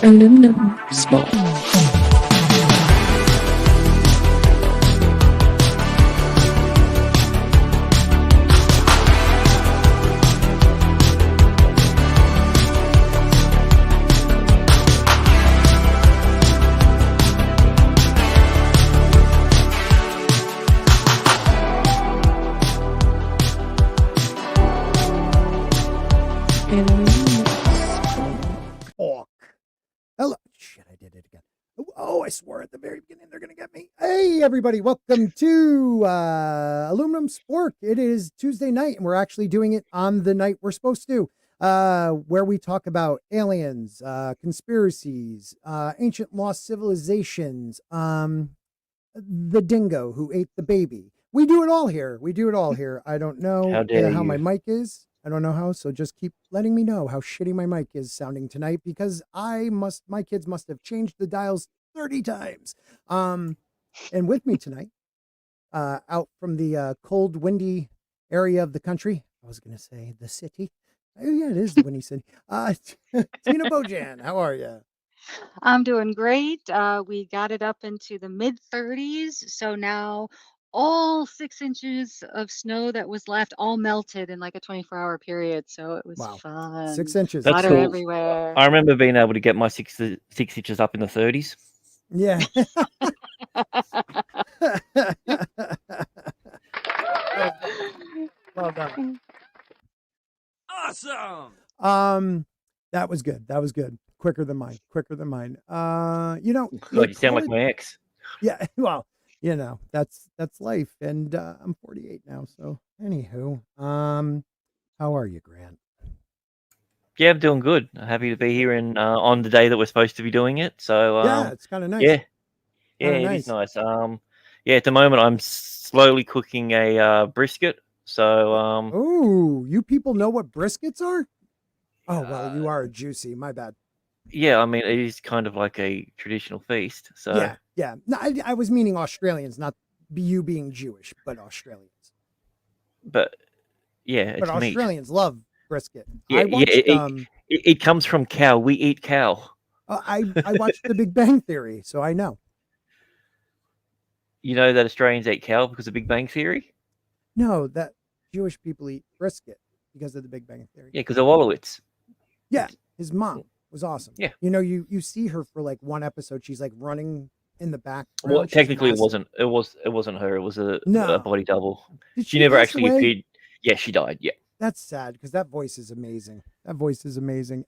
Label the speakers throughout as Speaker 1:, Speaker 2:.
Speaker 1: Aluminum Spork.
Speaker 2: Hello. Shit, I did it again. Oh, I swore at the very beginning they're going to get me. Hey, everybody. Welcome to Aluminum Spork. It is Tuesday night, and we're actually doing it on the night we're supposed to, where we talk about aliens, conspiracies, ancient lost civilizations, the dingo who ate the baby. We do it all here. I don't know how my mic is. I don't know how, so just keep letting me know how shitty my mic is sounding tonight, because my kids must have changed the dials 30 times. And with me tonight, out from the cold, windy area of the country, I was going to say the city. Oh, yeah, it is the windy city. Tina Bojan, how are you?
Speaker 3: I'm doing great. We got it up into the mid 30s. So now all 6 inches of snow that was left all melted in like a 24-hour period. So it was fun.
Speaker 2: 6 inches.
Speaker 3: Water
Speaker 4: That's cool.
Speaker 3: everywhere.
Speaker 4: I remember being able to get my six inches up in the 30s.
Speaker 2: Yeah. Well done.
Speaker 4: Awesome.
Speaker 2: That was good. Quicker than mine.
Speaker 4: God, you sound like my ex.
Speaker 2: Yeah, well, that's life, and I'm 48 now. So, anywho, how are you, Grant?
Speaker 4: Yeah, I'm doing good. Happy to be here and on the day that we're supposed to be doing it. So
Speaker 2: yeah, it's kind of nice.
Speaker 4: Yeah, it is nice. Yeah, at the moment I'm slowly cooking a brisket. So
Speaker 2: oh, you people know what briskets are? Oh well, you are juicy. My bad.
Speaker 4: Yeah, I mean it is kind of like a traditional feast. So
Speaker 2: yeah. No, I was meaning Australians, not you being Jewish, but Australians.
Speaker 4: But yeah, it's
Speaker 2: but Australians love brisket.
Speaker 4: Yeah, it comes from cow. We eat cow.
Speaker 2: I watched The Big Bang Theory, so I know.
Speaker 4: You know that Australians eat cow because of Big Bang Theory?
Speaker 2: No, that Jewish people eat brisket because of The Big Bang Theory.
Speaker 4: Yeah, because of Wolowitz.
Speaker 2: Yeah, his mom was awesome.
Speaker 4: Yeah.
Speaker 2: You see her for like one episode. She's like running in the back.
Speaker 4: Well, technically it wasn't her. It was a body double.
Speaker 2: Did
Speaker 4: she never
Speaker 2: pass
Speaker 4: actually
Speaker 2: away?
Speaker 4: appeared. Yeah, she died. Yeah.
Speaker 2: That's sad because that voice is amazing.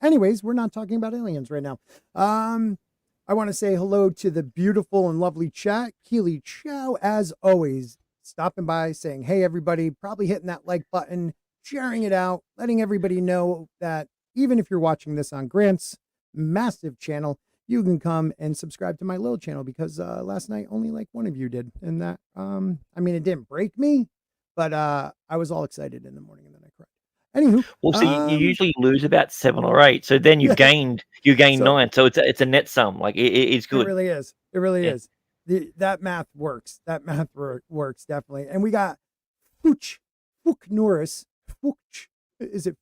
Speaker 2: Anyways, we're not talking about aliens right now. I want to say hello to the beautiful and lovely chat. Keely Chow, as always, stopping by, saying, hey, everybody, probably hitting that like button, sharing it out, letting everybody know that even if you're watching this on Grant's massive channel, you can come and subscribe to my little channel, because last night only like one of you did. And that, it didn't break me, but I was all excited in the morning and then I cried. Anywho,
Speaker 4: well, so you usually lose about 7 or 8. So then you gained 9. So it's a net sum. Like it's good.
Speaker 2: It really is. That math works. Works definitely. And we got Fook Norris. Is it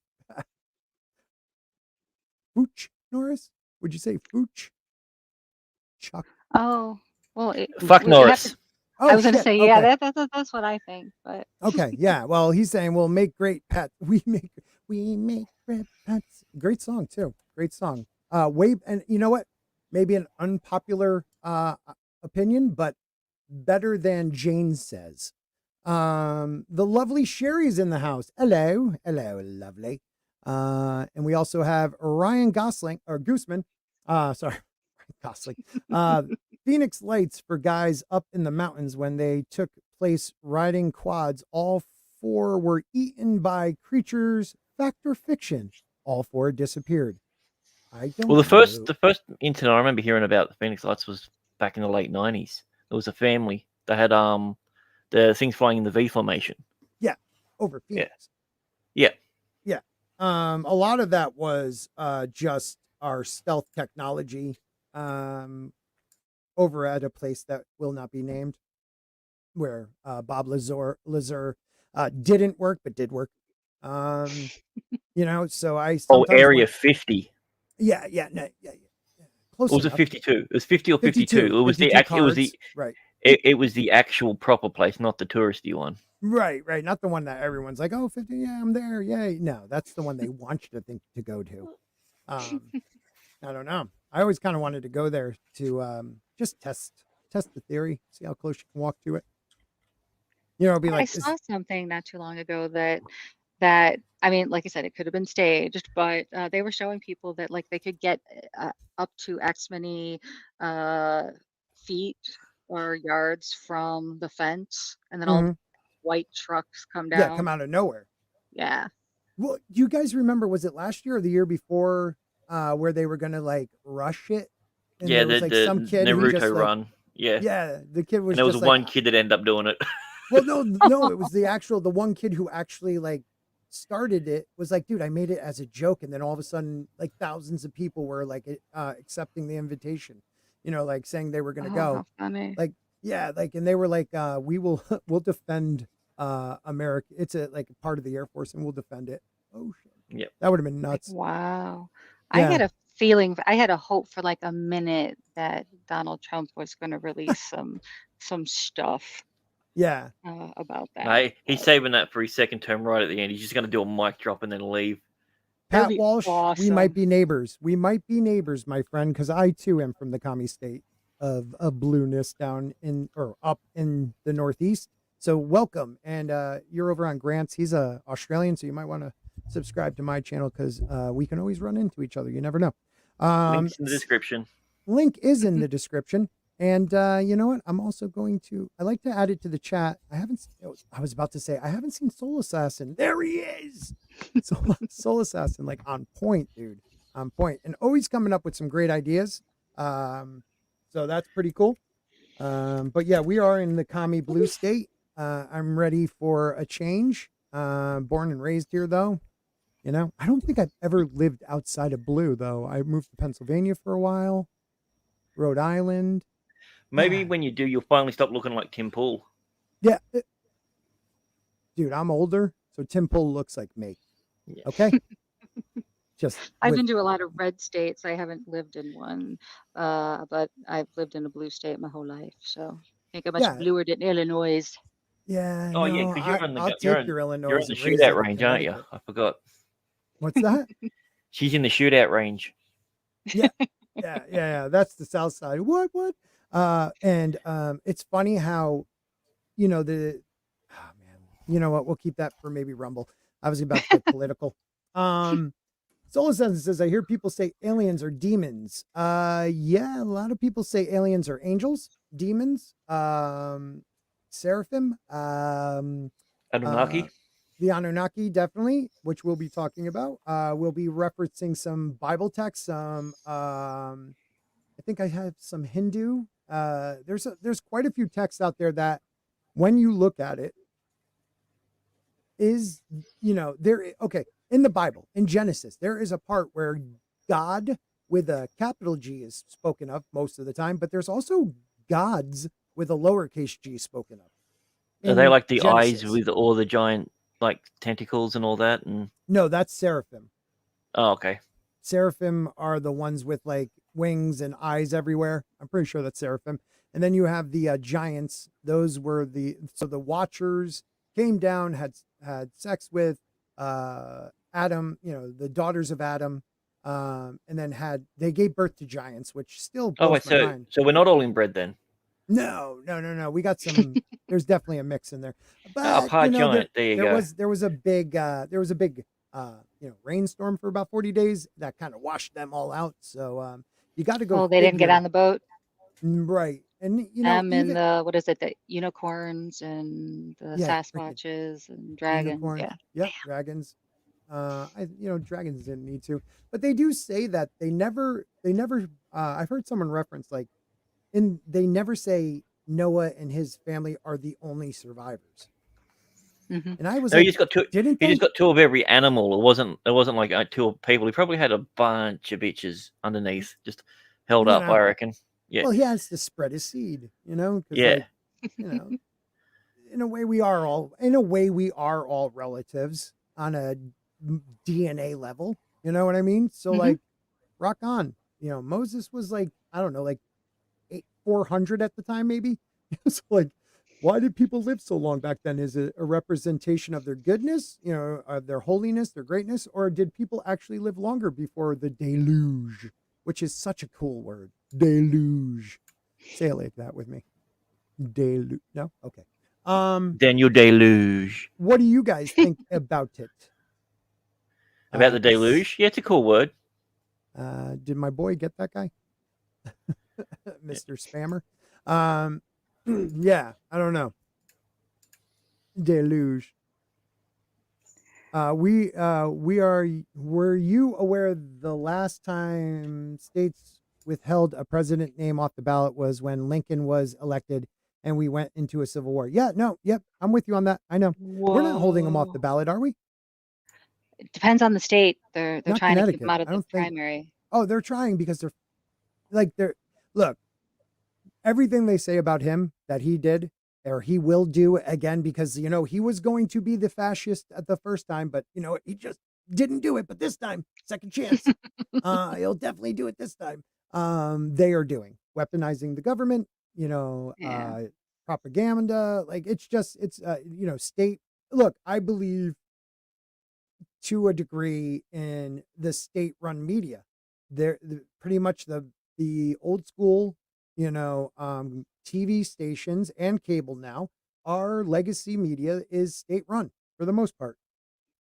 Speaker 2: Fook Norris? Would you say Fooch? Chuck.
Speaker 3: Oh, well,
Speaker 4: fuck Norris.
Speaker 3: I was going to say, yeah, that's what I think. But
Speaker 2: okay, yeah. Well, he's saying we'll make great pets. We make great pets. Great song too. Great song. And you know what? Maybe an unpopular opinion, but better than Jane says. The lovely Sherry's in the house. Hello, lovely. And we also have Ryan Gooseman. Gosling. Phoenix Lights for guys up in the mountains when they took place riding quads. All 4 were eaten by creatures. Fact or fiction? All 4 disappeared. I don't know.
Speaker 4: The first incident I remember hearing about the Phoenix Lights was back in the late 90s. There was a family that had the things flying in the V formation. Yeah,
Speaker 2: over Phoenix.
Speaker 4: Yeah.
Speaker 2: A lot of that was just our stealth technology. Over at a place that will not be named, where Bob Lazar didn't work but did work. So I
Speaker 4: Area 50.
Speaker 2: Yeah. Close
Speaker 4: Or was it
Speaker 2: enough.
Speaker 4: 52? It was 50 or 52.
Speaker 2: 52.
Speaker 4: It was
Speaker 2: 52 cards. Right.
Speaker 4: it was the actual proper place, not the touristy one.
Speaker 2: Right. Not the one that everyone's like, oh, 50, yeah, I'm there. Yay. No, that's the one they want you to think to go to. I don't know. I always kind of wanted to go there to just test the theory, see how close you can walk to it. You know, it'd be
Speaker 3: I
Speaker 2: like,
Speaker 3: saw something not too long ago that I mean, like I said, it could have been staged, but they were showing people that like they could get up to X many feet or yards from the fence, and then all the
Speaker 2: mhm,
Speaker 3: white trucks come
Speaker 2: yeah, come
Speaker 3: down.
Speaker 2: out of nowhere.
Speaker 3: Yeah.
Speaker 2: Well, do you guys remember, was it last year or the year before, where they were gonna like rush it? And
Speaker 4: Yeah,
Speaker 2: there was like some
Speaker 4: the
Speaker 2: kid who just
Speaker 4: Naruto
Speaker 2: like,
Speaker 4: run. Yeah.
Speaker 2: yeah, the kid
Speaker 4: And
Speaker 2: was
Speaker 4: there was
Speaker 2: just like,
Speaker 4: one kid that ended up doing it.
Speaker 2: well, no, it was the one kid who actually like started it was like, dude, I made it as a joke. And then all of a sudden, like thousands of people were like, accepting the invitation, you know, like saying they were going to
Speaker 3: Oh,
Speaker 2: go.
Speaker 3: how funny.
Speaker 2: Like, yeah, like, and they were like, we'll defend, America. It's a like part of the Air Force and we'll defend it. Oh shit.
Speaker 4: Yep.
Speaker 2: That would have been
Speaker 3: Like,
Speaker 2: nuts.
Speaker 3: wow. I
Speaker 2: Yeah.
Speaker 3: had a feeling, I had a hope for like a minute that Donald Trump was going to release some stuff
Speaker 2: Yeah.
Speaker 3: about that.
Speaker 4: No, he's
Speaker 3: But
Speaker 4: saving that for his second term right at the end. He's just going to do a mic drop and then leave.
Speaker 3: that'll
Speaker 2: Pat
Speaker 3: be
Speaker 2: Walsh, we might
Speaker 3: awesome.
Speaker 2: be neighbors. We might be neighbors, my friend, because I too am from the commie state of blueness down in or up in the Northeast. So welcome, and you're over on Grants. He's a Australian, so you might want to subscribe to my channel because we can always run into each other. You never know.
Speaker 4: Links in the description.
Speaker 2: Link is in the description. And you know what? I'm also going to. I like to add it to the chat. I was about to say I haven't seen Soul Assassin. There he is. Soul Assassin, like on point, dude. On point, and always coming up with some great ideas. So that's pretty cool. But yeah, we are in the commie blue state. I'm ready for a change. Born and raised here, though. You know, I don't think I've ever lived outside of blue, though. I moved to Pennsylvania for a while, Rhode Island.
Speaker 4: Maybe
Speaker 2: Yeah.
Speaker 4: when you do, you'll finally stop looking like Tim Pool.
Speaker 2: Yeah. Dude, I'm older, so Tim Pool looks like me.
Speaker 4: Yeah.
Speaker 2: Okay. Just
Speaker 3: I've been to a lot of red states. I haven't lived in one, but I've lived in a blue state my whole life. So I think I'm much
Speaker 2: yeah,
Speaker 3: bluer than Illinois.
Speaker 2: yeah.
Speaker 4: Oh yeah,
Speaker 2: No,
Speaker 4: because you're on
Speaker 2: I'll
Speaker 4: the
Speaker 2: take your
Speaker 4: you're
Speaker 2: Illinois
Speaker 4: on the
Speaker 2: and raise it
Speaker 4: shootout
Speaker 2: in
Speaker 4: range, aren't you?
Speaker 2: Connecticut.
Speaker 4: I forgot.
Speaker 2: What's that?
Speaker 4: She's in the shootout range.
Speaker 2: Yeah. That's the South Side. What? And it's funny how, you know, oh man, you know what? We'll keep that for maybe Rumble. I was about to get political. Soul Assassin says, I hear people say aliens are demons. Yeah, a lot of people say aliens are angels, demons, seraphim,
Speaker 4: Anunnaki.
Speaker 2: the Anunnaki, definitely, which we'll be talking about. We'll be referencing some Bible texts. I think I have some Hindu. There's quite a few texts out there that, when you look at it, is, you know, okay, in the Bible, in Genesis, there is a part where God with a capital G is spoken of most of the time, but there's also gods with a lowercase g spoken of.
Speaker 4: Are they like the
Speaker 2: Genesis.
Speaker 4: eyes with all the giant like tentacles and all that? And
Speaker 2: No, that's seraphim.
Speaker 4: oh, okay.
Speaker 2: Seraphim are the ones with like wings and eyes everywhere. I'm pretty sure that's seraphim. And then you have the giants. Those were the Watchers came down, had sex with Adam, you know, the daughters of Adam, and then they gave birth to giants, which still blows
Speaker 4: Oh wait,
Speaker 2: my mind.
Speaker 4: so we're not all inbred then.
Speaker 2: No. We got some. There's definitely a mix in there, but
Speaker 4: part
Speaker 2: you know,
Speaker 4: giant. There you go.
Speaker 2: there was a big you know, rainstorm for about 40 days that kind of washed them all out. So you got to go.
Speaker 3: Oh, they didn't get on the boat.
Speaker 2: Right, and you know,
Speaker 3: Them and the what is it? The unicorns and the Sasquatches and dragons.
Speaker 2: unicorns.
Speaker 3: Yeah.
Speaker 2: Yep, dragons. Dragons didn't need to, but they do say that they never. I've heard someone reference like, they never say Noah and his family are the only survivors.
Speaker 3: Mm-hmm.
Speaker 2: And I was
Speaker 4: no,
Speaker 2: like,
Speaker 4: he just got two.
Speaker 2: Didn't
Speaker 4: he
Speaker 2: they?
Speaker 4: just got two of every animal. It wasn't like two of people. He probably had a bunch of bitches underneath, just held up. I reckon. Yeah.
Speaker 2: Well, he has to spread his seed, you know.
Speaker 4: Yeah.
Speaker 2: Like, you know, in a way we are all relatives on a DNA level. You know what I mean? So like, rock on. Moses was like, I don't know, like 400 at the time, maybe. So like, why did people live so long back then? Is it a representation of their goodness, of their holiness, their greatness, or did people actually live longer before the deluge, which is such a cool word, deluge? Say it like that with me. Deluge. No, okay.
Speaker 4: Daniel Deluge.
Speaker 2: What do you guys think about it?
Speaker 4: About the deluge? Yeah, it's a cool word.
Speaker 2: Did my boy get that guy? Mr. Spammer. Yeah, I don't know. Deluge. Were you aware the last time states withheld a president name off the ballot was when Lincoln was elected and we went into a civil war? Yeah, no, yep, I'm with you on that. I know. We're not holding them off the ballot, are we?
Speaker 3: It depends on the state. They're
Speaker 2: Not
Speaker 3: trying to keep them
Speaker 2: Connecticut.
Speaker 3: out of
Speaker 2: I
Speaker 3: the
Speaker 2: don't think.
Speaker 3: primary.
Speaker 2: Oh, they're trying because they're look, everything they say about him that he did or he will do again, because he was going to be the fascist at the first time, but he just didn't do it. But this time, second chance, he'll definitely do it this time. They are doing weaponizing the government,
Speaker 3: Yeah.
Speaker 2: propaganda. Like it's state. Look, I believe to a degree in the state-run media. They're pretty much the old school, TV stations and cable now. Our legacy media is state-run for the most part.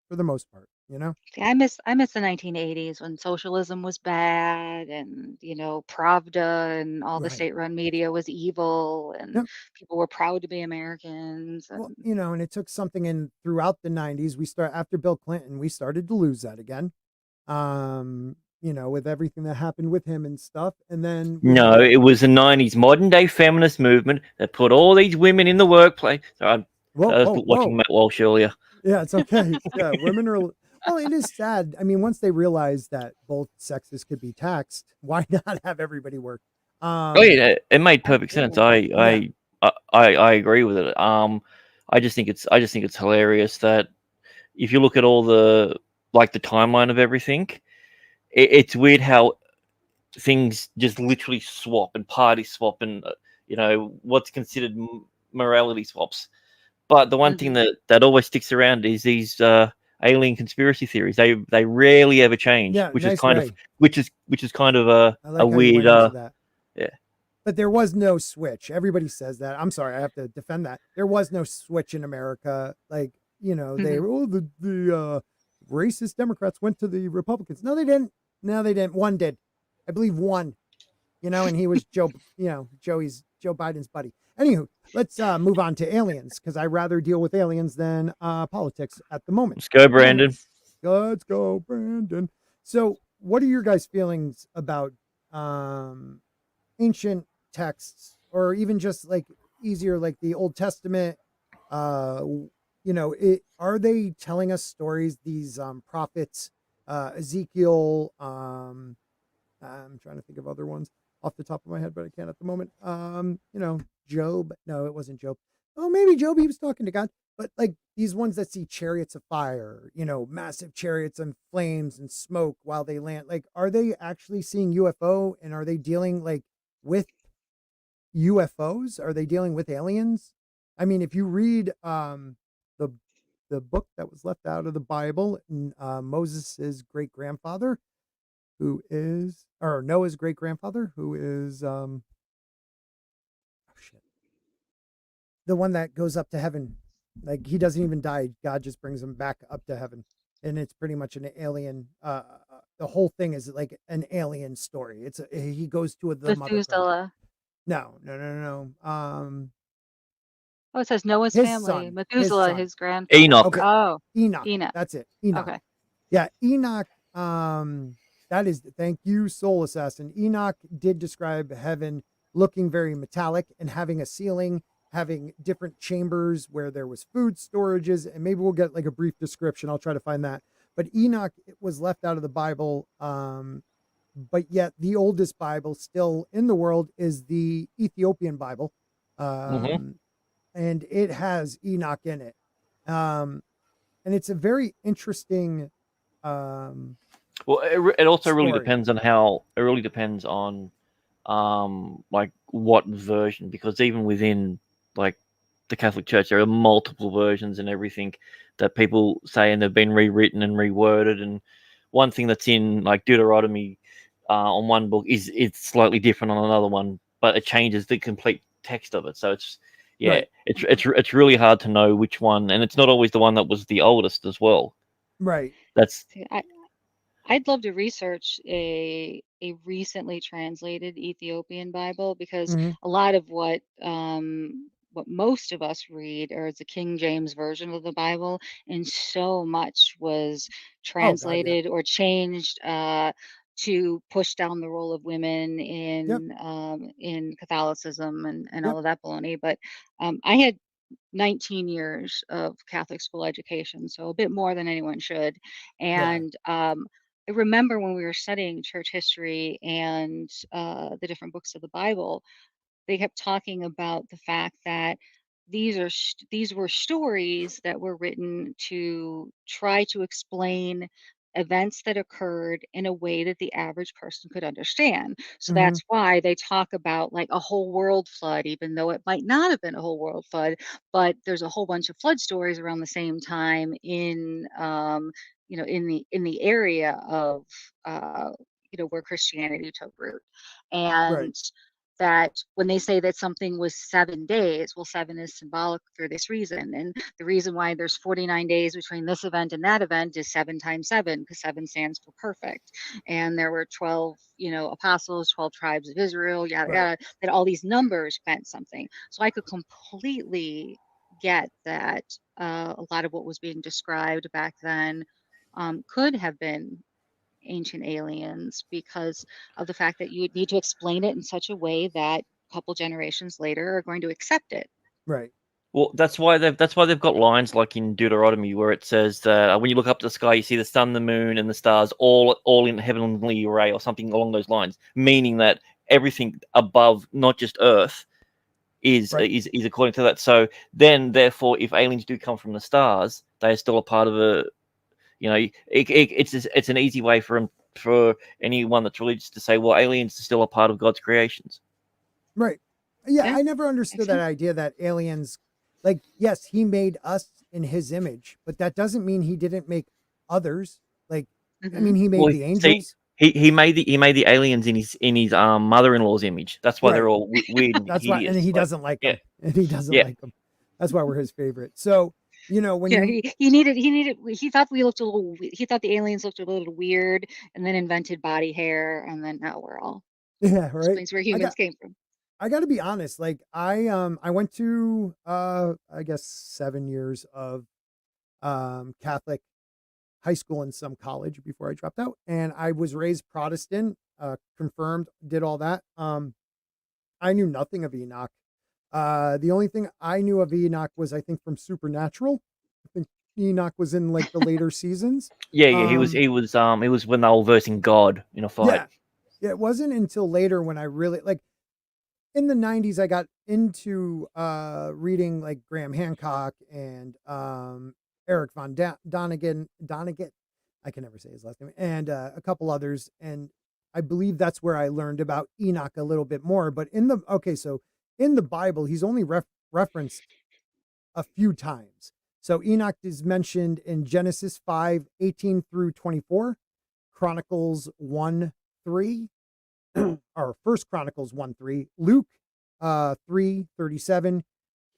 Speaker 2: For the most part,
Speaker 3: See, I miss the 1980s when socialism was bad and, Pravda and all the
Speaker 2: Right.
Speaker 3: state-run media was evil and
Speaker 2: Yep.
Speaker 3: people were proud to be Americans.
Speaker 2: Well,
Speaker 3: And
Speaker 2: and it took something in throughout the 90s. After Bill Clinton, we started to lose that again. With everything that happened with him and stuff. And then
Speaker 4: No, it was the 90s modern day feminist movement that put all these women in the workplace. So I was watching Matt Walsh earlier.
Speaker 2: Yeah, it's okay. Yeah, women are. Well, it is sad. I mean, once they realize that both sexes could be taxed, why not have everybody work?
Speaker 4: Oh yeah, it made perfect sense. I agree with it. I just think it's hilarious that if you look at all the timeline of everything, it's weird how things just literally swap and party swap and what's considered morality swaps. But the one thing that always sticks around is these alien conspiracy theories. They rarely ever change,
Speaker 2: Yeah,
Speaker 4: which
Speaker 2: nice
Speaker 4: is kind
Speaker 2: Ray.
Speaker 4: of which is kind of
Speaker 2: I
Speaker 4: a
Speaker 2: like how you
Speaker 4: weird
Speaker 2: went into that.
Speaker 4: yeah.
Speaker 2: But there was no switch. Everybody says that. I'm sorry, I have to defend that. There was no switch in America. Like, they the racist Democrats went to the Republicans. No, they didn't. No, they didn't. One did. I believe one. And he was Joe Biden's buddy. Anywho, let's move on to aliens, because I rather deal with aliens than politics at the moment.
Speaker 4: Let's go, Brandon.
Speaker 2: Let's go, Brandon. So, what are your guys' feelings about ancient texts, or even just like easier, like the Old Testament? Are they telling us stories? These prophets, Ezekiel. I'm trying to think of other ones off the top of my head, but I can't at the moment. Job. No, it wasn't Job. Oh, maybe Job. He was talking to God. But like these ones that see chariots of fire, massive chariots and flames and smoke while they land. Like, are they actually seeing UFO, and are they dealing like with UFOs? Are they dealing with aliens? I mean, if you read the book that was left out of the Bible, Moses's great grandfather, Noah's great grandfather, who is the one that goes up to heaven. Like, he doesn't even die. God just brings him back up to heaven. And it's pretty much an alien. The whole thing is like an alien story. He goes to the mother.
Speaker 3: Methuselah.
Speaker 2: No.
Speaker 3: Oh, it says Noah's
Speaker 2: His
Speaker 3: family.
Speaker 2: son.
Speaker 3: Methuselah, his grandfather.
Speaker 4: Enoch.
Speaker 2: Okay.
Speaker 3: Oh,
Speaker 2: Enoch. That's it. Enoch.
Speaker 3: Okay.
Speaker 2: Yeah, Enoch. Thank you, Soul Assassin. Enoch did describe heaven looking very metallic and having a ceiling, having different chambers where there was food storages, and maybe we'll get like a brief description. I'll try to find that. But Enoch was left out of the Bible. But yet the oldest Bible still in the world is the Ethiopian Bible. And it has Enoch in it. And it's a very interesting
Speaker 4: Well, it also really
Speaker 2: story.
Speaker 4: depends on how. It really depends on, like what version, because even within like the Catholic Church, there are multiple versions and everything that people say, and they've been rewritten and reworded. And one thing that's in like Deuteronomy, on one book it's slightly different on another one, but it changes the complete text of it. So it's yeah,
Speaker 2: Right.
Speaker 4: it's really hard to know which one, and it's not always the one that was the oldest as well.
Speaker 2: Right.
Speaker 4: That's
Speaker 3: See, I'd love to research a recently translated Ethiopian Bible, because
Speaker 2: Hmm.
Speaker 3: a lot of what most of us read are the King James version of the Bible, and so much was
Speaker 2: Oh God, yeah.
Speaker 3: translated or changed to push down the role of women
Speaker 2: Yep.
Speaker 3: in Catholicism and
Speaker 2: Yep.
Speaker 3: all of that baloney. But I had 19 years of Catholic school education, so a bit more than anyone should.
Speaker 2: Yeah.
Speaker 3: And I remember when we were studying church history and the different books of the Bible, they kept talking about the fact that these were stories that were written to try to explain events that occurred in a way that the average person could understand. So
Speaker 2: Hmm.
Speaker 3: that's why they talk about like a whole world flood, even though it might not have been a whole world flood, but there's a whole bunch of flood stories around the same time in in the area of where Christianity took root.
Speaker 2: Right.
Speaker 3: And that when they say that something was 7 days, well, seven is symbolic for this reason. And the reason why there's 49 days between this event and that event is seven times seven, because seven stands for perfect. And there were 12, apostles, 12 tribes of Israel, yada,
Speaker 2: Right.
Speaker 3: yada, that all these numbers meant something. So I could completely get that a lot of what was being described back then could have been ancient aliens, because of the fact that you would need to explain it in such a way that a couple generations later are going to accept it.
Speaker 2: Right.
Speaker 4: Well, that's why they've got lines like in Deuteronomy where it says that when you look up to the sky, you see the sun, the moon, and the stars all in heavenly array, or something along those lines, meaning that everything above, not just Earth, is
Speaker 2: Right.
Speaker 4: is is according to that. So then, therefore, if aliens do come from the stars, they are still a part of a. It's an easy way for anyone that's religious to say, well, aliens are still a part of God's creations.
Speaker 2: Right. Yeah,
Speaker 3: Yeah,
Speaker 2: I never
Speaker 3: makes
Speaker 2: understood that
Speaker 3: sense.
Speaker 2: idea that aliens, like, yes, he made us in his image, but that doesn't mean he didn't make others. Like, I
Speaker 3: Hmm.
Speaker 2: mean, he made
Speaker 4: Well,
Speaker 2: the
Speaker 4: see,
Speaker 2: angels.
Speaker 4: he made the aliens in his mother-in-law's image. That's why they're
Speaker 2: Right.
Speaker 4: all weird and
Speaker 2: That's why, and
Speaker 4: hideous.
Speaker 2: he
Speaker 4: Like,
Speaker 2: doesn't like
Speaker 4: yeah,
Speaker 2: them. And he doesn't
Speaker 4: yeah.
Speaker 2: like them. That's why we're his favorite. So, when
Speaker 3: Yeah,
Speaker 2: you,
Speaker 3: he thought we looked a little he thought the aliens looked a little weird, and then invented body hair, and then now we're all
Speaker 2: yeah, right.
Speaker 3: explains where
Speaker 2: I
Speaker 3: humans
Speaker 2: got,
Speaker 3: came from.
Speaker 2: I got to be honest. Like, I went to, I guess 7 years of, Catholic high school and some college before I dropped out. And I was raised Protestant, confirmed, did all that. I knew nothing of Enoch. The only thing I knew of Enoch was, I think, from Supernatural. I think Enoch was in like the later seasons.
Speaker 4: Yeah, yeah, he was
Speaker 2: Um,
Speaker 4: he was he was when they were versing God in a fight.
Speaker 2: yeah, it wasn't until later when I really like in the 90s I got into reading like Graham Hancock and Eric von Donigan. I can never say his last name, and a couple others. And I believe that's where I learned about Enoch a little bit more. But so in the Bible, he's only referenced a few times. So Enoch is mentioned in Genesis 5:18 through 24, Chronicles 1:3, or First Chronicles 1:3, Luke 3:37,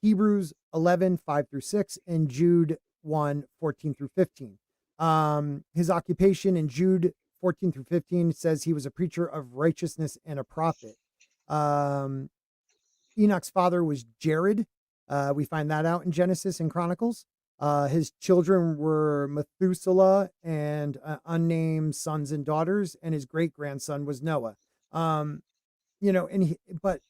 Speaker 2: Hebrews 11:5 through 6, and Jude 1:14 through 15. His occupation in Jude 14 through 15 says he was a preacher of righteousness and a prophet. Um, Enoch's father was Jared. We find that out in Genesis and Chronicles. His children were Methuselah and unnamed sons and daughters, and his great grandson was Noah. Um, but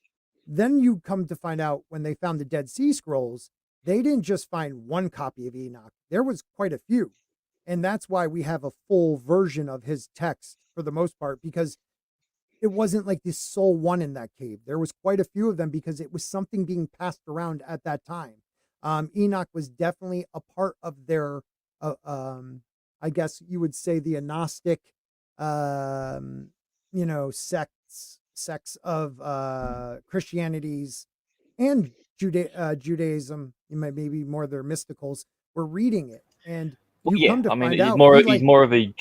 Speaker 2: then you come to find out when they found the Dead Sea Scrolls, they didn't just find one copy of Enoch. There was quite a few. And that's why we have a full version of his text for the most part, because it wasn't like the sole one in that cave. There was quite a few of them because it was something being passed around at that time. Enoch was definitely a part of their, I guess you would say, the Gnostic sects of Christianities and Judaism, maybe more their mysticals, were reading it, and
Speaker 4: Well,
Speaker 2: you
Speaker 4: yeah,
Speaker 2: come to
Speaker 4: I mean,
Speaker 2: find
Speaker 4: he's
Speaker 2: out
Speaker 4: more
Speaker 2: he
Speaker 4: he's
Speaker 2: like
Speaker 4: more of a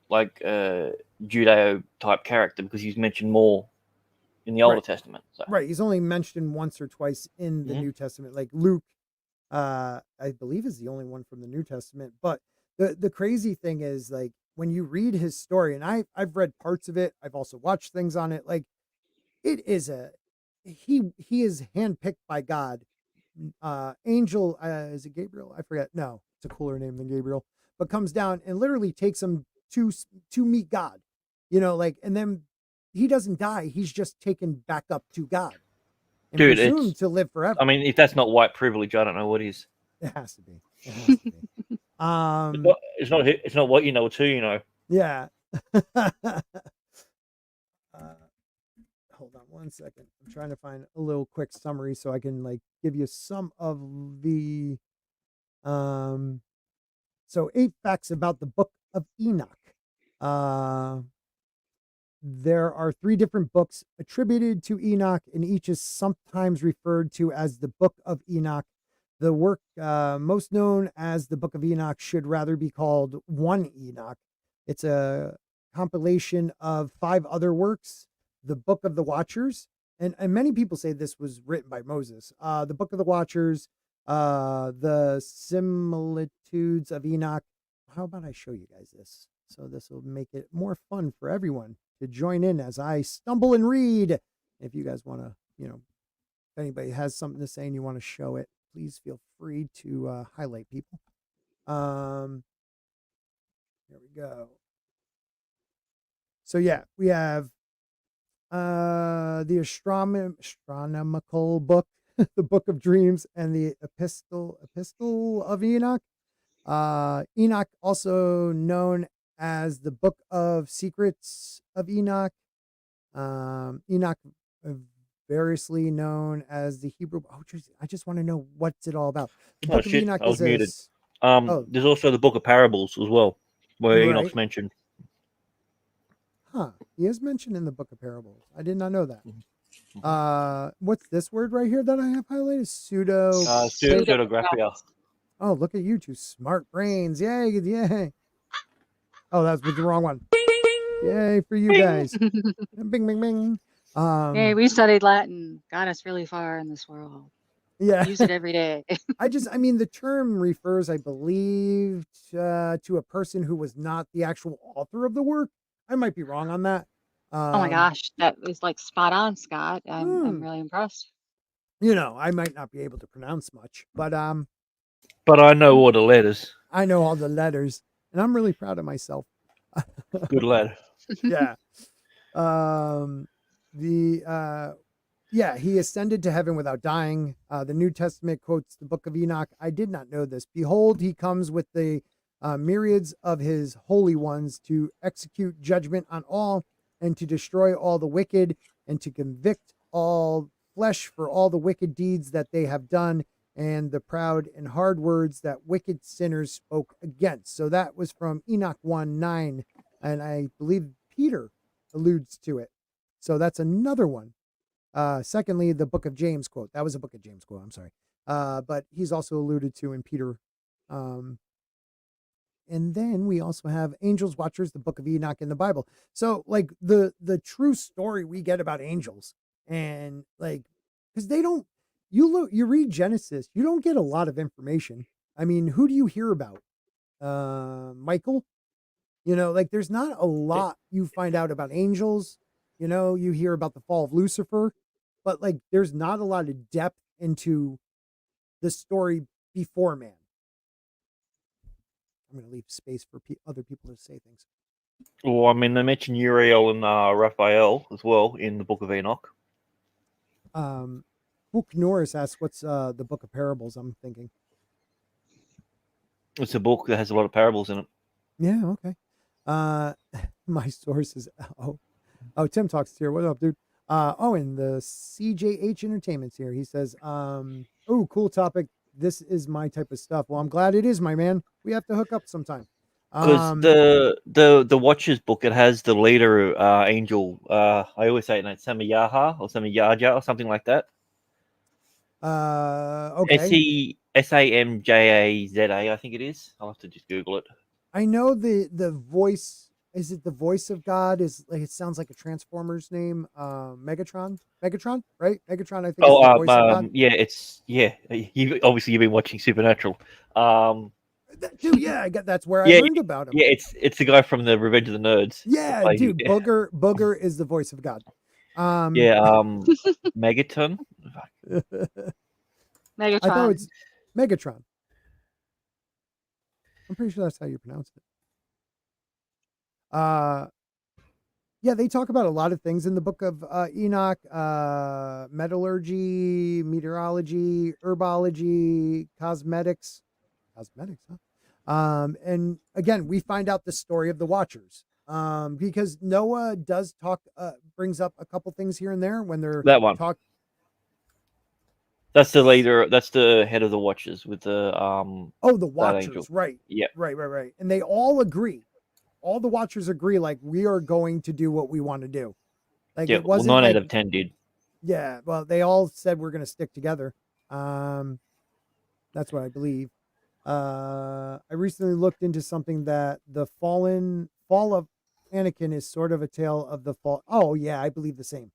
Speaker 4: like Judeo type character because he's mentioned more in the Older
Speaker 2: right,
Speaker 4: Testament. So
Speaker 2: right. He's only mentioned once or twice in the
Speaker 4: Mhm.
Speaker 2: New Testament, like Luke. I believe is the only one from the New Testament. But the crazy thing is, like, when you read his story, and I've read parts of it, I've also watched things on it. Like, it is he is handpicked by God. Angel, is it Gabriel? I forget. No, it's a cooler name than Gabriel. But comes down and literally takes him to meet God. Like, and then he doesn't die. He's just taken back up to God and
Speaker 4: dude, it's
Speaker 2: presumed to live forever.
Speaker 4: I mean, if that's not white privilege, I don't know what is.
Speaker 2: It has to be. It has to be.
Speaker 4: It's not what you know, it's who you know.
Speaker 2: Yeah. Hold on one second. I'm trying to find a little quick summary so I can like give you some of the so 8 facts about the book of Enoch. Uh there are 3 different books attributed to Enoch, and each is sometimes referred to as the Book of Enoch. The work most known as the Book of Enoch should rather be called One Enoch. It's a compilation of 5 other works: the Book of the Watchers, and many people say this was written by Moses. The Book of the Watchers, the Similitudes of Enoch. How about I show you guys this? So this will make it more fun for everyone to join in as I stumble and read. If you guys want to, if anybody has something to say and you want to show it, please feel free to highlight people. Here we go. So yeah, we have the astronomical book, the Book of Dreams, and the Epistle of Enoch. Enoch, also known as the Book of Secrets of Enoch. Enoch, variously known as the Hebrew. Oh, geez, I just want to know what's it all about. The
Speaker 4: Oh
Speaker 2: Book of
Speaker 4: shit,
Speaker 2: Enoch
Speaker 4: I was
Speaker 2: is
Speaker 4: muted.
Speaker 2: oh,
Speaker 4: There's also the Book of Parables as well, where Enoch's
Speaker 2: right.
Speaker 4: mentioned.
Speaker 2: Huh. He is mentioned in the Book of Parables. I did not know that.
Speaker 4: Mhm.
Speaker 2: What's this word right here that I have highlighted?
Speaker 4: Pseudographia.
Speaker 2: Oh, look at you two smart brains. Yay, yay. Oh, that was the wrong one. Yay for you guys. Bing, bing, bing.
Speaker 3: Hey, we studied Latin. Got us really far in this world.
Speaker 2: Yeah.
Speaker 3: Use it every day.
Speaker 2: I mean, the term refers, I believe, to a person who was not the actual author of the work. I might be wrong on that.
Speaker 3: Oh my gosh, that was like spot on, Scott. I'm
Speaker 2: Hmm,
Speaker 3: really impressed.
Speaker 2: I might not be able to pronounce much, but
Speaker 4: But I know all the letters.
Speaker 2: I know all the letters, and I'm really proud of myself.
Speaker 4: Good lad.
Speaker 2: Yeah. The Yeah, he ascended to heaven without dying. The New Testament quotes the Book of Enoch. I did not know this. Behold, he comes with the myriads of his holy ones to execute judgment on all, and to destroy all the wicked, and to convict all flesh for all the wicked deeds that they have done, and the proud and hard words that wicked sinners spoke against. So that was from Enoch 1:9, and I believe Peter alludes to it. So that's another one. Secondly, the Book of James quote. That was a Book of James quote. I'm sorry. But he's also alluded to in Peter. Um, and then we also have Angels Watchers, the Book of Enoch in the Bible. So like the true story we get about angels, and like, because they don't, you read Genesis, you don't get a lot of information. I mean, who do you hear about? Michael. Like, there's not a lot you find out about angels. You hear about the fall of Lucifer, but like there's not a lot of depth into the story before man. I'm going to leave space for other people to say things.
Speaker 4: Well, I mean, they mention Uriel and Raphael as well in the Book of Enoch.
Speaker 2: Book Norris asks, what's the Book of Parables? I'm thinking.
Speaker 4: It's a book that has a lot of parables in it.
Speaker 2: Yeah, okay. My source is Tim Talks here. What up, dude? And the CJH Entertainment's here. He says, cool topic. This is my type of stuff. Well, I'm glad it is, my man. We have to hook up sometime.
Speaker 4: Because the Watchers book, it has the leader angel. I always say it, Samayaha or Samayaja or something like that.
Speaker 2: Okay.
Speaker 4: Samjaza, I think it is. I'll have to just Google it.
Speaker 2: I know the voice. Is it the voice of God? Is like it sounds like a Transformers name. Megatron, right? Megatron, I think is the voice of God.
Speaker 4: Yeah. You've been watching Supernatural.
Speaker 2: Dude, yeah, I get that's where I
Speaker 4: Yeah,
Speaker 2: learned about him.
Speaker 4: Yeah, it's the guy from the Revenge of the Nerds.
Speaker 2: Yeah, dude, Booger is the voice of God.
Speaker 4: Megaton.
Speaker 3: Megatron.
Speaker 2: I thought it's Megatron. I'm pretty sure that's how you pronounce it. Yeah, they talk about a lot of things in the book of Enoch, metallurgy, meteorology, herbology, cosmetics, huh? And again, we find out the story of the Watchers, because Noah does brings up a couple things here and there when they're
Speaker 4: that one. That's the leader. That's the head of the Watchers with the
Speaker 2: the Watchers, right?
Speaker 4: Yeah,
Speaker 2: right. And they all agree. All the Watchers agree, like we are going to do what we want to do. Like it wasn't
Speaker 4: 9
Speaker 2: like,
Speaker 4: out of 10 did.
Speaker 2: Yeah, well, they all said we're going to stick together. That's what I believe. I recently looked into something that the fall of Anakin is sort of a tale of the fall. Oh yeah, I believe the same.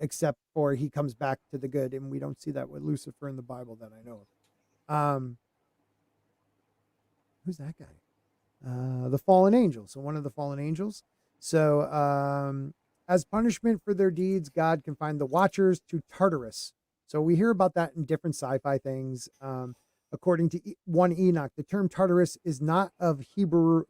Speaker 2: Except for he comes back to the good, and we don't see that with Lucifer in the Bible that I know of. Who's that guy? The fallen angel. So one of the fallen angels. So as punishment for their deeds, God confined the Watchers to Tartarus. So we hear about that in different sci-fi things. According to 1 Enoch, the term Tartarus is not of Hebrew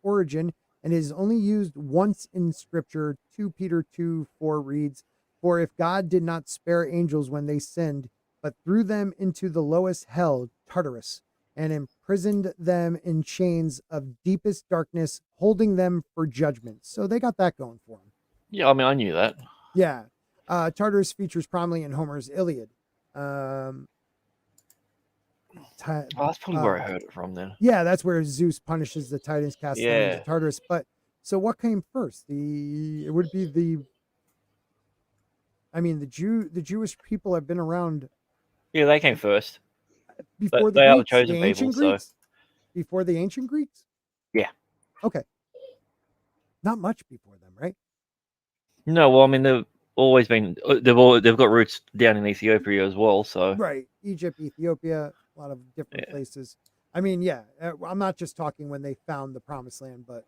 Speaker 2: origin and is only used once in Scripture. 2 Peter 2:4 reads, "For if God did not spare angels when they sinned, but threw them into the lowest hell, Tartarus, and imprisoned them in chains of deepest darkness, holding them for judgment." So they got that going for them.
Speaker 4: Yeah, I mean, I knew that.
Speaker 2: Yeah. Tartarus features prominently in Homer's Iliad.
Speaker 4: That's probably where I heard it from then.
Speaker 2: Yeah, that's where Zeus punishes the Titans, casts them into
Speaker 4: Yeah.
Speaker 2: Tartarus. But so what came first? It would be the Jewish people have been around
Speaker 4: Yeah, they came first.
Speaker 2: before
Speaker 4: They are the
Speaker 2: Greeks,
Speaker 4: chosen
Speaker 2: the ancient
Speaker 4: people,
Speaker 2: Greeks? Before the ancient Greeks?
Speaker 4: Yeah.
Speaker 2: Okay. Not much before them, right?
Speaker 4: No, well, I mean, they've always been. They've got roots down in Ethiopia as well. So
Speaker 2: right, Egypt, Ethiopia, a lot of different places. I mean, yeah, I'm not just talking when they found the Promised Land, but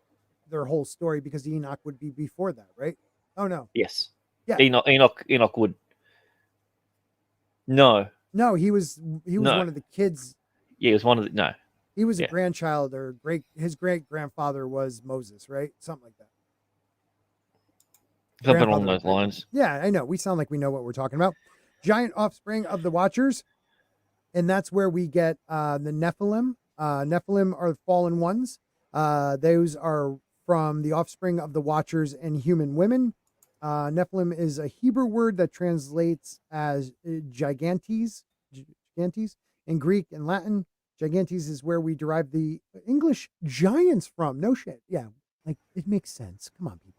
Speaker 2: their whole story, because Enoch would be before that, right? Oh no.
Speaker 4: Yes.
Speaker 2: Yeah.
Speaker 4: Enoch would. No,
Speaker 2: he was one of the kids.
Speaker 4: Yeah, he was one of the. No,
Speaker 2: he was a grandchild, or his great grandfather was Moses, right? Something like that.
Speaker 4: Something along those lines.
Speaker 2: Yeah, I know. We sound like we know what we're talking about. Giant offspring of the Watchers, and that's where we get the Nephilim. Nephilim are fallen ones. Those are from the offspring of the Watchers and human women. Nephilim is a Hebrew word that translates as gigantes in Greek and Latin. Gigantes is where we derive the English giants from. No shit. Yeah, like it makes sense. Come on, people.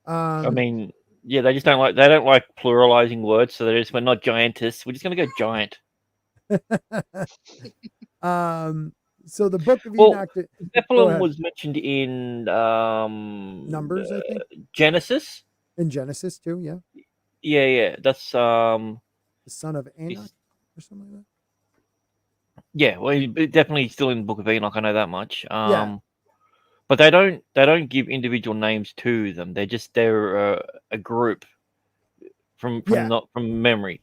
Speaker 4: I mean, yeah, they don't like pluralizing words, so they just went, not giantess. We're just gonna go giant.
Speaker 2: So the book of Enoch.
Speaker 4: Nephilim was mentioned in
Speaker 2: Numbers, I think.
Speaker 4: Genesis.
Speaker 2: In Genesis too, yeah.
Speaker 4: Yeah. That's
Speaker 2: the son of Enoch or something like that.
Speaker 4: Yeah, well, definitely still in the book of Enoch. I know that much.
Speaker 2: Yeah.
Speaker 4: But they don't give individual names to them. They're a group from memory.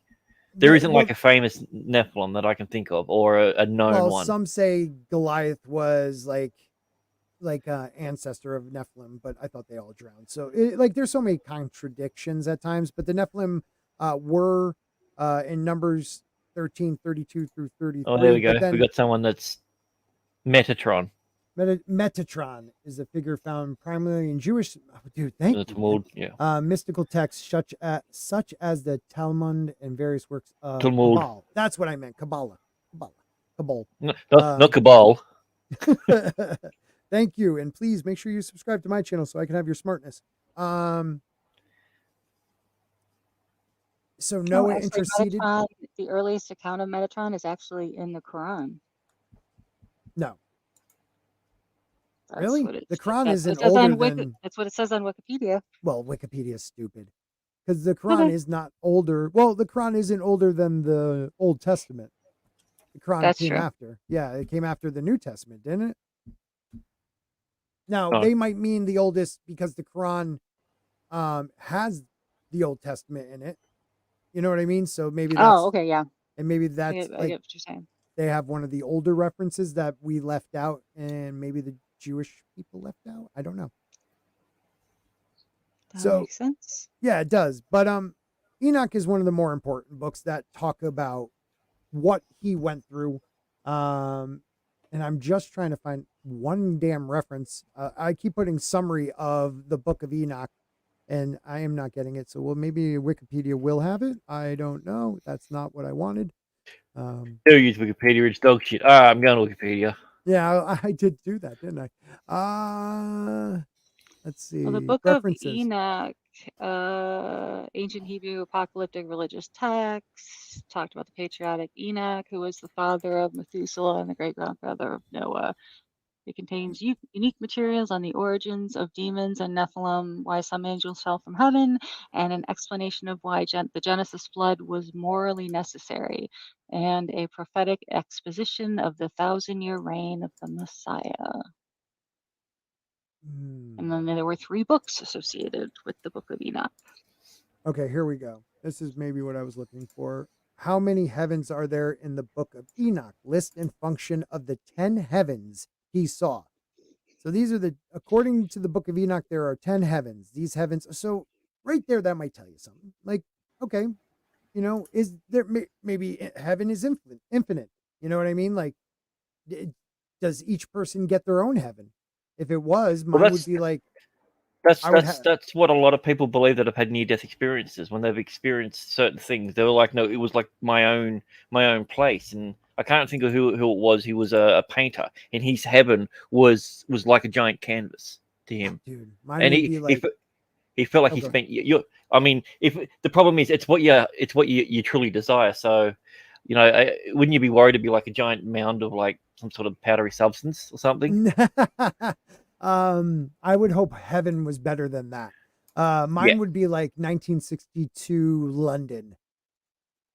Speaker 4: There isn't like a famous Nephilim that I can think of, or a known one.
Speaker 2: Some say Goliath was like ancestor of Nephilim, but I thought they all drowned. So there's so many contradictions at times. But the Nephilim were in Numbers 13, 32 through 33.
Speaker 4: Oh, there we go. We got someone that's Metatron.
Speaker 2: Metatron is a figure found primarily in Jewish, thank you.
Speaker 4: Talmud, yeah.
Speaker 2: Mystical texts such as the Talmud and various works of
Speaker 4: Talmud.
Speaker 2: Kabbalah. That's what I meant. Kabbalah.
Speaker 4: Not Cabal.
Speaker 2: Thank you. And please make sure you subscribe to my channel so I can have your smartness. So
Speaker 3: Oh,
Speaker 2: Noah
Speaker 3: actually,
Speaker 2: interceded.
Speaker 3: Metatron, the earliest account of Metatron is actually in the Quran.
Speaker 2: No,
Speaker 3: That's
Speaker 2: really?
Speaker 3: what it
Speaker 2: The Quran
Speaker 3: that's what
Speaker 2: isn't
Speaker 3: it says
Speaker 2: older
Speaker 3: on Wiki.
Speaker 2: than,
Speaker 3: That's what it says on Wikipedia.
Speaker 2: well, Wikipedia is stupid because the Quran
Speaker 3: Okay,
Speaker 2: is not older. Well, the Quran isn't older than the Old Testament. The Quran
Speaker 3: that's
Speaker 2: came
Speaker 3: true.
Speaker 2: after. Yeah, it came after the New Testament, didn't it? Now,
Speaker 4: Oh,
Speaker 2: they might mean the oldest because the Quran has the Old Testament in it. You know what I mean? So maybe
Speaker 3: Oh,
Speaker 2: that's,
Speaker 3: okay, yeah.
Speaker 2: and maybe that's
Speaker 3: I
Speaker 2: like
Speaker 3: get what you're saying.
Speaker 2: they have one of the older references that we left out and maybe the Jewish people left out. I don't know.
Speaker 3: That
Speaker 2: So
Speaker 3: makes sense.
Speaker 2: yeah, it does. But Enoch is one of the more important books that talk about what he went through. Um and I'm just trying to find one damn reference. I keep putting summary of the book of Enoch and I am not getting it. So well maybe Wikipedia will have it. I don't know. That's not what I wanted.
Speaker 4: do use Wikipedia. It's dog shit. I'm going to Wikipedia.
Speaker 2: Yeah, I did do that, didn't I? Let's
Speaker 3: Well, the
Speaker 2: see.
Speaker 3: Book of
Speaker 2: References.
Speaker 3: Enoch, ancient Hebrew apocalyptic religious text, talked about the patriotic Enoch, who was the father of Methuselah and the great grandfather of Noah. It contains unique materials on the origins of demons and Nephilim, why some angels fell from heaven, and an explanation of why the Genesis flood was morally necessary, and a prophetic exposition of the 1,000-year reign of the Messiah. And then there were 3 books associated with the Book of Enoch.
Speaker 2: Okay, here we go. This is maybe what I was looking for. How many heavens are there in the book of Enoch? List and function of the 10 heavens he saw. So these are according to the book of Enoch, there are 10 heavens. These heavens, so right there, that might tell you something. Like, okay, is there maybe heaven is infinite? You know what I mean? Like, does each person get their own heaven? If it was,
Speaker 4: Well,
Speaker 2: mine would be like,
Speaker 4: that's
Speaker 2: I would
Speaker 4: that's
Speaker 2: have,
Speaker 4: that's what a lot of people believe that have had near-death experiences. When they've experienced certain things, they were like, "No, it was like my own place." And I can't think of who it was. He was a painter, and his heaven was like a giant canvas to him.
Speaker 2: dude, mine
Speaker 4: And
Speaker 2: would be like,
Speaker 4: he felt like
Speaker 2: oh,
Speaker 4: he
Speaker 2: go ahead.
Speaker 4: spent you. I mean, if the problem is, it's what you truly desire. So, wouldn't you be worried to be like a giant mound of like some sort of powdery substance or something?
Speaker 2: I would hope heaven was better than that.
Speaker 4: Yeah.
Speaker 2: Mine would be like 1962 London,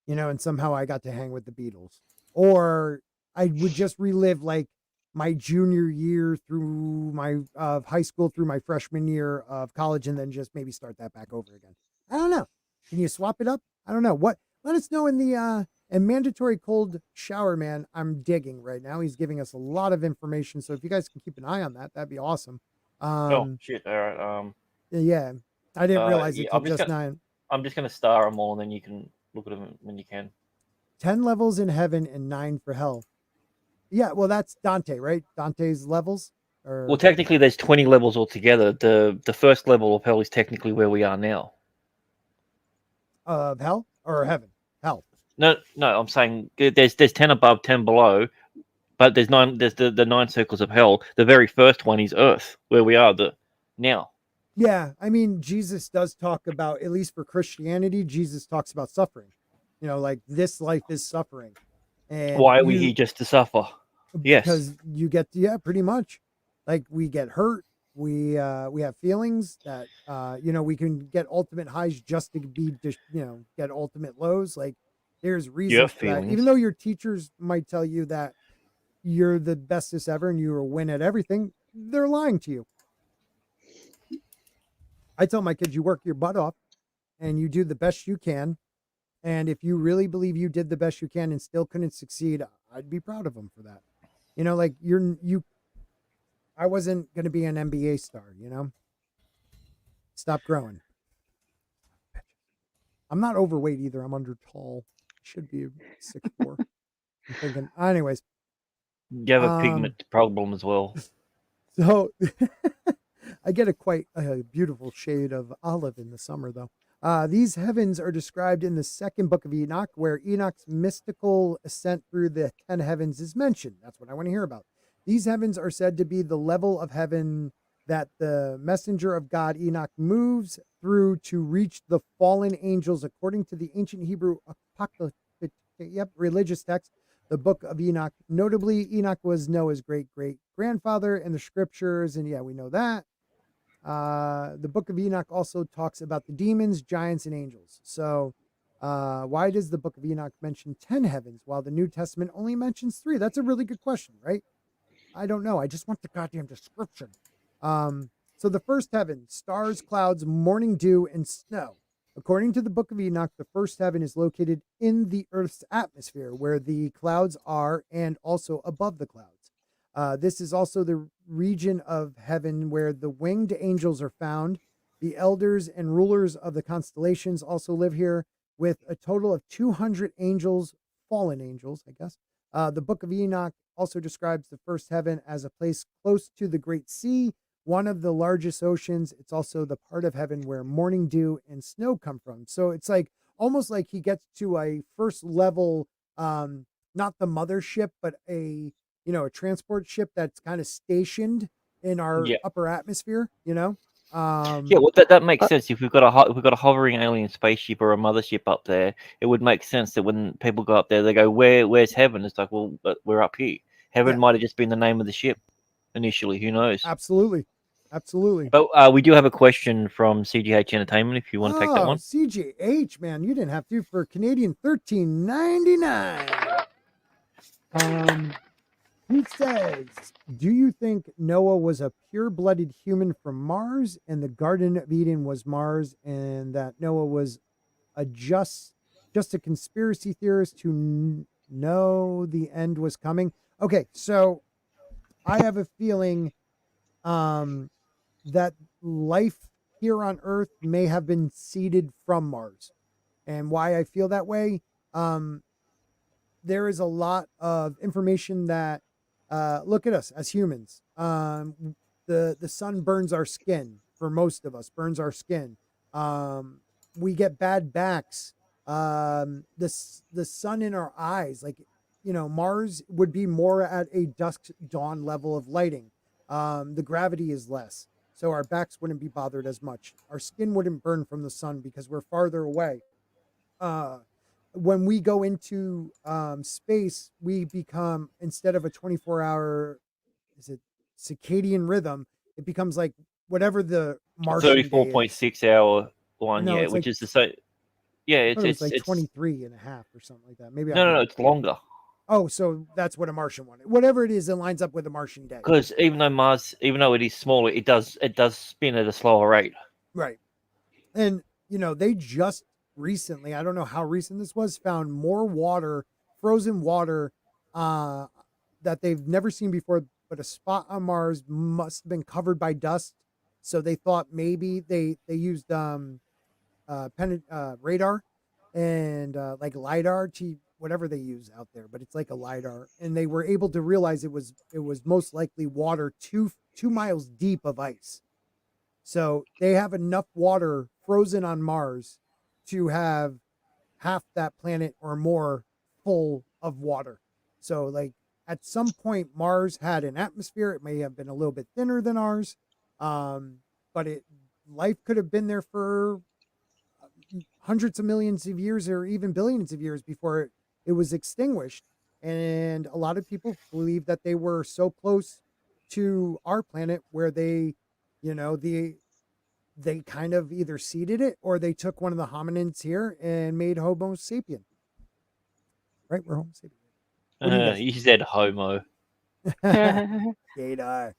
Speaker 2: and somehow I got to hang with the Beatles. Or I would just relive like my junior year through my high school through my freshman year of college and then just maybe start that back over again. I don't know. Can you swap it up? I don't know. What Let us know in the and mandatory cold shower man. I'm digging right now. He's giving us a lot of information. So if you guys can keep an eye on that, that'd be awesome.
Speaker 4: Oh shit! All right.
Speaker 2: Yeah. I didn't realize
Speaker 4: Yeah,
Speaker 2: it till just now.
Speaker 4: I'm just gonna star them all, and then you can look at them when you can.
Speaker 2: 10 levels in heaven and 9 for hell. Yeah, well, that's Dante, right? Dante's levels,
Speaker 4: Well,
Speaker 2: or
Speaker 4: technically, there's 20 levels altogether. The first level of hell is technically where we are now.
Speaker 2: of hell or heaven? Hell.
Speaker 4: No, no, I'm saying there's 10 above, 10 below, but there's 9. There's the 9 circles of hell. The very first one is Earth, where we are now.
Speaker 2: Yeah, I mean, Jesus does talk about, at least for Christianity, Jesus talks about suffering. Like this life is suffering, and
Speaker 4: Why are we here just to suffer? Yes.
Speaker 2: because you get, yeah, pretty much, like we get hurt, we have feelings that we can get ultimate highs just to be get ultimate lows. Like there's
Speaker 4: You have
Speaker 2: reasons for that, even
Speaker 4: feelings.
Speaker 2: though your teachers might tell you that you're the bestest ever and you win at everything, they're lying to you. I tell my kids, you work your butt off and you do the best you can. And if you really believe you did the best you can and still couldn't succeed, I'd be proud of them for that. Like I wasn't going to be an NBA star. Stop growing. I'm not overweight either. I'm under tall. Should be 6'4". I'm thinking, anyways.
Speaker 4: You have a pigment problem as well.
Speaker 2: So I get quite a beautiful shade of olive in the summer, though. These heavens are described in the second book of Enoch, where Enoch's mystical ascent through the 10 heavens is mentioned. That's what I want to hear about. These heavens are said to be the level of heaven that the messenger of God Enoch moves through to reach the fallen angels, according to the ancient Hebrew apocalyptic, religious text, the Book of Enoch. Notably, Enoch was Noah's great great grandfather in the scriptures, and yeah, we know that. The Book of Enoch also talks about the demons, giants, and angels. So, why does the Book of Enoch mention 10 heavens while the New Testament only mentions 3? That's a really good question, right? I don't know. I just want the goddamn description. So the first heaven, stars, clouds, morning dew, and snow. According to the Book of Enoch, the first heaven is located in the Earth's atmosphere, where the clouds are, and also above the clouds. This is also the region of heaven where the winged angels are found. The elders and rulers of the constellations also live here, with a total of 200 angels, fallen angels, I guess. The Book of Enoch also describes the first heaven as a place close to the Great Sea, one of the largest oceans. It's also the part of heaven where morning dew and snow come from. So it's like almost like he gets to a first level, not the mothership, but a transport ship that's kind of stationed in our upper atmosphere.
Speaker 4: Yeah, well, that makes sense. If we've got a hovering alien spaceship or a mothership up there, it would make sense that when people go up there, they go, "Where's heaven?" It's like, well, but we're up here. Heaven might have just been the name of the ship initially. Who knows?
Speaker 2: Absolutely.
Speaker 4: But we do have a question from CGH Entertainment. If you want to take that one,
Speaker 2: CGH, man, you didn't have to for Canadian $13.99. He says, do you think Noah was a pure-blooded human from Mars and the Garden of Eden was Mars, and that Noah was just a conspiracy theorist who know the end was coming? Okay, so I have a feeling that life here on Earth may have been seeded from Mars. And why I feel that way, there is a lot of information that look at us as humans. The sun burns our skin. For most of us, burns our skin. We get bad backs. The sun in our eyes, like Mars would be more at a dusk dawn level of lighting. The gravity is less, so our backs wouldn't be bothered as much. Our skin wouldn't burn from the sun because we're farther away. When we go into space, we become, instead of a 24-hour, circadian rhythm, it becomes like whatever the Martian
Speaker 4: 34.6 hour one,
Speaker 2: no,
Speaker 4: which
Speaker 2: like,
Speaker 4: is the same. Yeah, it's
Speaker 2: like 23 and a half or something like that. Maybe
Speaker 4: no, it's longer.
Speaker 2: Oh, so that's what a Martian one. Whatever it is, it lines up with a Martian day.
Speaker 4: Because even though it is smaller, it does spin at a slower rate.
Speaker 2: Right. And they just recently, I don't know how recent this was, found more water, frozen water, that they've never seen before. But a spot on Mars must have been covered by dust. So they thought maybe they used radar and like LiDAR to whatever they use out there, but it's like a LiDAR, and they were able to realize it was most likely water 2 miles deep of ice. So they have enough water frozen on Mars to have half that planet or more full of water. So like at some point Mars had an atmosphere. It may have been a little bit thinner than ours. But life could have been there for hundreds of millions of years or even billions of years before it was extinguished. And a lot of people believe that they were so close to our planet where they kind of either seeded it or they took one of the hominins here and made Homo sapien. Right? We're Homo sapien.
Speaker 4: You said homo.
Speaker 2: Gator.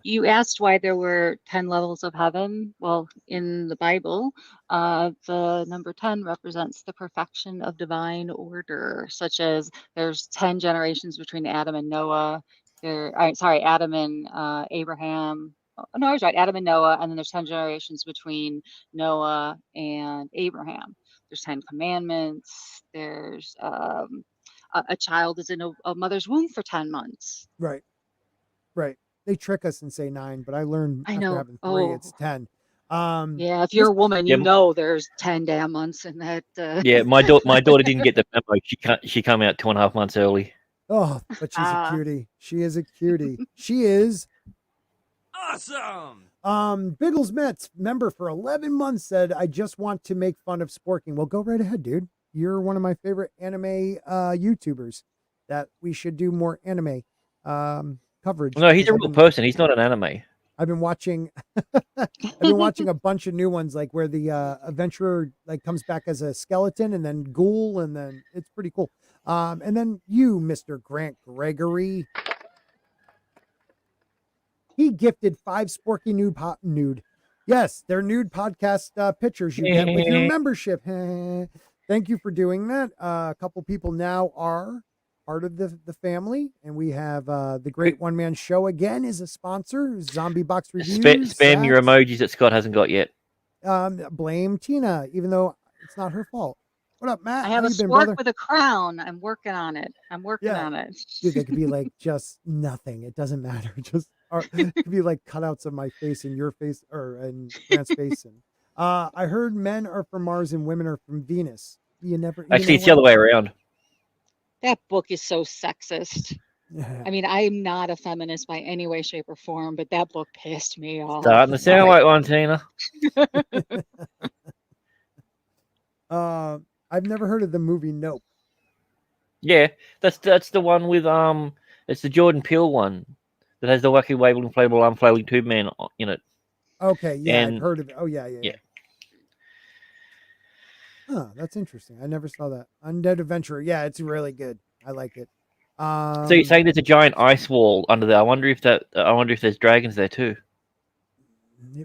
Speaker 3: You asked why there were 10 levels of heaven. Well, in the Bible, the number 10 represents the perfection of divine order, such as there's 10 generations between Adam and Noah. Adam and Abraham. Oh, no, I was right. Adam and Noah, and then there's 10 generations between Noah and Abraham. There's 10 commandments. There's a child is in a mother's womb for 10 months.
Speaker 2: Right. They trick us and say 9, but I learned after having 3, it's 10.
Speaker 3: Yeah, if you're a woman, there's 10 damn months in that.
Speaker 4: Yeah, my daughter didn't get the memo. She came out 2.5 months early.
Speaker 2: Oh, but she's a cutie. She is a cutie. She is
Speaker 1: awesome.
Speaker 2: Biggles Mets member for 11 months said, I just want to make fun of sporking. Well, go right ahead, dude. You're one of my favorite anime YouTubers that we should do more anime coverage.
Speaker 4: No, he's a
Speaker 2: because
Speaker 4: real person. He's not an anime.
Speaker 2: I've been watching a bunch of new ones, like where the adventurer like comes back as a skeleton and then ghoul, and then it's pretty cool. And then you, Mr. Grant Gregory, he gifted 5 Sporky nude. Yes, they're nude podcast pictures you get with your membership. Thank you for doing that. A couple people now are part of the family, and we have the Great One Man Show again is a sponsor. Zombie Box Reviews.
Speaker 4: Spam your emojis that Scott hasn't got yet.
Speaker 2: Blame Tina, even though it's not her fault. What up, Matt?
Speaker 3: I have
Speaker 2: How
Speaker 3: a
Speaker 2: you been,
Speaker 3: spork
Speaker 2: brother?
Speaker 3: with a crown. I'm working on it. On it.
Speaker 2: Dude, they could be like just nothing. It doesn't matter. Just it could be like cutouts of my face and your face, or and Grant's face. And I heard men are from Mars and women are from Venus.
Speaker 4: Actually, it's the other way around.
Speaker 3: That book is so sexist. I mean, I'm not a feminist by any way, shape, or form, but that book pissed me off.
Speaker 4: Starting to sound like one, Tina.
Speaker 2: I've never heard of the movie Nope.
Speaker 4: Yeah, that's the one with it's the Jordan Peele one that has the wacky waving inflatable unflailing tube man in it.
Speaker 2: Okay, yeah,
Speaker 4: And-
Speaker 2: I've heard of it. Oh yeah.
Speaker 4: Yeah.
Speaker 2: Huh, that's interesting. I never saw that. Undead Adventurer. Yeah, it's really good. I like it.
Speaker 4: So you're saying there's a giant ice wall under there? I wonder if there's dragons there too.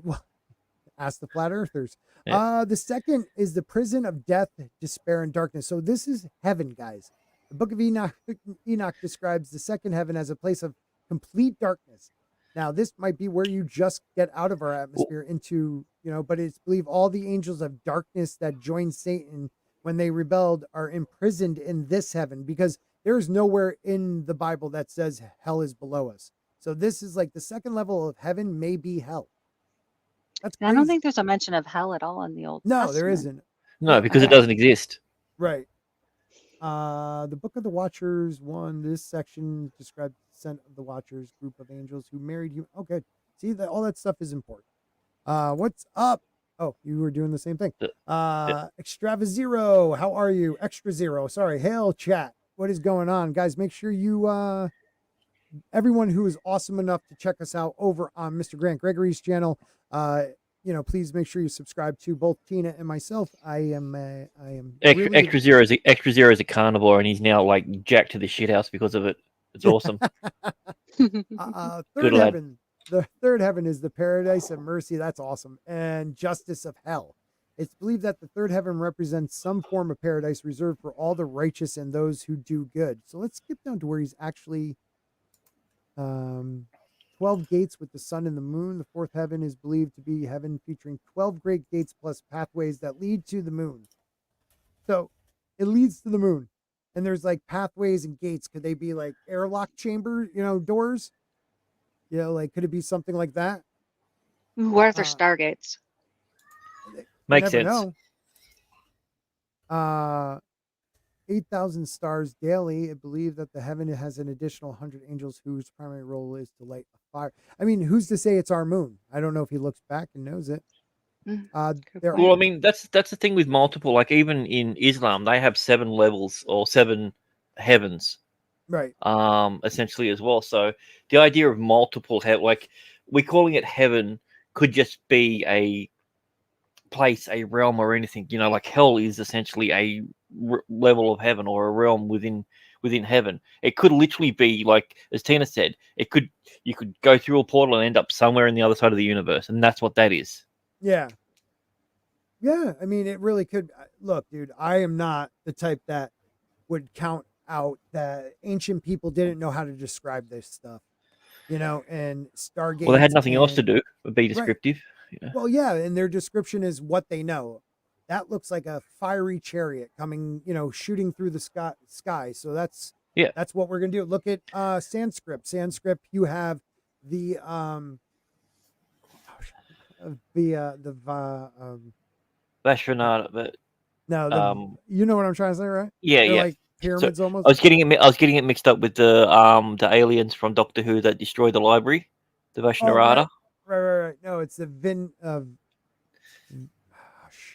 Speaker 2: Well, ask the flat earthers.
Speaker 4: Yeah.
Speaker 2: The second is the prison of death, despair, and darkness. So this is heaven, guys. The book of Enoch describes the second heaven as a place of complete darkness. Now, this might be where you just get out of our atmosphere into, but it's believed all the angels of darkness that joined Satan when they rebelled are imprisoned in this heaven, because there's nowhere in the Bible that says hell is below us. So this is like the second level of heaven may be hell. That's crazy.
Speaker 3: I don't think there's a mention of hell at all in the Old
Speaker 2: No,
Speaker 3: Testament.
Speaker 2: there isn't.
Speaker 4: No, because it doesn't exist.
Speaker 2: Right. The Book of the Watchers this section describes the descent of the Watchers, group of angels who married you. Okay. See that all that stuff is important. What's up? Oh, you were doing the same thing. Extrava Zero, how are you? Extra Zero, sorry. Hail chat. What is going on? Guys, make sure you everyone who is awesome enough to check us out over on Mr. Grant Gregory's channel, please make sure you subscribe to both Tina and myself. I am really...
Speaker 4: Extra Zero is a carnivore, and he's now like jacked to the shithouse because of it. It's awesome.
Speaker 2: Third heaven. The third heaven is the paradise of mercy. That's awesome. And justice of hell. It's believed that the third heaven represents some form of paradise reserved for all the righteous and those who do good. So let's skip down to where he's actually 12 gates with the sun and the moon. The fourth heaven is believed to be heaven featuring 12 great gates plus pathways that lead to the moon. So it leads to the moon. And there's like pathways and gates. Could they be like airlock chamber, doors? Like, could it be something like that?
Speaker 3: What if they're stargates?
Speaker 4: Makes sense.
Speaker 2: Know. 8,000 stars daily. I believe that the heaven has an additional 100 angels whose primary role is to light a fire. I mean, who's to say it's our moon? I don't know if he looks back and knows it.
Speaker 4: Well, I mean, that's the thing with multiple. Like even in Islam, they have 7 levels or 7 heavens.
Speaker 2: Right.
Speaker 4: Essentially as well. So the idea of multiple like we're calling it heaven could just be a place, a realm, or anything. Like hell is essentially a level of heaven or a realm within heaven. It could literally be like, as Tina said, you could go through a portal and end up somewhere in the other side of the universe, and that's what that is.
Speaker 2: Yeah. Yeah, I mean, it really could. Look, dude, I am not the type that would count out that ancient people didn't know how to describe this stuff, and Stargate.
Speaker 4: Well, they had nothing else to do but be descriptive.
Speaker 2: Right. Yeah. Well, yeah, and their description is what they know. That looks like a fiery chariot coming, shooting through the sky. So that's what we're gonna do. Look at Sanskrit. Sanskrit, you have the
Speaker 4: Vashvanada, but
Speaker 2: no, you know what I'm trying to say, right?
Speaker 4: Yeah,
Speaker 2: They're
Speaker 4: yeah.
Speaker 2: like pyramids
Speaker 4: I
Speaker 2: almost.
Speaker 4: was getting it. I was getting it mixed up with the aliens from Doctor Who that destroyed the library, the
Speaker 2: Oh,
Speaker 4: Vashnarada.
Speaker 2: right. No, it's the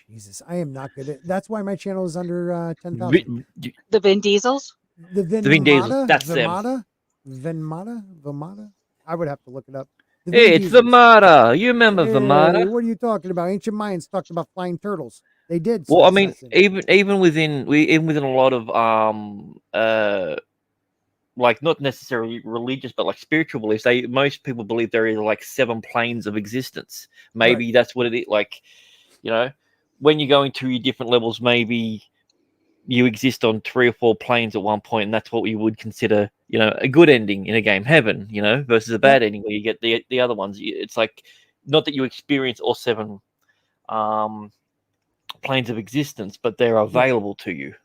Speaker 2: Jesus, I am not good at. That's why my channel is under 10,000.
Speaker 3: The Vin Diesels.
Speaker 2: The
Speaker 4: The Vin Diesels. That's them.
Speaker 2: Vimata. I would have to look it up. The Vin
Speaker 4: Hey, it's
Speaker 2: Diesels.
Speaker 4: Vimata. You remember
Speaker 2: Hey,
Speaker 4: Vimata?
Speaker 2: what are you talking about? Ancient Mayans talked about flying turtles. They did.
Speaker 4: Well, I
Speaker 2: Soul
Speaker 4: mean,
Speaker 2: Assassin.
Speaker 4: even within a lot of like not necessarily religious, but like spiritual beliefs, most people believe there is like 7 planes of existence. Maybe
Speaker 2: Right.
Speaker 4: that's what it is. Like, you know, when you go into your different levels, maybe you exist on 3 or 4 planes at one point, and that's what we would consider, a good ending in a game, heaven, versus a bad ending where you get the other ones. It's like not that you experience all 7 planes of existence, but they're available to you.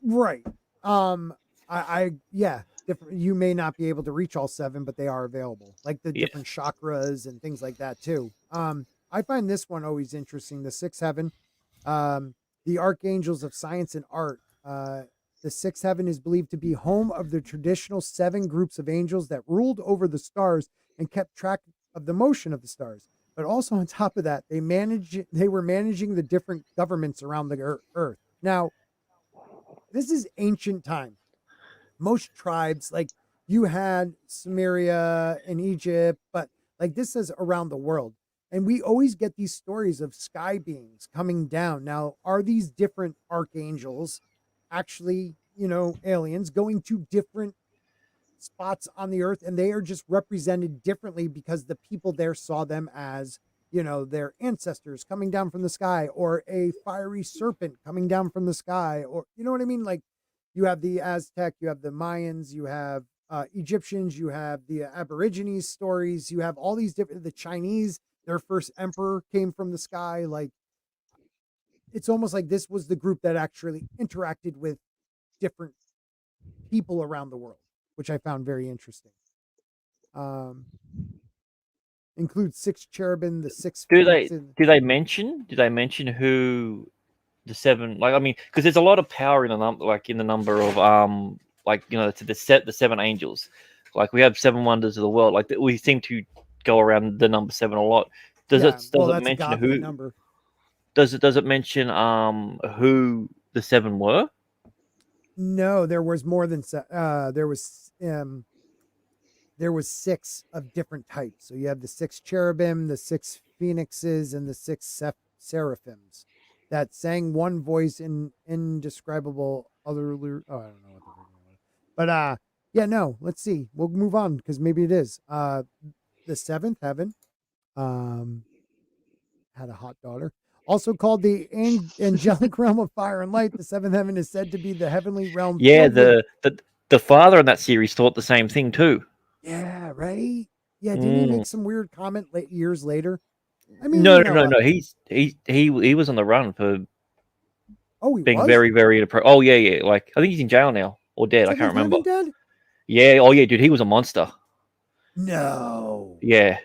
Speaker 2: Right. Yeah, different. You may not be able to reach all 7, but they are available, like the
Speaker 4: Yeah.
Speaker 2: different chakras and things like that too. I find this one always interesting. The 6th heaven, the archangels of science and art. The 6th heaven is believed to be home of the traditional 7 groups of angels that ruled over the stars and kept track of the motion of the stars. But also on top of that, they were managing the different governments around the earth. Now, this is ancient time. Most tribes, like you had Sumeria and Egypt, but like this is around the world. And we always get these stories of sky beings coming down. Now, are these different archangels actually, aliens going to different spots on the earth, and they are just represented differently because the people there saw them as, their ancestors coming down from the sky, or a fiery serpent coming down from the sky, or you know what I mean? Like you have the Aztec, you have the Mayans, you have Egyptians, you have the Aborigines stories, you have all these different, the Chinese, their first emperor came from the sky. Like it's almost like this was the group that actually interacted with different people around the world, which I found very interesting. Includes 6 cherubim, the 6
Speaker 4: Do
Speaker 2: phoenixes.
Speaker 4: they mention who the 7, like, I mean, because there's a lot of power in the number, like in the number of like, to the 7 angels. Like we have 7 wonders of the world. Like we seem to go around the number 7 a lot. Does it
Speaker 2: That's a
Speaker 4: mention
Speaker 2: godly
Speaker 4: who?
Speaker 2: number.
Speaker 4: Does it mention who the 7 were?
Speaker 2: No, there was more than there was 6 of different types. So you have the 6 cherubim, the 6 phoenixes, and the 6 seraphims that sang one voice in indescribable other. Oh, I don't know what the freaking was. But yeah, no. Let's see. We'll move on because maybe it is. The 7th heaven, had a hot daughter. Also called the angelic realm of fire and light, the 7th heaven is said to be the heavenly realm.
Speaker 4: Yeah,
Speaker 2: Filled with,
Speaker 4: the father in that series thought the same thing too.
Speaker 2: yeah, right. Yeah, didn't he make some weird comment years later? I mean,
Speaker 4: No. He was on the run for being very, very inappropriate. Oh yeah. Like I think he's in jail now or dead. I can't remember.
Speaker 2: Dead?
Speaker 4: Yeah. Oh yeah, dude. He was a monster.
Speaker 2: No.
Speaker 4: Yeah.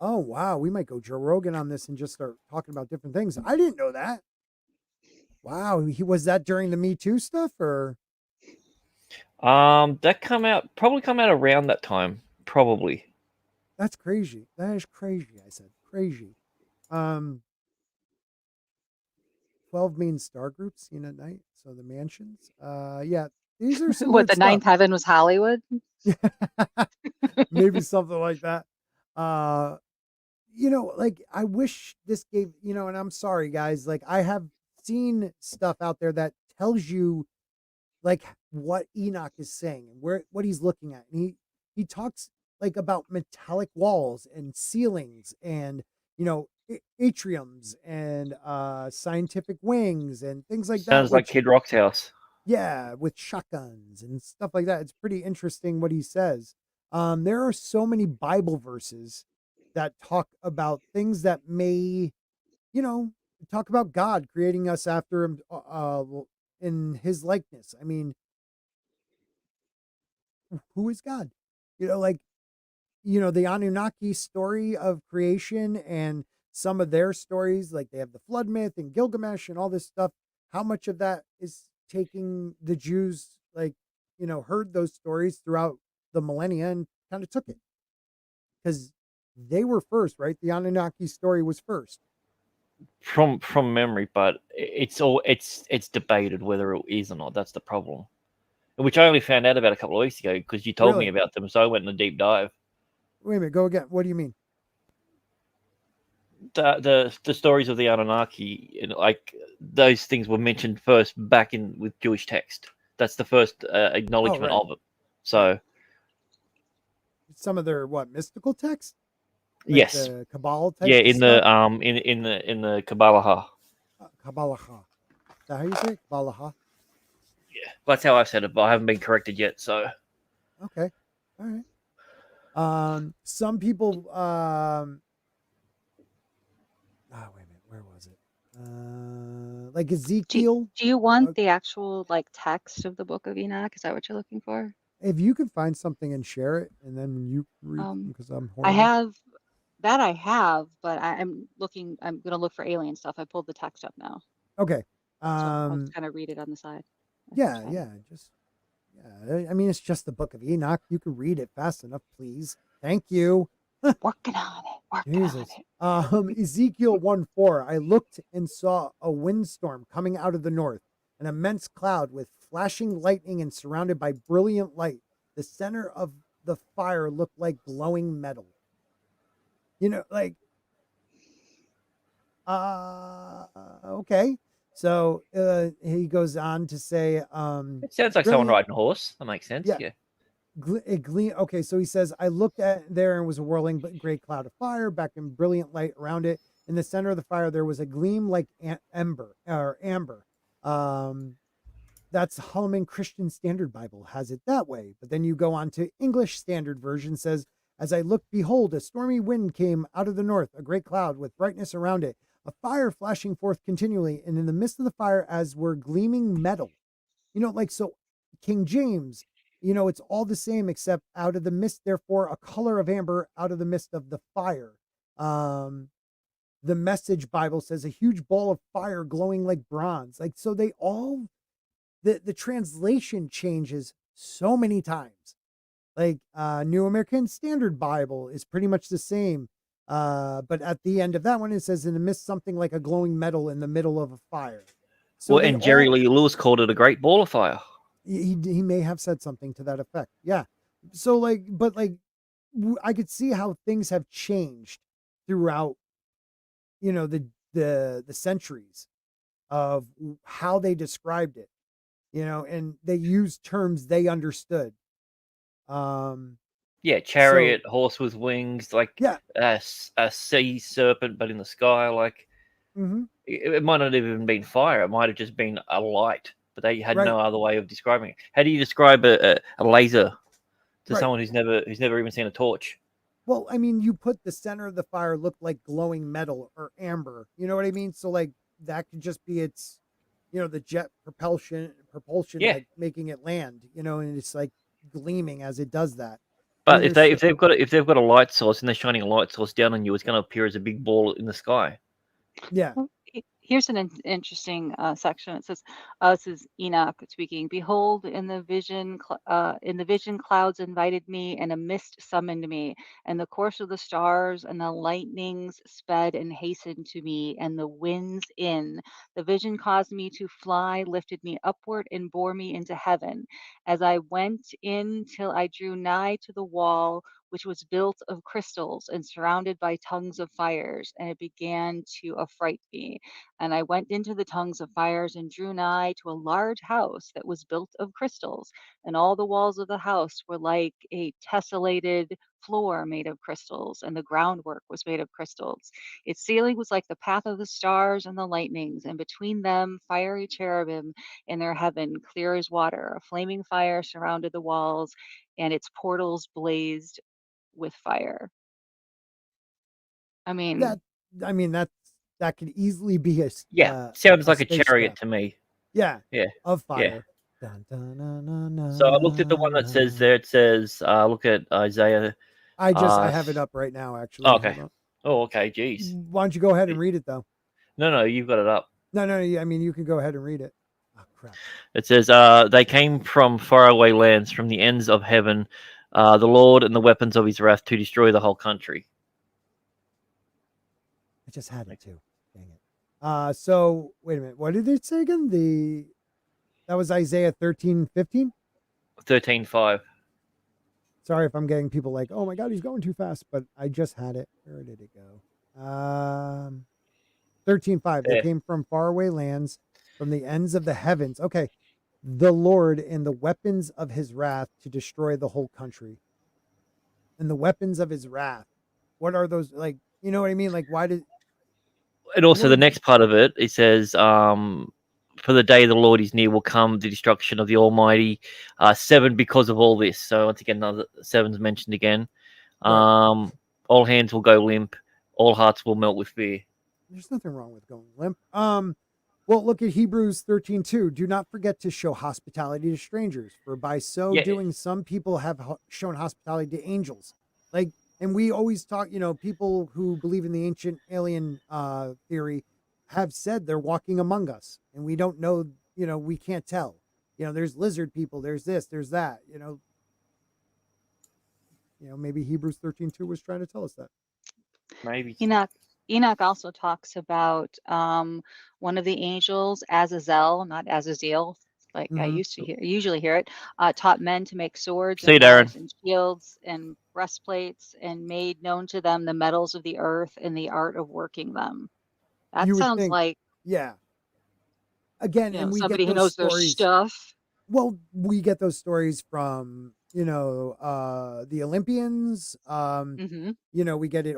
Speaker 2: Oh wow, we might go Joe Rogan on this and just start talking about different things. I didn't know that. Wow, he was that during the Me Too stuff, or
Speaker 4: that probably come out around that time, probably.
Speaker 2: that's crazy. That is crazy. I said crazy. 12 main star groups seen at night. So the mansions. Yeah, these are some
Speaker 3: What, the 9th heaven was Hollywood?
Speaker 2: Maybe something like that. Like I wish this gave, and I'm sorry guys, like I have seen stuff out there that tells you like what Enoch is saying and what he's looking at. And he talks like about metallic walls and ceilings and atriums and scientific wings and things like that.
Speaker 4: Sounds like Kid Rock's house.
Speaker 2: Yeah, with shotguns and stuff like that. It's pretty interesting what he says. There are so many Bible verses that talk about things that may, talk about God creating us after him, in his likeness. I mean, who is God? Like, the Anunnaki story of creation and some of their stories, like they have the flood myth and Gilgamesh and all this stuff. How much of that is taking the Jews, like, heard those stories throughout the millennia and kind of took it because they were first, right? The Anunnaki story was first.
Speaker 4: From memory, but it's debated whether it is or not. That's the problem, which I only found out about a couple of weeks ago because you told me
Speaker 2: Really?
Speaker 4: about them, so I went in a deep dive.
Speaker 2: Wait a minute, go again. What do you mean?
Speaker 4: The stories of the Anunnaki, like those things were mentioned first back in with Jewish text. That's the first acknowledgement
Speaker 2: right.
Speaker 4: of it. So
Speaker 2: some of their mystical texts? Like
Speaker 4: yes,
Speaker 2: the Kabbalah type.
Speaker 4: yeah, in
Speaker 2: stuff?
Speaker 4: the in the Kabbalah.
Speaker 2: Kabbalah. Is that how you say it? Kabbalah.
Speaker 4: Yeah, that's how I said it, but I haven't been corrected yet. So
Speaker 2: Okay, all right. Some people. Oh, wait a minute. Where was it? Like Ezekiel.
Speaker 3: Do you want the actual like text of the Book of Enoch? Is that what you're looking for?
Speaker 2: If you can find something and share it, and then you read because I'm
Speaker 3: I
Speaker 2: horrible.
Speaker 3: have, but I'm gonna look for alien stuff. I pulled the text up now.
Speaker 2: Okay.
Speaker 3: So I'll just kind of read it on the side.
Speaker 2: Yeah. I mean, it's just the Book of Enoch. You can read it fast enough, please. Thank you.
Speaker 3: Working on it.
Speaker 2: Jesus. Ezekiel 1:4. I looked and saw a windstorm coming out of the north, an immense cloud with flashing lightning and surrounded by brilliant light. The center of the fire looked like glowing metal. Like, okay. So he goes on to say,
Speaker 4: it sounds like someone riding a horse. That makes sense. Yeah.
Speaker 2: Okay, so he says, I looked at there and was a whirling but great cloud of fire, back in brilliant light around it. In the center of the fire, there was a gleam like amber. That's Holman Christian Standard Bible has it that way. But then you go on to English Standard Version says, as I looked, behold, a stormy wind came out of the north, a great cloud with brightness around it, a fire flashing forth continually, and in the midst of the fire as were gleaming metal. So King James, it's all the same except out of the mist, therefore a color of amber out of the midst of the fire. The Message Bible says a huge ball of fire glowing like bronze. Like, so they all, the translation changes so many times. Like New American Standard Bible is pretty much the same. But at the end of that one, it says in the midst something like a glowing metal in the middle of a fire. So
Speaker 4: well, and Jerry Lee Lewis called it a great ball of fire.
Speaker 2: He may have said something to that effect. Yeah. So I could see how things have changed throughout, the centuries of how they described it, and they used terms they understood.
Speaker 4: Yeah, chariot, horse with wings, like a sea serpent, but in the sky. Like it might not have even been fire; it might have just been a light. But they had no other way of describing it. How do you describe a laser to someone who's never even seen a torch?
Speaker 2: Well, I mean, you put the center of the fire looked like glowing metal or amber. You know what I mean? So like that could just be its, the jet propulsion, like making it land. And it's like gleaming as it does that.
Speaker 4: But if they've got a light source and they're shining a light source down on you, it's going to appear as a big ball in the sky.
Speaker 2: Yeah.
Speaker 3: Here's an interesting section. It says, this is Enoch speaking. Behold, in the vision, clouds invited me, and a mist summoned me, and the course of the stars and the lightnings sped and hastened to me, and the winds in. The vision caused me to fly, lifted me upward, and bore me into heaven. As I went in till I drew nigh to the wall, which was built of crystals and surrounded by tongues of fires, and it began to affright me. And I went into the tongues of fires and drew nigh to a large house that was built of crystals, and all the walls of the house were like a tessellated floor made of crystals, and the groundwork was made of crystals. Its ceiling was like the path of the stars and the lightnings, and between them fiery cherubim in their heaven, clear as water. A flaming fire surrounded the walls, and its portals blazed with fire. I mean,
Speaker 2: that could easily be a
Speaker 4: sounds like a chariot to me.
Speaker 2: Yeah, of fire.
Speaker 4: Yeah. So I looked at the one that says there. It says, look at Isaiah.
Speaker 2: I have it up right now, actually.
Speaker 4: Oh, okay. Oh, okay. Jeez.
Speaker 2: Why don't you go ahead and read it though?
Speaker 4: No, you've got it up.
Speaker 2: No. I mean, you can go ahead and read it. Oh, crap.
Speaker 4: It says, they came from faraway lands, from the ends of heaven, the Lord and the weapons of his wrath to destroy the whole country.
Speaker 2: I just had it too. Dang it. So wait a minute. What did it say again? That was Isaiah 13:15.
Speaker 4: 13:5.
Speaker 2: Sorry if I'm getting people like, oh my God, he's going too fast, but I just had it. Where did it go? 13:5. They
Speaker 4: Yeah.
Speaker 2: came from faraway lands, from the ends of the heavens. Okay. The Lord and the weapons of his wrath to destroy the whole country. And the weapons of his wrath. What are those? Like, you know what I mean? Like, why did.
Speaker 4: And also the
Speaker 2: Lord,
Speaker 4: next part of it, it says, for the day the Lord is near will come the destruction of the Almighty. 7 because of all this. So once again, another 7's mentioned again.
Speaker 2: Right.
Speaker 4: All hands will go limp. All hearts will melt with fear.
Speaker 2: There's nothing wrong with going limp. Well, look at Hebrews 13:2. Do not forget to show hospitality to strangers, for by so
Speaker 4: Yeah.
Speaker 2: doing, some people have shown hospitality to angels. Like, and we always talk, people who believe in the ancient alien theory have said they're walking among us, and we don't know, we can't tell. There's lizard people, there's this, there's that, maybe Hebrews 13:2 was trying to tell us that.
Speaker 4: Maybe.
Speaker 3: Enoch also talks about one of the angels, Azazel, not Azazel, like I usually hear it, taught men to make swords
Speaker 4: See you,
Speaker 3: and
Speaker 4: Darren.
Speaker 3: bows and shields and breastplates, and made known to them the metals of the earth and the art of working them. That
Speaker 2: You would
Speaker 3: sounds
Speaker 2: think,
Speaker 3: like,
Speaker 2: yeah. Again, and we get
Speaker 3: somebody who
Speaker 2: those
Speaker 3: knows their
Speaker 2: stories.
Speaker 3: stuff.
Speaker 2: Well, we get those stories from, the Olympians.
Speaker 3: Hmm.
Speaker 2: We get it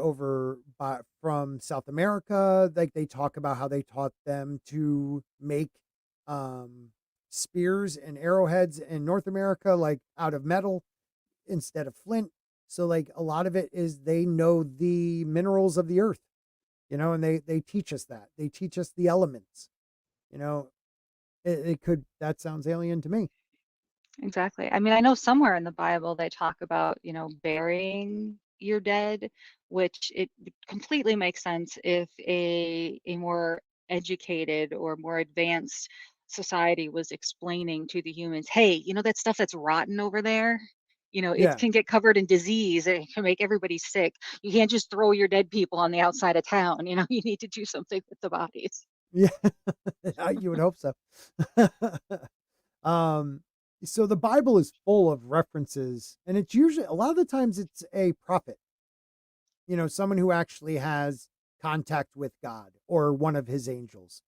Speaker 2: from South America. Like, they talk about how they taught them to make spears and arrowheads in North America, like out of metal instead of flint. So, like, a lot of it is they know the minerals of the earth, and they teach us that. They teach us the elements, you know. That sounds alien to me.
Speaker 3: Exactly. I mean, I know somewhere in the Bible they talk about, burying your dead, which it completely makes sense if a more educated or more advanced society was explaining to the humans, hey, that stuff that's rotten over there, it
Speaker 2: Yeah.
Speaker 3: can get covered in disease. It can make everybody sick. You can't just throw your dead people on the outside of town. You need to do something with the bodies.
Speaker 2: Yeah. You would hope so. um, so the Bible is full of references, and it's usually, a lot of the times, it's a prophet, someone who actually has contact with God or one of his angels.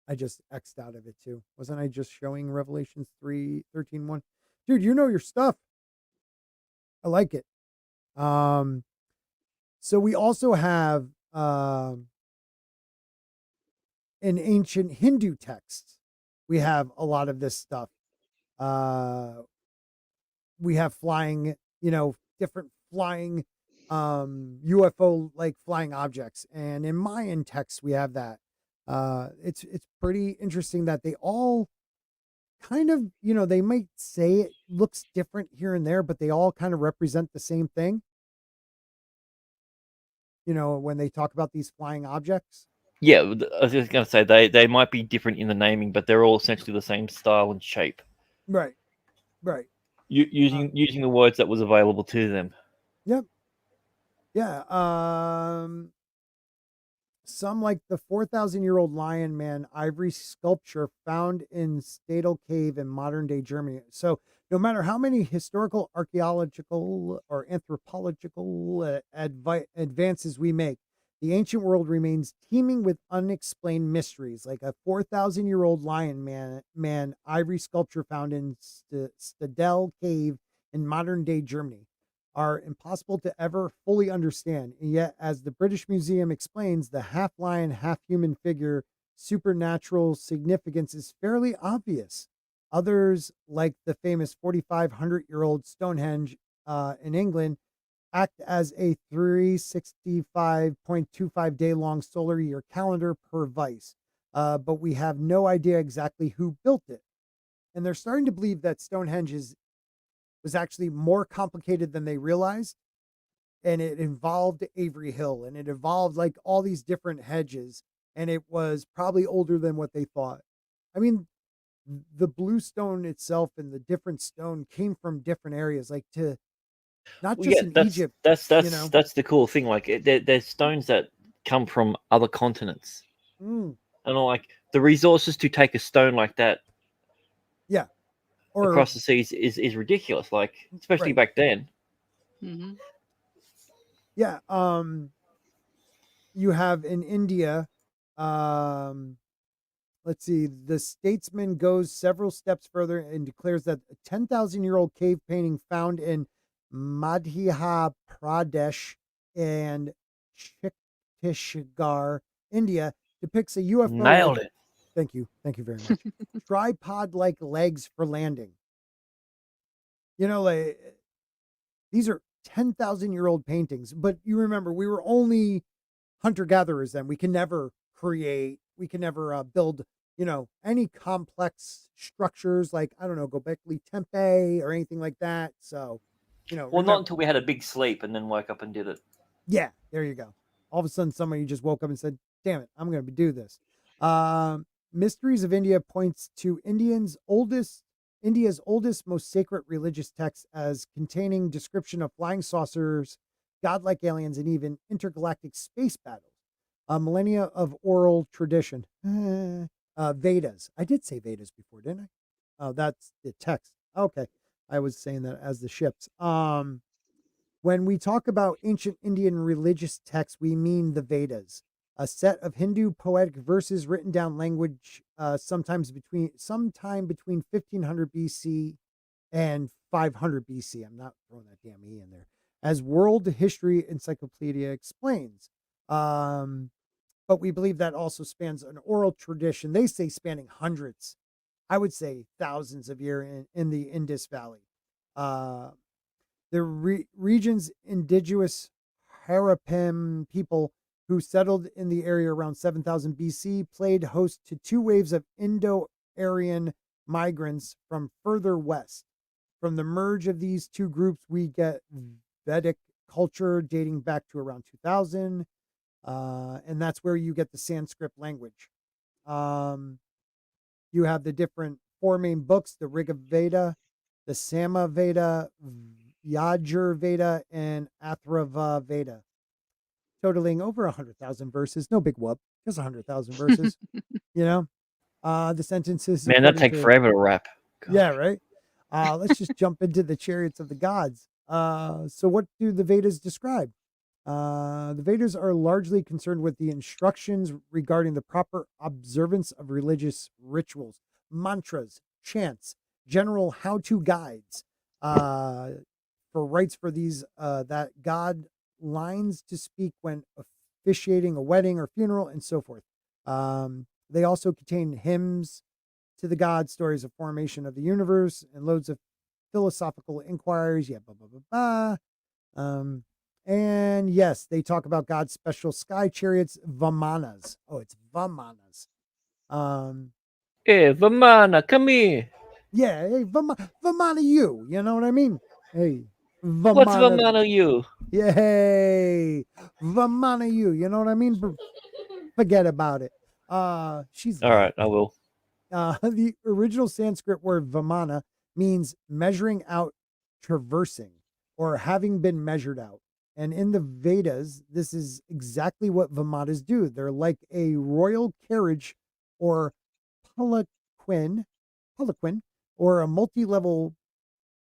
Speaker 2: I just X'd out of it too. Wasn't I just showing Revelations 3:13:1? Dude, you know your stuff. I like it. So we also have in ancient Hindu texts, we have a lot of this stuff. We have flying, different flying UFO like flying objects. And in Mayan texts, we have that. It's pretty interesting that they all kind of, they might say it looks different here and there, but they all kind of represent the same thing. When they talk about these flying objects.
Speaker 4: Yeah, I was just going to say they might be different in the naming, but they're all essentially the same style and shape.
Speaker 2: Right. Right.
Speaker 4: Using the words that was available to them.
Speaker 2: Yep. Yeah. Some, like the 4,000-year-old lion man ivory sculpture found in Stadel Cave in modern day Germany. So no matter how many historical, archaeological, or anthropological advances we make, the ancient world remains teeming with unexplained mysteries, like a 4,000-year-old lion man ivory sculpture found in Stadel Cave in modern day Germany are impossible to ever fully understand. And yet, as the British Museum explains, the half lion, half human figure supernatural significance is fairly obvious. Others, like the famous 4,500-year-old Stonehenge in England, act as a 365.25 day long solar year calendar per vice. But we have no idea exactly who built it. And they're starting to believe that Stonehenge was actually more complicated than they realized. And it involved Avery Hill, and it involved like all these different hedges. and it was probably older than what they thought. I mean, the blue stone itself and the different stone came from different areas, like to not
Speaker 4: Well,
Speaker 2: just
Speaker 4: yeah,
Speaker 2: in
Speaker 4: that's
Speaker 2: Egypt.
Speaker 4: that's
Speaker 2: you
Speaker 4: that's
Speaker 2: know.
Speaker 4: that's the cool thing. Like, there's stones that come from other continents,
Speaker 2: Mm,
Speaker 4: and like the resources to take a stone like that
Speaker 2: yeah. Or
Speaker 4: across the seas is ridiculous. Like, especially
Speaker 2: right.
Speaker 4: back then.
Speaker 3: Hmm.
Speaker 2: Yeah. You have in India, let's see, the statesman goes several steps further and declares that a 10,000-year-old cave painting found in Madhya Pradesh and Chhattisgarh, India, depicts a UFO with,
Speaker 4: Nailed it.
Speaker 2: thank you very much, tripod-like legs for landing. Like these are 10,000-year-old paintings, but you remember we were only hunter-gatherers then. We can never build, any complex structures like, I don't know, Gobekli Tepe or anything like that. So,
Speaker 4: Well, not
Speaker 2: remember,
Speaker 4: until we had a big sleep and then woke up and did it.
Speaker 2: yeah, there you go. All of a sudden, somebody just woke up and said, damn it, I'm going to do this. Mysteries of India points to India's oldest, most sacred religious text as containing description of flying saucers, godlike aliens, and even intergalactic space battles. Millennia of oral tradition. Vedas. I did say Vedas before, didn't I? Oh, that's the text. Okay. I was saying that as the ships. When we talk about ancient Indian religious texts, we mean the Vedas, a set of Hindu poetic verses written down language sometime between 1500 BC and 500 BC. I'm not throwing that damn E in there. As World History Encyclopedia explains. But we believe that also spans an oral tradition. They say spanning hundreds, I would say thousands of years in the Indus Valley. The region's indigenous Harappan people who settled in the area around 7000 BC played host to two waves of Indo-Aryan migrants from further west. From the merge of these two groups, we get Vedic culture dating back to around 2000. And that's where you get the Sanskrit language. You have the different four main books, the Rig Veda, the Sama Veda, Yajur Veda, and Atharva Veda, totaling over 100,000 verses. No big whoop, just 100,000 verses. The sentences.
Speaker 4: Man, that'd take forever to wrap. God.
Speaker 2: Yeah, right. Let's just jump into the chariots of the gods. So what do the Vedas describe? The Vedas are largely concerned with the instructions regarding the proper observance of religious rituals, mantras, chants, general how-to guides, for rites for these that God lines to speak when officiating a wedding or funeral, and so forth. They also contain hymns to the gods, stories of formation of the universe, and loads of philosophical inquiries. Yeah, blah blah blah blah. And yes, they talk about God's special sky chariots, Vamanas. Oh, it's Vamanas.
Speaker 4: Hey, Vamana, come here.
Speaker 2: Yeah, hey, Vamana, you. You know what I mean? Hey, Vamana.
Speaker 4: What's Vamana you?
Speaker 2: Yay, Vamana, you. You know what I mean? Forget about it. She's
Speaker 4: all right. I will.
Speaker 2: The original Sanskrit word Vamana means measuring out, traversing, or having been measured out. And in the Vedas, this is exactly what Vamanas do. They're like a royal carriage or palanquin, or a multi-level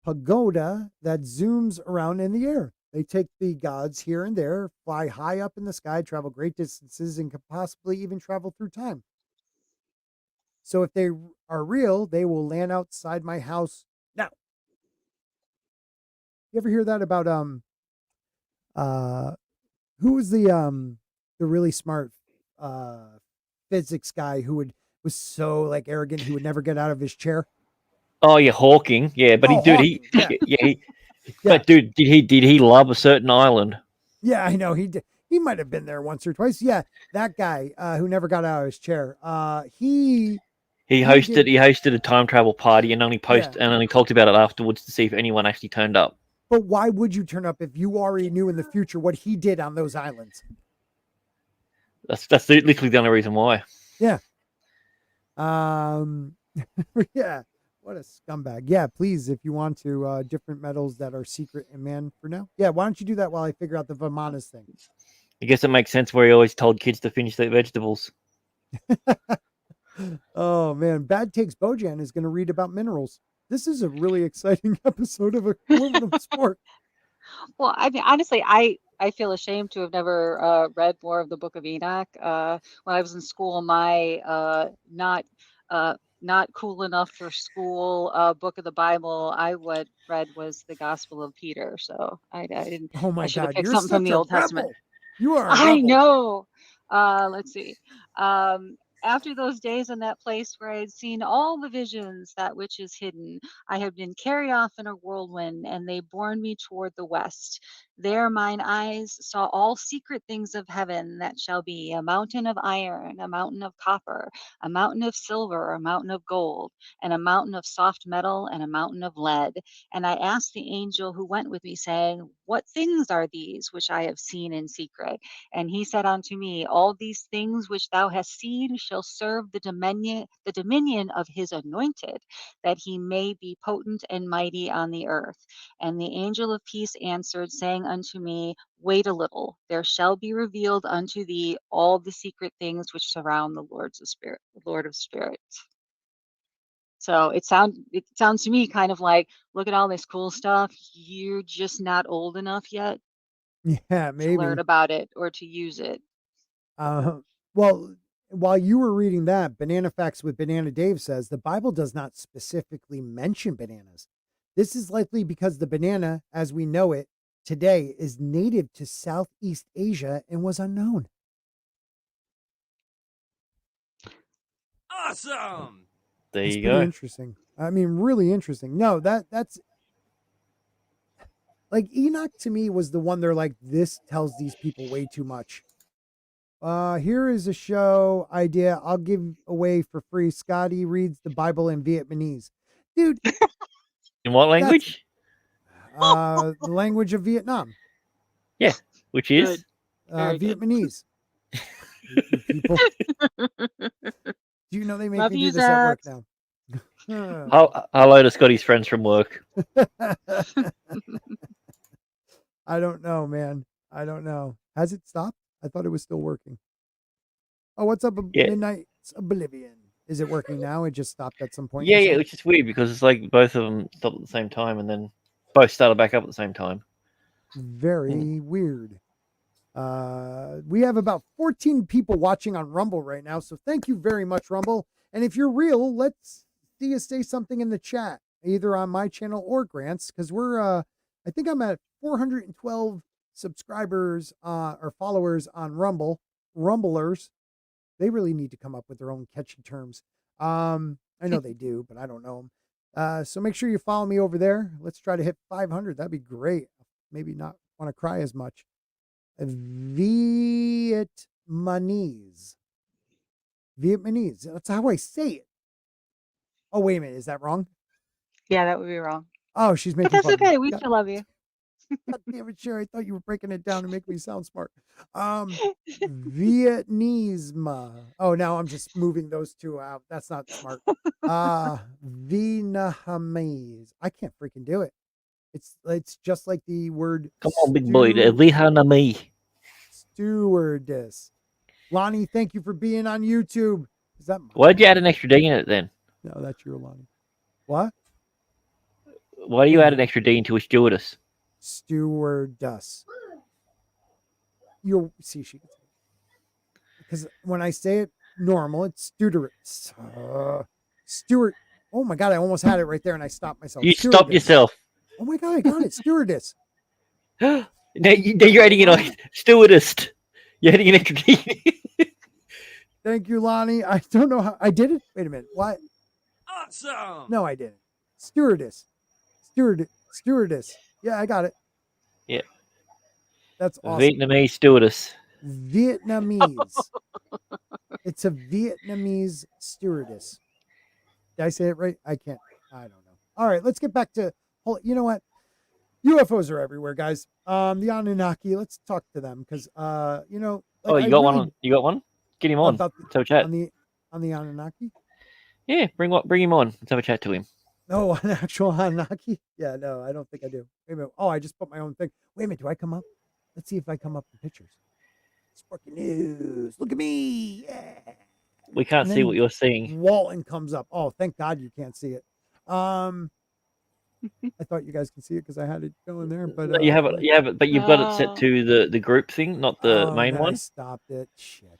Speaker 2: pagoda that zooms around in the air. They take the gods here and there, fly high up in the sky, travel great distances, and can possibly even travel through time. So if they are real, they will land outside my house now. You ever hear that about who was the really smart physics guy who was so like arrogant he would never get out of his chair?
Speaker 4: Oh yeah, Hawking. Yeah, but
Speaker 2: Hawking, yeah.
Speaker 4: yeah. But dude, did he love a certain island?
Speaker 2: Yeah, I know he did. He might have been there once or twice. Yeah, that guy who never got out of his chair. He
Speaker 4: hosted a time travel party and only talked about it afterwards to see if anyone actually turned up.
Speaker 2: But why would you turn up if you already knew in the future what he did on those islands?
Speaker 4: That's literally the only reason why.
Speaker 2: Yeah. Yeah. What a scumbag. Yeah, please, if you want to, different metals that are secret in man for now. Yeah, why don't you do that while I figure out the Vimanas thing?
Speaker 4: I guess it makes sense where he always told kids to finish their vegetables.
Speaker 2: Oh man, Bad Takes Bojan is going to read about minerals. This is a really exciting episode of Aluminum Spork.
Speaker 3: Well, I mean, honestly, I feel ashamed to have never read more of the Book of Enoch. When I was in school, my not cool enough for school book of the Bible I would read was the Gospel of Peter. So I didn't.
Speaker 2: Oh
Speaker 3: I
Speaker 2: my
Speaker 3: should have
Speaker 2: God,
Speaker 3: picked
Speaker 2: you're
Speaker 3: something from
Speaker 2: such
Speaker 3: the
Speaker 2: a
Speaker 3: Old Testament.
Speaker 2: rebel. You are a
Speaker 3: I
Speaker 2: rebel.
Speaker 3: know. Let's see. After those days in that place where I had seen all the visions, that which is hidden, I had been carried off in a whirlwind, and they borne me toward the west. There mine eyes saw all secret things of heaven that shall be, a mountain of iron, a mountain of copper, a mountain of silver, a mountain of gold, and a mountain of soft metal, and a mountain of lead. And I asked the angel who went with me, saying, What things are these which I have seen in secret? And he said unto me, All these things which thou hast seen shall serve the dominion of his anointed, that he may be potent and mighty on the earth. And the angel of peace answered, saying unto me, Wait a little, there shall be revealed unto thee all the secret things which surround the Lord of spirits. So it sounds to me kind of like, look at all this cool stuff. You're just not old enough yet
Speaker 2: Yeah,
Speaker 3: to learn
Speaker 2: maybe.
Speaker 3: about it or to use it.
Speaker 2: Well, while you were reading that, Banana Facts with Banana Dave says the Bible does not specifically mention bananas. This is likely because the banana, as we know it today, is native to Southeast Asia and was unknown.
Speaker 1: Awesome.
Speaker 4: There
Speaker 2: That's
Speaker 4: you
Speaker 2: pretty
Speaker 4: go.
Speaker 2: interesting. I mean, really interesting. No, that's like Enoch to me was the one they're like, this tells these people way too much. Here is a show idea I'll give away for free. Scotty reads the Bible in Vietnamese. Dude,
Speaker 4: In what language?
Speaker 2: the language of Vietnam.
Speaker 4: Yeah, which is
Speaker 3: Good. Very good.
Speaker 2: Vietnamese. You people. Do you know they make
Speaker 3: Love
Speaker 2: me do
Speaker 3: you,
Speaker 2: this at work
Speaker 3: Zax.
Speaker 2: now?
Speaker 4: hello to Scotty's friends from work.
Speaker 2: I don't know, man. I don't know. Has it stopped? I thought it was still working. Oh, what's up,
Speaker 4: Yeah.
Speaker 2: Midnight's Oblivion? Is it working now? It just stopped at some point.
Speaker 4: Yeah,
Speaker 2: you
Speaker 4: yeah,
Speaker 2: said?
Speaker 4: which is weird because it's like both of them stopped at the same time and then both started back up at the same time.
Speaker 2: Very weird. We have about 14 people watching on Rumble right now, so thank you very much, Rumble. And if you're real, let's see you say something in the chat, either on my channel or Grant's, because we're I think I'm at 412 subscribers or followers on Rumble. Rumblers, they really need to come up with their own catchy terms. I know they do, but I don't know them. So make sure you follow me over there. Let's try to hit 500. That'd be great. Maybe not want to cry as much. Vietnamese. Vietnamese. That's how I say it. Oh, wait a minute. Is that wrong?
Speaker 3: Yeah, that would be wrong.
Speaker 2: Oh, she's
Speaker 3: But
Speaker 2: making
Speaker 3: that's
Speaker 2: fun of me.
Speaker 3: okay. We
Speaker 2: God,
Speaker 3: still love you.
Speaker 2: God damn it, Sherry. I thought you were breaking it down to make me sound smart. Vietnamese. Oh, now I'm just moving those two out. That's not smart. Vietnamese. I can't freaking do it. It's just like the word
Speaker 4: Come on, big boy. Vietnamese.
Speaker 2: stewardess. Lonnie, thank you for being on YouTube. Is that
Speaker 4: Why'd you add an extra D in it then?
Speaker 2: No, that's your Lonnie. What?
Speaker 4: Why do you add an extra D into a stewardess?
Speaker 2: Stewardess. You'll see she gets it. Because when I say it normal, it's stewardess. Steward. Oh my God, I almost had it right there and I stopped myself.
Speaker 4: You stopped yourself.
Speaker 2: Oh my God, I got it. Stewardess.
Speaker 4: Now you're adding it on stewardess. You're adding an extra D.
Speaker 2: Thank you, Lonnie. I don't know how I did it. Wait a minute. What?
Speaker 1: Awesome.
Speaker 2: No, I didn't. Stewardess. Stewardess. Yeah, I got it.
Speaker 4: Yeah.
Speaker 2: That's awesome.
Speaker 4: Vietnamese stewardess.
Speaker 2: Vietnamese. It's a Vietnamese stewardess. Did I say it right? I can't. I don't know. All right, let's get back to. You know what? UFOs are everywhere, guys. The Anunnaki. Let's talk to them because
Speaker 4: Oh, you got one? You got one? Get him on.
Speaker 2: about
Speaker 4: Let's have a chat.
Speaker 2: on the Anunnaki.
Speaker 4: Yeah, bring him on. Let's have a chat to him.
Speaker 2: No, an actual Anunnaki. Yeah, no, I don't think I do. Wait a minute. Oh, I just put my own thing. Wait a minute. Do I come up? Let's see if I come up in pictures. Sporky News. Look at me. Yeah.
Speaker 4: We can't see what you're seeing.
Speaker 2: Walton comes up. Oh, thank God you can't see it. I thought you guys can see it because I had it going there, but
Speaker 4: No, you have it, but you've got it set to the group thing, not the main one.
Speaker 2: I stopped it. Shit.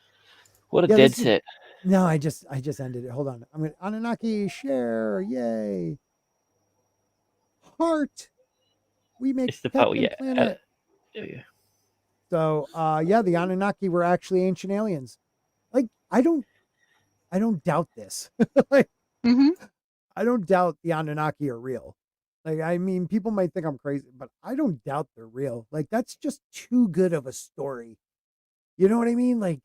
Speaker 4: What a dead set.
Speaker 2: No, I just ended it. Hold on. I'm gonna Anunnaki share. Yay. Heart. We make
Speaker 4: It's the
Speaker 2: planet.
Speaker 4: Yeah.
Speaker 2: So yeah, the Anunnaki were actually ancient aliens. Like, I don't doubt this. Like, I don't doubt the Anunnaki are real. Like, I mean, people might think I'm crazy, but I don't doubt they're real. Like, that's just too good of a story. You know what I mean? Like,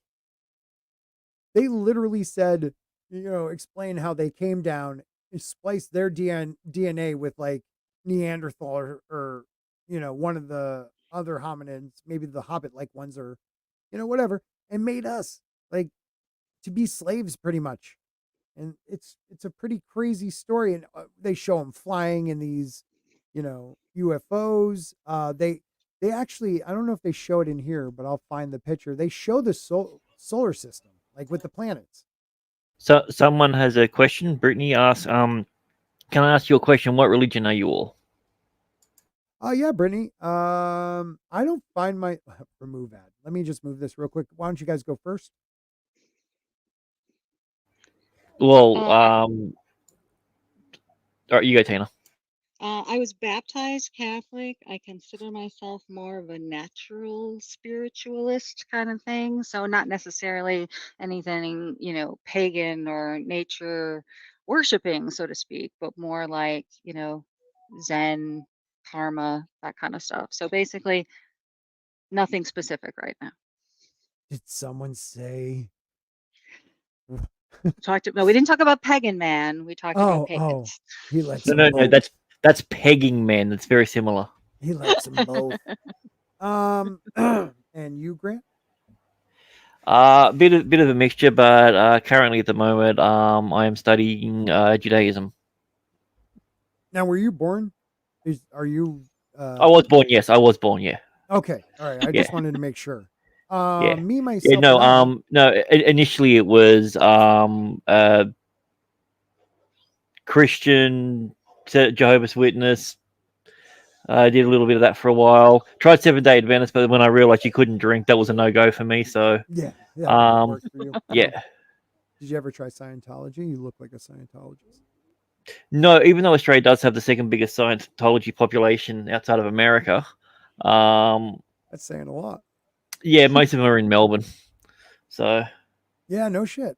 Speaker 2: they literally said, explain how they came down and spliced their DNA with like Neanderthal or one of the other hominids, maybe the Hobbit-like ones or, whatever, and made us like to be slaves pretty much. And it's a pretty crazy story. And they show them flying in these, UFOs. They actually, I don't know if they show it in here, but I'll find the picture. They show the solar system, like with the planets.
Speaker 4: So someone has a question. Brittany asks, can I ask you a question? What religion are you all?
Speaker 2: Oh yeah, Brittany. I don't find my remove ad. Let me just move this real quick. Why don't you guys go first?
Speaker 4: Well, all right, you go, Tina.
Speaker 3: I was baptized Catholic. I consider myself more of a natural spiritualist kind of thing. So not necessarily anything, pagan or nature worshiping, so to speak, but more like, Zen, karma, that kind of stuff. So basically nothing specific right now.
Speaker 2: Did someone say?
Speaker 3: No, we didn't talk about pagan man. We talked about pagans.
Speaker 2: He lets
Speaker 4: no. That's pegging, man. That's very similar.
Speaker 2: He lets them both. And you, Grant?
Speaker 4: Bit of a mixture, but currently at the moment, I am studying Judaism.
Speaker 2: Now, were you born? Are you?
Speaker 4: I was born. Yes, I was born. Yeah.
Speaker 2: Okay. All right. I just wanted to make sure.
Speaker 4: Yeah.
Speaker 2: Me myself.
Speaker 4: Yeah. No. No. Initially, it was Christian, Jehovah's Witness. I did a little bit of that for a while. Tried 7-Day Adventist, but when I realized you couldn't drink, that was a no-go for me. So
Speaker 2: yeah, worked for you.
Speaker 4: Yeah.
Speaker 2: Did you ever try Scientology? You look like a Scientologist.
Speaker 4: No, even though Australia does have the second biggest Scientology population outside of America,
Speaker 2: that's saying a lot.
Speaker 4: Yeah, most of them are in Melbourne. So
Speaker 2: yeah, no shit.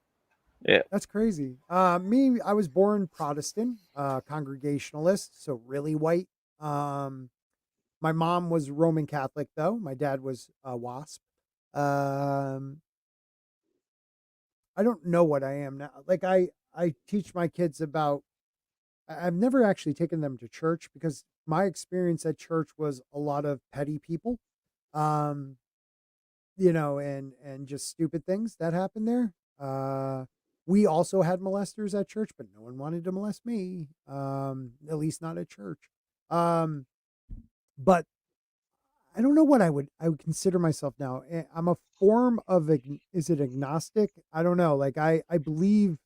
Speaker 4: Yeah,
Speaker 2: that's crazy. Me, I was born Protestant, Congregationalist, so really white. My mom was Roman Catholic, though. My dad was a WASP. I don't know what I am now. Like I teach my kids about. I've never actually taken them to church because my experience at church was a lot of petty people, and just stupid things that happened there. We also had molesters at church, but no one wanted to molest me. At least not at church. But I don't know what I would consider myself now. I'm a form of, is it agnostic? I don't know. Like I believe,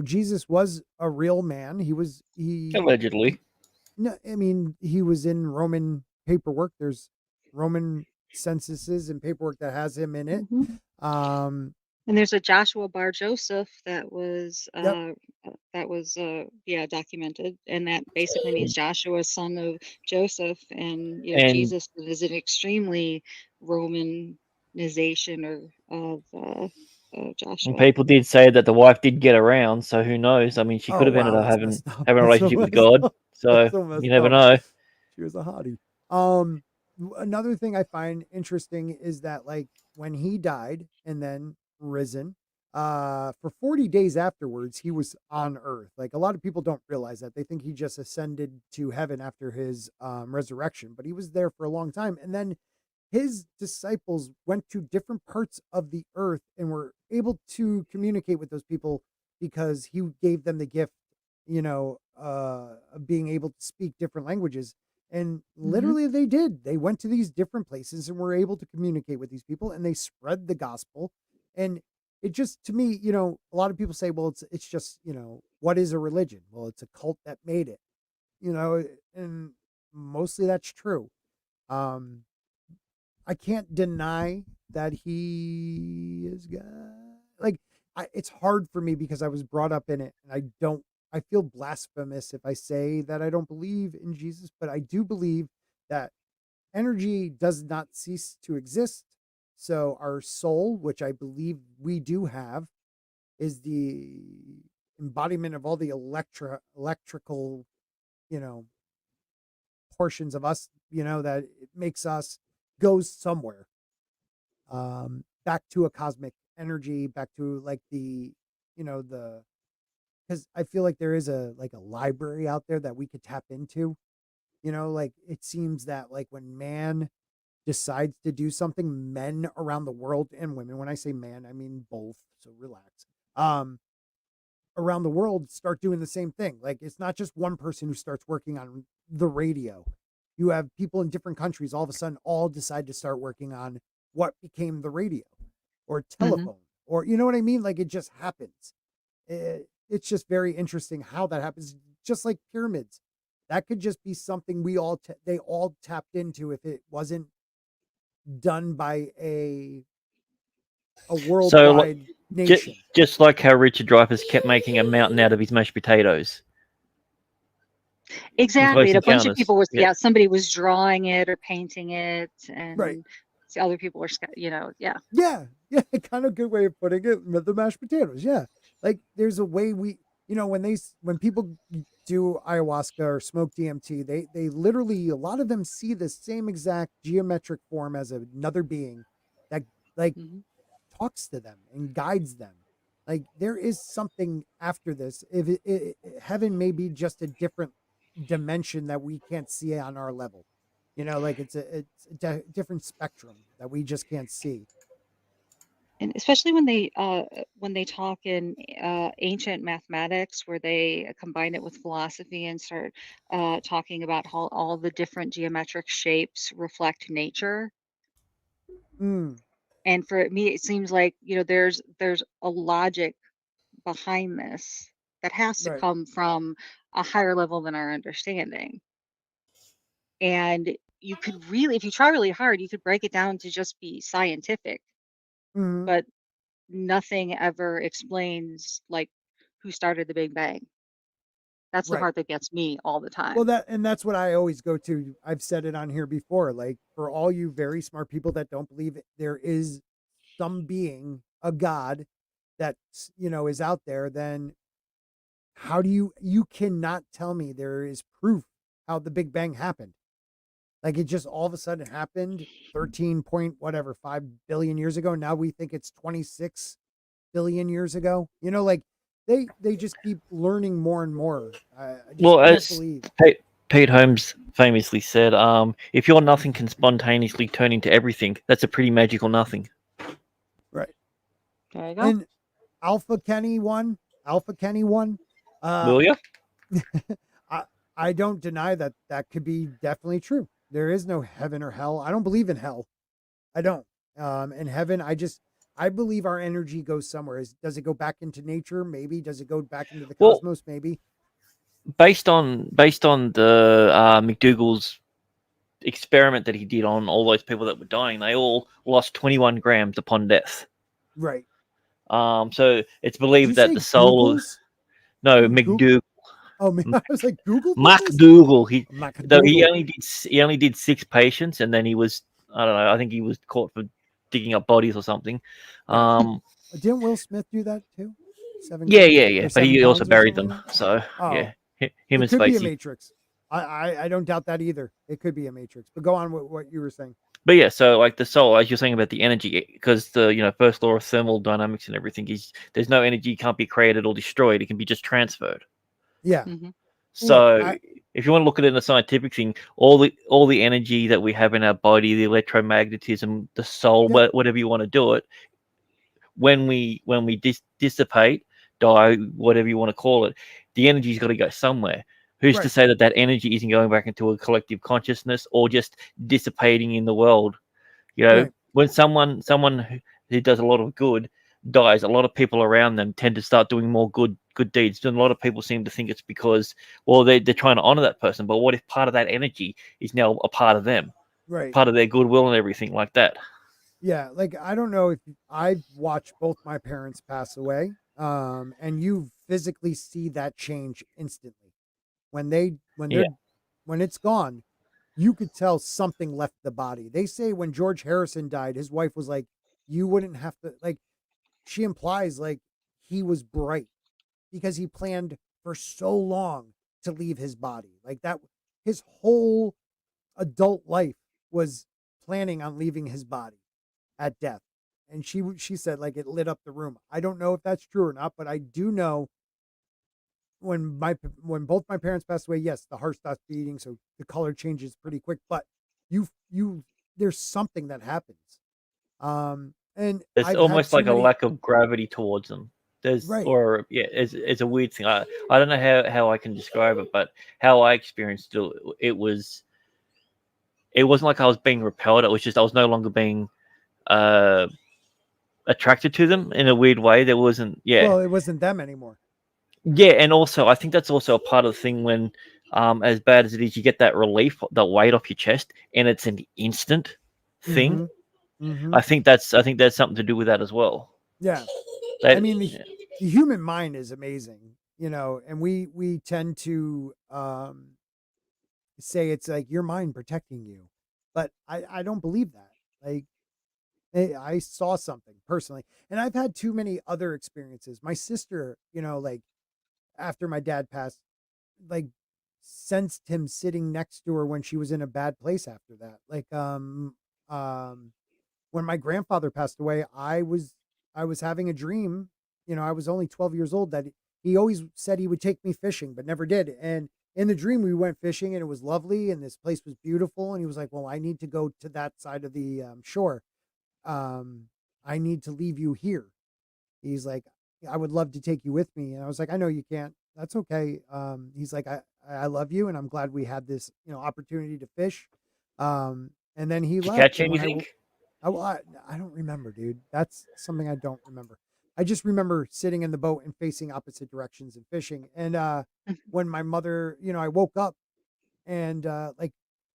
Speaker 2: Jesus was a real man. He
Speaker 4: allegedly.
Speaker 2: No, I mean, he was in Roman paperwork. There's Roman censuses and paperwork that has him in it.
Speaker 3: And there's a Joshua Bar Joseph that was documented, and that basically means Joshua, son of Joseph, and Jesus is an extremely Romanization of Joshua.
Speaker 4: And people did say that the wife did get around, so who knows? I mean, she could have ended up having a relationship with God, so you never know.
Speaker 2: She was a hottie. Another thing I find interesting is that, like, when he died and then risen, for 40 days afterwards, he was on earth. Like, a lot of people don't realize that. They think he just ascended to heaven after his resurrection, but he was there for a long time. And then his disciples went to different parts of the earth and were able to communicate with those people because he gave them the gift, of being able to speak different languages. And literally they did. They went to these different places and were able to communicate with these people, and they spread the gospel. And it just, to me, a lot of people say, well, it's just, what is a religion? Well, it's a cult that made it, and mostly that's true. I can't deny that he is God. Like, it's hard for me because I was brought up in it, and I feel blasphemous if I say that I don't believe in Jesus, but I do believe that energy does not cease to exist. So our soul, which I believe we do have, is the embodiment of all the electrical, portions of us, that it makes us goes somewhere, back to a cosmic energy, back to like the because I feel like there is a library out there that we could tap into. Like it seems that like when man decides to do something, men around the world, and women, when I say man, I mean both, so relax, around the world start doing the same thing. Like it's not just one person who starts working on the radio. You have people in different countries all of a sudden all decide to start working on what became the radio or telephone, or you know what I mean? Like it just happens. It's just very interesting how that happens. Just like pyramids, that could just be something they all tapped into if it wasn't done by a worldwide nation.
Speaker 4: Just like how Richard Dreyfuss kept making a mountain out of his mashed potatoes.
Speaker 3: Exactly. And a bunch of people somebody was drawing it or painting it, and other people were,
Speaker 2: Yeah, kind of good way of putting it. The mashed potatoes, yeah. Like there's a way when people do ayahuasca or smoke DMT, they literally, a lot of them see the same exact geometric form as another being that talks to them and guides them. Like there is something after this. If heaven may be just a different dimension that we can't see on our level, like it's a different spectrum that we just can't see.
Speaker 3: And especially when they talk in ancient mathematics, where they combine it with philosophy and start talking about how all the different geometric shapes reflect nature. And for me, it seems like there's a logic behind this that has to come from a higher level than our understanding. And you could really, if you try really hard, you could break it down to just be scientific. But nothing ever explains like who started the Big Bang. That's the part that gets me all the time.
Speaker 2: Well, that's what I always go to. I've said it on here before. Like for all you very smart people that don't believe there is some being, a God that is out there, then how do you cannot tell me there is proof how the Big Bang happened? Like it just all of a sudden happened 5 billion years ago. Now we think it's 26 billion years ago. Like they just keep learning more and more.
Speaker 4: As Pete Holmes famously said, if your nothing can spontaneously turn into everything, that's a pretty magical nothing.
Speaker 2: Right.
Speaker 3: There you go.
Speaker 2: And Alpha Kenny won.
Speaker 4: Will you?
Speaker 2: I don't deny that could be definitely true. There is no heaven or hell. I don't believe in hell. I don't. In heaven, I believe our energy goes somewhere. Does it go back into nature? Maybe. Does it go back into the cosmos? Maybe.
Speaker 4: Based on the McDougall's experiment that he did on all those people that were dying, they all lost 21 grams upon death.
Speaker 2: Right.
Speaker 4: So it's believed that the soul. McDougall.
Speaker 2: Oh man, I was like Google.
Speaker 4: McDougall. He only did 6 patients, and then he was, I don't know, I think he was caught for digging up bodies or something.
Speaker 2: Didn't Will Smith do that too? 7
Speaker 4: Yeah. But he also buried them. So yeah, him and
Speaker 2: Spacey. It could be a Matrix. I don't doubt that either. It could be a Matrix. But go on with what you were saying.
Speaker 4: But yeah, so like the soul, as you're saying about the energy, because the first law of thermodynamics and everything is there's no energy can't be created or destroyed. It can be just transferred.
Speaker 2: Yeah.
Speaker 4: So if you want to look at it in a scientific thing, all the energy that we have in our body, the electromagnetism, the soul,
Speaker 2: Yeah.
Speaker 4: whatever you want to do it, when we dissipate, die, whatever you want to call it, the energy's got to go somewhere. Who's to
Speaker 2: Right.
Speaker 4: say that that energy isn't going back into a collective consciousness or just dissipating in the world? You know,
Speaker 2: Right.
Speaker 4: when someone who does a lot of good dies, a lot of people around them tend to start doing more good deeds. And a lot of people seem to think it's because, well, they're trying to honor that person. But what if part of that energy is now a part of them,
Speaker 2: Right.
Speaker 4: part of their goodwill and everything like that?
Speaker 2: Yeah, like I don't know if I've watched both my parents pass away, and you physically see that change instantly when
Speaker 4: Yeah.
Speaker 2: when it's gone. You could tell something left the body. They say when George Harrison died, his wife was like, "You wouldn't have to like." She implies like he was bright because he planned for so long to leave his body, like that. His whole adult life was planning on leaving his body at death. And she said like it lit up the room. I don't know if that's true or not, but I do know when both my parents passed away, yes, the heart stops beating, so the color changes pretty quick. But you there's something that happens. And
Speaker 4: There's
Speaker 2: I've had
Speaker 4: almost
Speaker 2: too
Speaker 4: like a
Speaker 2: many.
Speaker 4: lack of gravity towards them. There's,
Speaker 2: Right.
Speaker 4: or yeah, it's a weird thing. I don't know how I can describe it, but how I experienced it, it wasn't like I was being repelled. It was just I was no longer being uh attracted to them in a weird way. There wasn't, yeah,
Speaker 2: Well, it wasn't them anymore.
Speaker 4: yeah, and also I think that's also a part of the thing when, as bad as it is, you get that relief, that weight off your chest, and it's an instant thing.
Speaker 2: Mm-hmm. Mm-hmm.
Speaker 4: I think that's something to do with that as well.
Speaker 2: Yeah. I
Speaker 4: That,
Speaker 2: mean,
Speaker 4: yeah.
Speaker 2: the human mind is amazing, and we tend to say it's like your mind protecting you, but I don't believe that. Like I saw something personally, and I've had too many other experiences. My sister, like after my dad passed, like sensed him sitting next to her when she was in a bad place after that. Like um when my grandfather passed away, I was having a dream. I was only 12 years old that he always said he would take me fishing, but never did. And in the dream, we went fishing and it was lovely and this place was beautiful. And he was like, "Well, I need to go to that side of the shore. I need to leave you here." He's like, "I would love to take you with me." And I was like, "I know you can't. That's okay." He's like, I love you and I'm glad we had this, opportunity to fish." And then he
Speaker 4: Did you
Speaker 2: left.
Speaker 4: catch
Speaker 2: And
Speaker 4: anything?
Speaker 2: I don't remember, dude. That's something I don't remember. I just remember sitting in the boat and facing opposite directions and fishing. And when my mother, I woke up and like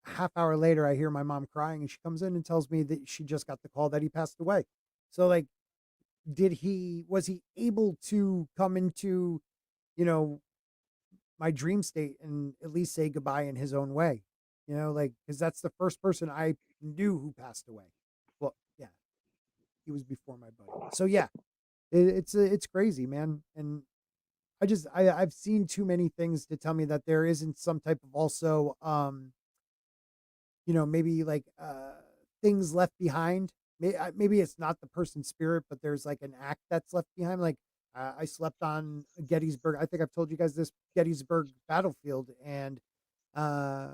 Speaker 2: a half hour later, I hear my mom crying and she comes in and tells me that she just got the call that he passed away. So like, was he able to come into, you know, my dream state and at least say goodbye in his own way? Like, because that's the first person I knew who passed away. Well, yeah, he was before my buddy. So yeah, it's crazy, man. And I've seen too many things to tell me that there isn't some type of also maybe like things left behind. Maybe it's not the person's spirit, but there's like an act that's left behind. Like I slept on Gettysburg. I think I've told you guys this Gettysburg battlefield, and uh,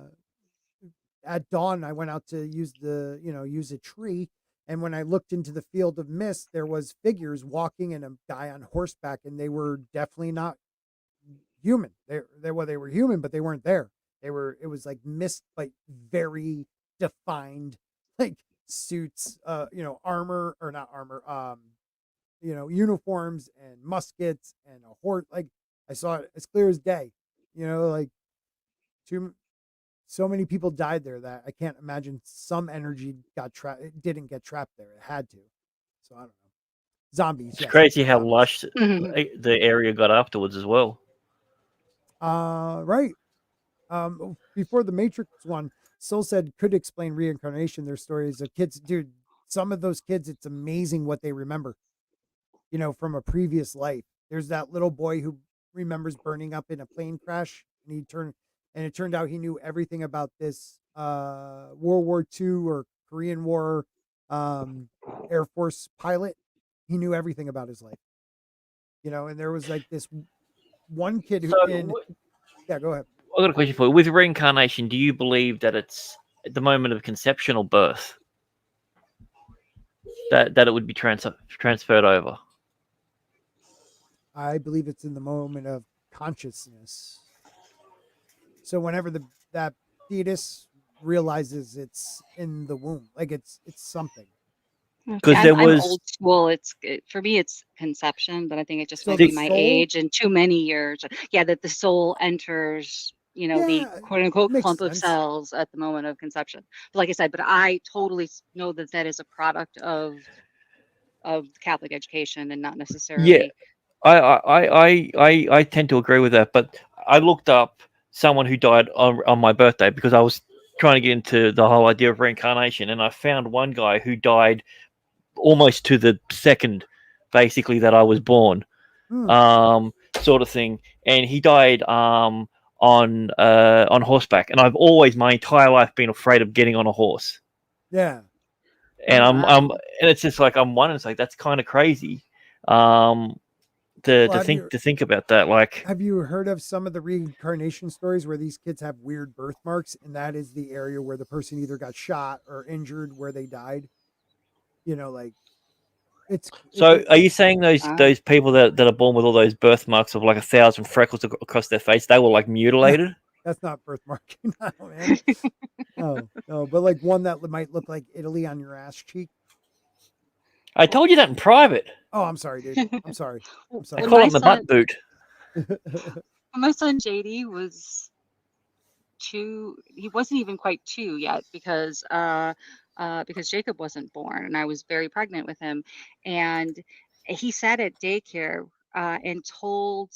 Speaker 2: at dawn I went out to use a tree, and when I looked into the field of mist, there was figures walking and a guy on horseback, and they were definitely not human. They were human, but they weren't there. It was like mist, but very defined, like suits, armor or not armor, uniforms and muskets and a horse. Like I saw it as clear as day. Like too so many people died there that I can't imagine some energy got trapped. It didn't get trapped there. It had to. So I don't know. Zombies,
Speaker 4: It's
Speaker 2: yes,
Speaker 4: crazy how
Speaker 2: zombies.
Speaker 4: lush the area got afterwards as well.
Speaker 2: Right. Before the Matrix one, Soul said could explain reincarnation. Their stories of kids, dude. Some of those kids, it's amazing what they remember. From a previous life. There's that little boy who remembers burning up in a plane crash, and it turned out he knew everything about this World War II or Korean War Air Force pilot. He knew everything about his life. And there was like this one kid who
Speaker 4: So
Speaker 2: in yeah, go ahead.
Speaker 4: got a question for you. With reincarnation, do you believe that it's at the moment of conception or birth that it would be transferred over?
Speaker 2: I believe it's in the moment of consciousness. So whenever that fetus realizes it's in the womb, like it's something.
Speaker 4: Because
Speaker 3: I'm old school. For me, it's conception, but I think it just might be my age and too many years. Yeah, that the soul enters, the quote unquote clump of cells at the moment of conception. But like I said, but I totally know that is a product of Catholic education and not necessarily.
Speaker 4: Yeah, I tend to agree with that. But I looked up someone who died on my birthday because I was trying to get into the whole idea of reincarnation, and I found one guy who died almost to the second, basically, that I was born, sort of thing, and he died on horseback. And I've always, my entire life, been afraid of getting on a horse.
Speaker 2: Yeah,
Speaker 4: and and it's just like I'm wondering, it's like that's kind of crazy, to think about that. Like,
Speaker 2: have you heard of some of the reincarnation stories where these kids have weird birthmarks, and that is the area where the person either got shot or injured where they died? Like
Speaker 4: so are you saying those people that are born with all those birthmarks of like 1,000 freckles across their face, they were like mutilated?
Speaker 2: That's not birthmarking. No, man. No, but like one that might look like Italy on your ass cheek.
Speaker 4: I told you that in private.
Speaker 2: Oh, I'm sorry, dude. I'm sorry.
Speaker 4: I call it the butt boot.
Speaker 3: My son JD was 2. He wasn't even quite 2 yet because Jacob wasn't born, and I was very pregnant with him. And he sat at daycare and told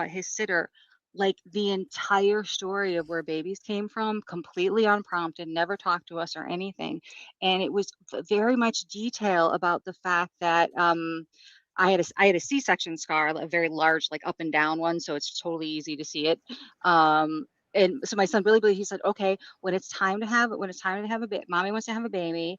Speaker 3: his sitter like the entire story of where babies came from, completely unprompted, never talked to us or anything. And it was very much detail about the fact that I had a C-section scar, a very large, like up and down one, so it's totally easy to see it. And so my son really believed. He said, "Okay, when it's time to have a baby, mommy wants to have a baby.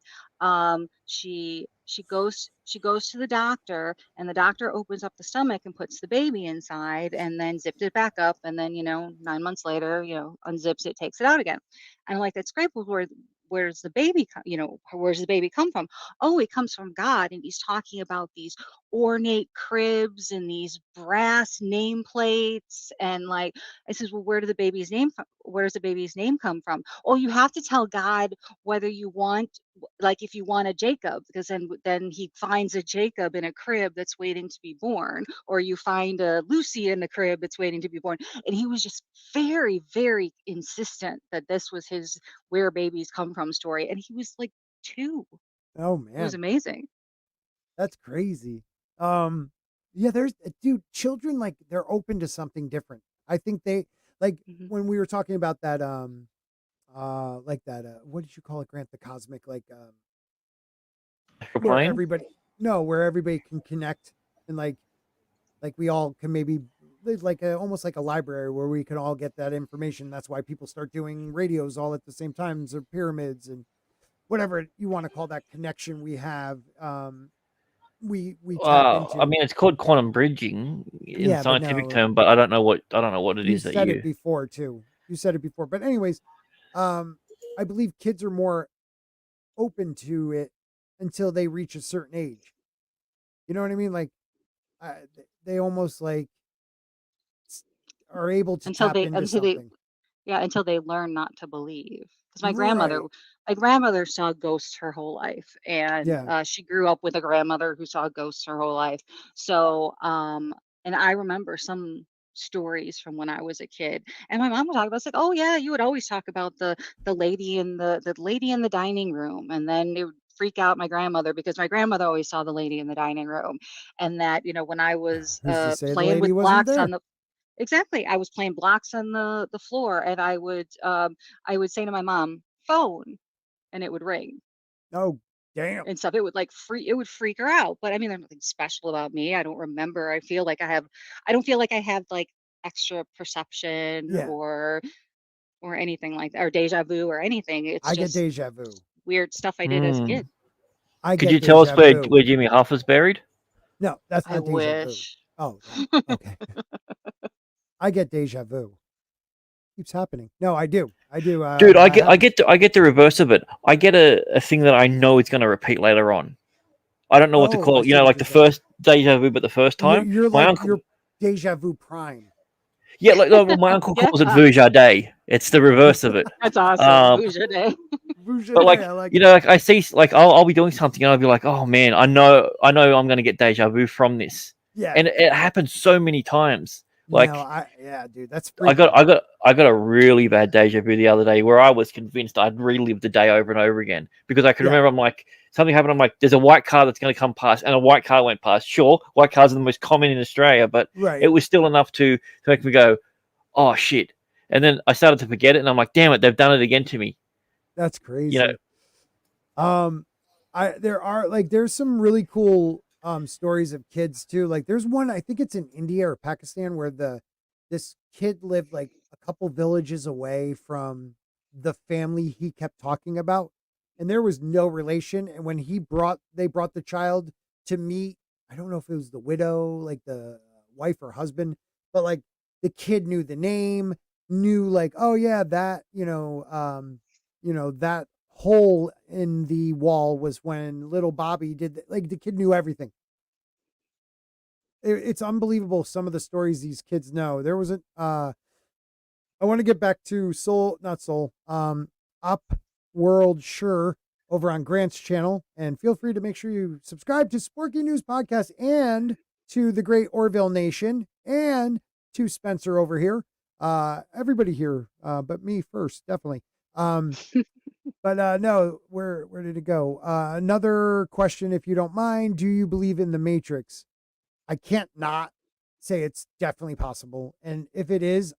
Speaker 3: She goes to the doctor, and the doctor opens up the stomach and puts the baby inside, and then zipped it back up, and then 9 months later, unzips it, takes it out again." And I'm like, "That's great, but where's the baby? Where's the baby come from?" "Oh, it comes from God," and he's talking about these ornate cribs and these brass nameplates, and like I says, "Well, where does the baby's name come from?" "Oh, you have to tell God whether you want, like, if you want a Jacob, because then he finds a Jacob in a crib that's waiting to be born, or you find a Lucy in the crib that's waiting to be born." And he was just very, very insistent that this was his where babies come from story, and he was like 2.
Speaker 2: Oh man,
Speaker 3: it was amazing.
Speaker 2: That's crazy. Yeah, there's dude, children, like, they're open to something different. I think they like when we were talking about that like that what did you call it, Grant? The cosmic, like where everybody can connect, and like we all can maybe there's like almost like a library where we can all get that information. That's why people start doing radios all at the same time, or pyramids, and whatever you want to call that connection we have. We tap into.
Speaker 4: I mean, it's called quantum bridging in scientific term, but I don't know what it is that you
Speaker 2: said it before too. You said it before, but anyways, I believe kids are more open to it until they reach a certain age. You know what I mean? Like, they almost like are able to tap into something.
Speaker 3: Until they learn not to believe. Because my grandmother saw ghosts her whole life, and she grew up with a grandmother who saw ghosts her whole life. So, and I remember some stories from when I was a kid, and my mom would talk about, it's like, "Oh yeah, you would always talk about the lady in the dining room," and then it would freak out my grandmother because my grandmother always saw the lady in the dining room, and that when I was playing with blocks on the Exactly. I was playing blocks on the floor, and I would say to my mom, "Phone," and it would ring.
Speaker 2: Oh, damn.
Speaker 3: And stuff. It would freak her out. But I mean, there's nothing special about me. I don't remember. I don't feel like I have like extra perception or anything like that, or deja vu or anything. It's
Speaker 2: get deja vu.
Speaker 3: Weird stuff I did as a kid.
Speaker 4: Could you tell us where Jimmy Huff was buried?
Speaker 2: No, that's not deja vu. Oh, okay. I get deja vu. keeps happening. No, I do.
Speaker 4: Dude, I
Speaker 2: have-
Speaker 4: get the reverse of it. I get a thing that I know it's going to repeat later on. I don't know what to
Speaker 2: Oh,
Speaker 4: call
Speaker 2: I
Speaker 4: it.
Speaker 2: see
Speaker 4: You know,
Speaker 2: what
Speaker 4: like
Speaker 2: you're
Speaker 4: the
Speaker 2: saying.
Speaker 4: first deja vu, but the first time.
Speaker 2: You're
Speaker 4: my
Speaker 2: like
Speaker 4: uncle,
Speaker 2: you're deja vu prime.
Speaker 4: yeah, like my uncle calls it
Speaker 3: Yeah.
Speaker 4: Vujade. It's the reverse of it.
Speaker 3: That's awesome.
Speaker 4: Um,
Speaker 3: Bouger
Speaker 4: but like,
Speaker 2: I like
Speaker 4: you know, like I see, like I'll be doing something and I'll be like, oh man, I know I'm going to get deja vu from this,
Speaker 2: yeah.
Speaker 4: and it happens so many times. Like
Speaker 2: No, dude, that's
Speaker 4: I
Speaker 2: freaky.
Speaker 4: got a really bad deja vu the other day where I was convinced I'd relived the day over and over again because I could remember. I'm like, something happened. I'm like, there's a white car that's going to come past, and a white car went past. Sure, white cars are the most common in Australia, but
Speaker 2: Right.
Speaker 4: it was still enough to make me go, oh shit. And then I started to forget it, and I'm like, damn it, they've done it again to me.
Speaker 2: That's crazy.
Speaker 4: You know,
Speaker 2: There's some really cool stories of kids too. Like there's one, I think it's in India or Pakistan, where this kid lived like a couple villages away from the family he kept talking about, and there was no relation. And when they brought the child to meet, I don't know if it was the widow, like the wife or husband, but like the kid knew the name, knew like, oh yeah, that that hole in the wall was when little Bobby like the kid knew everything. It's unbelievable some of the stories these kids know. There was I want to get back to Up World Sure over on Grant's channel, and feel free to make sure you subscribe to Sporky News Podcast and to the Great Orville Nation and to Spencer over here. Everybody here, but me first, definitely. But no, where did it go? Another question, if you don't mind. Do you believe in the Matrix? I can't not say it's definitely possible. And if it is,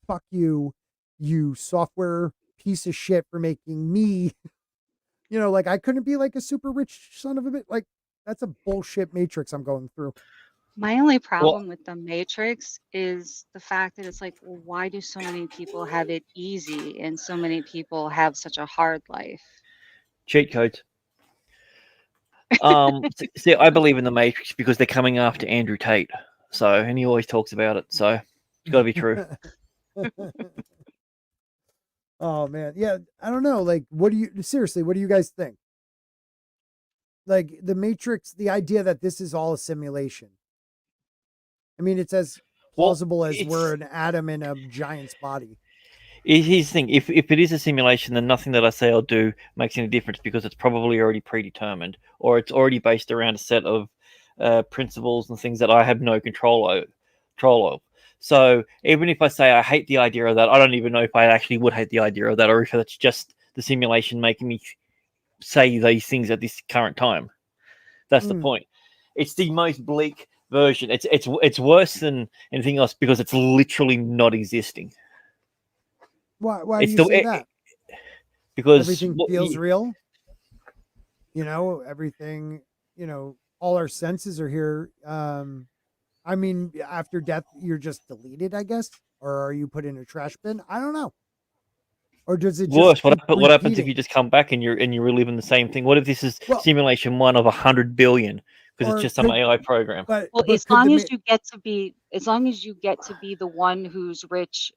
Speaker 2: fuck you, you software piece of shit for making me, like I couldn't be like a super rich son of a bit. Like that's a bullshit matrix I'm going through.
Speaker 3: My only problem with the Matrix is the fact that it's like, well, why do so many people have it easy and so many people have such a hard life?
Speaker 4: cheat codes. See, I believe in the Matrix because they're coming after Andrew Tate. So, and he always talks about it. So it's got to be true.
Speaker 2: Oh man, yeah. I don't know. Like, what do you guys think? Like the Matrix, the idea that this is all a simulation. I mean, it's as plausible as we're an atom in a giant's body.
Speaker 4: Here's the thing: if it is a simulation, then nothing that I say or do makes any difference because it's probably already predetermined, or it's already based around a set of principles and things that I have no control of. So even if I say I hate the idea of that, I don't even know if I actually would hate the idea of that, or if that's just the simulation making me say these things at this current time. That's the point. It's the most bleak version. It's worse than anything else because it's literally not existing.
Speaker 2: Why do you say that?
Speaker 4: Because
Speaker 2: everything feels real. Everything, all our senses are here. I mean, after death, you're just deleted, I guess, or are you put in a trash bin? I don't know. Or does it
Speaker 4: worse?
Speaker 2: What
Speaker 4: happens if you just come back and you're reliving the same thing? What if this is simulation 1 of 100 billion because it's just some AI program?
Speaker 3: Well, as long as you get to be the one who's rich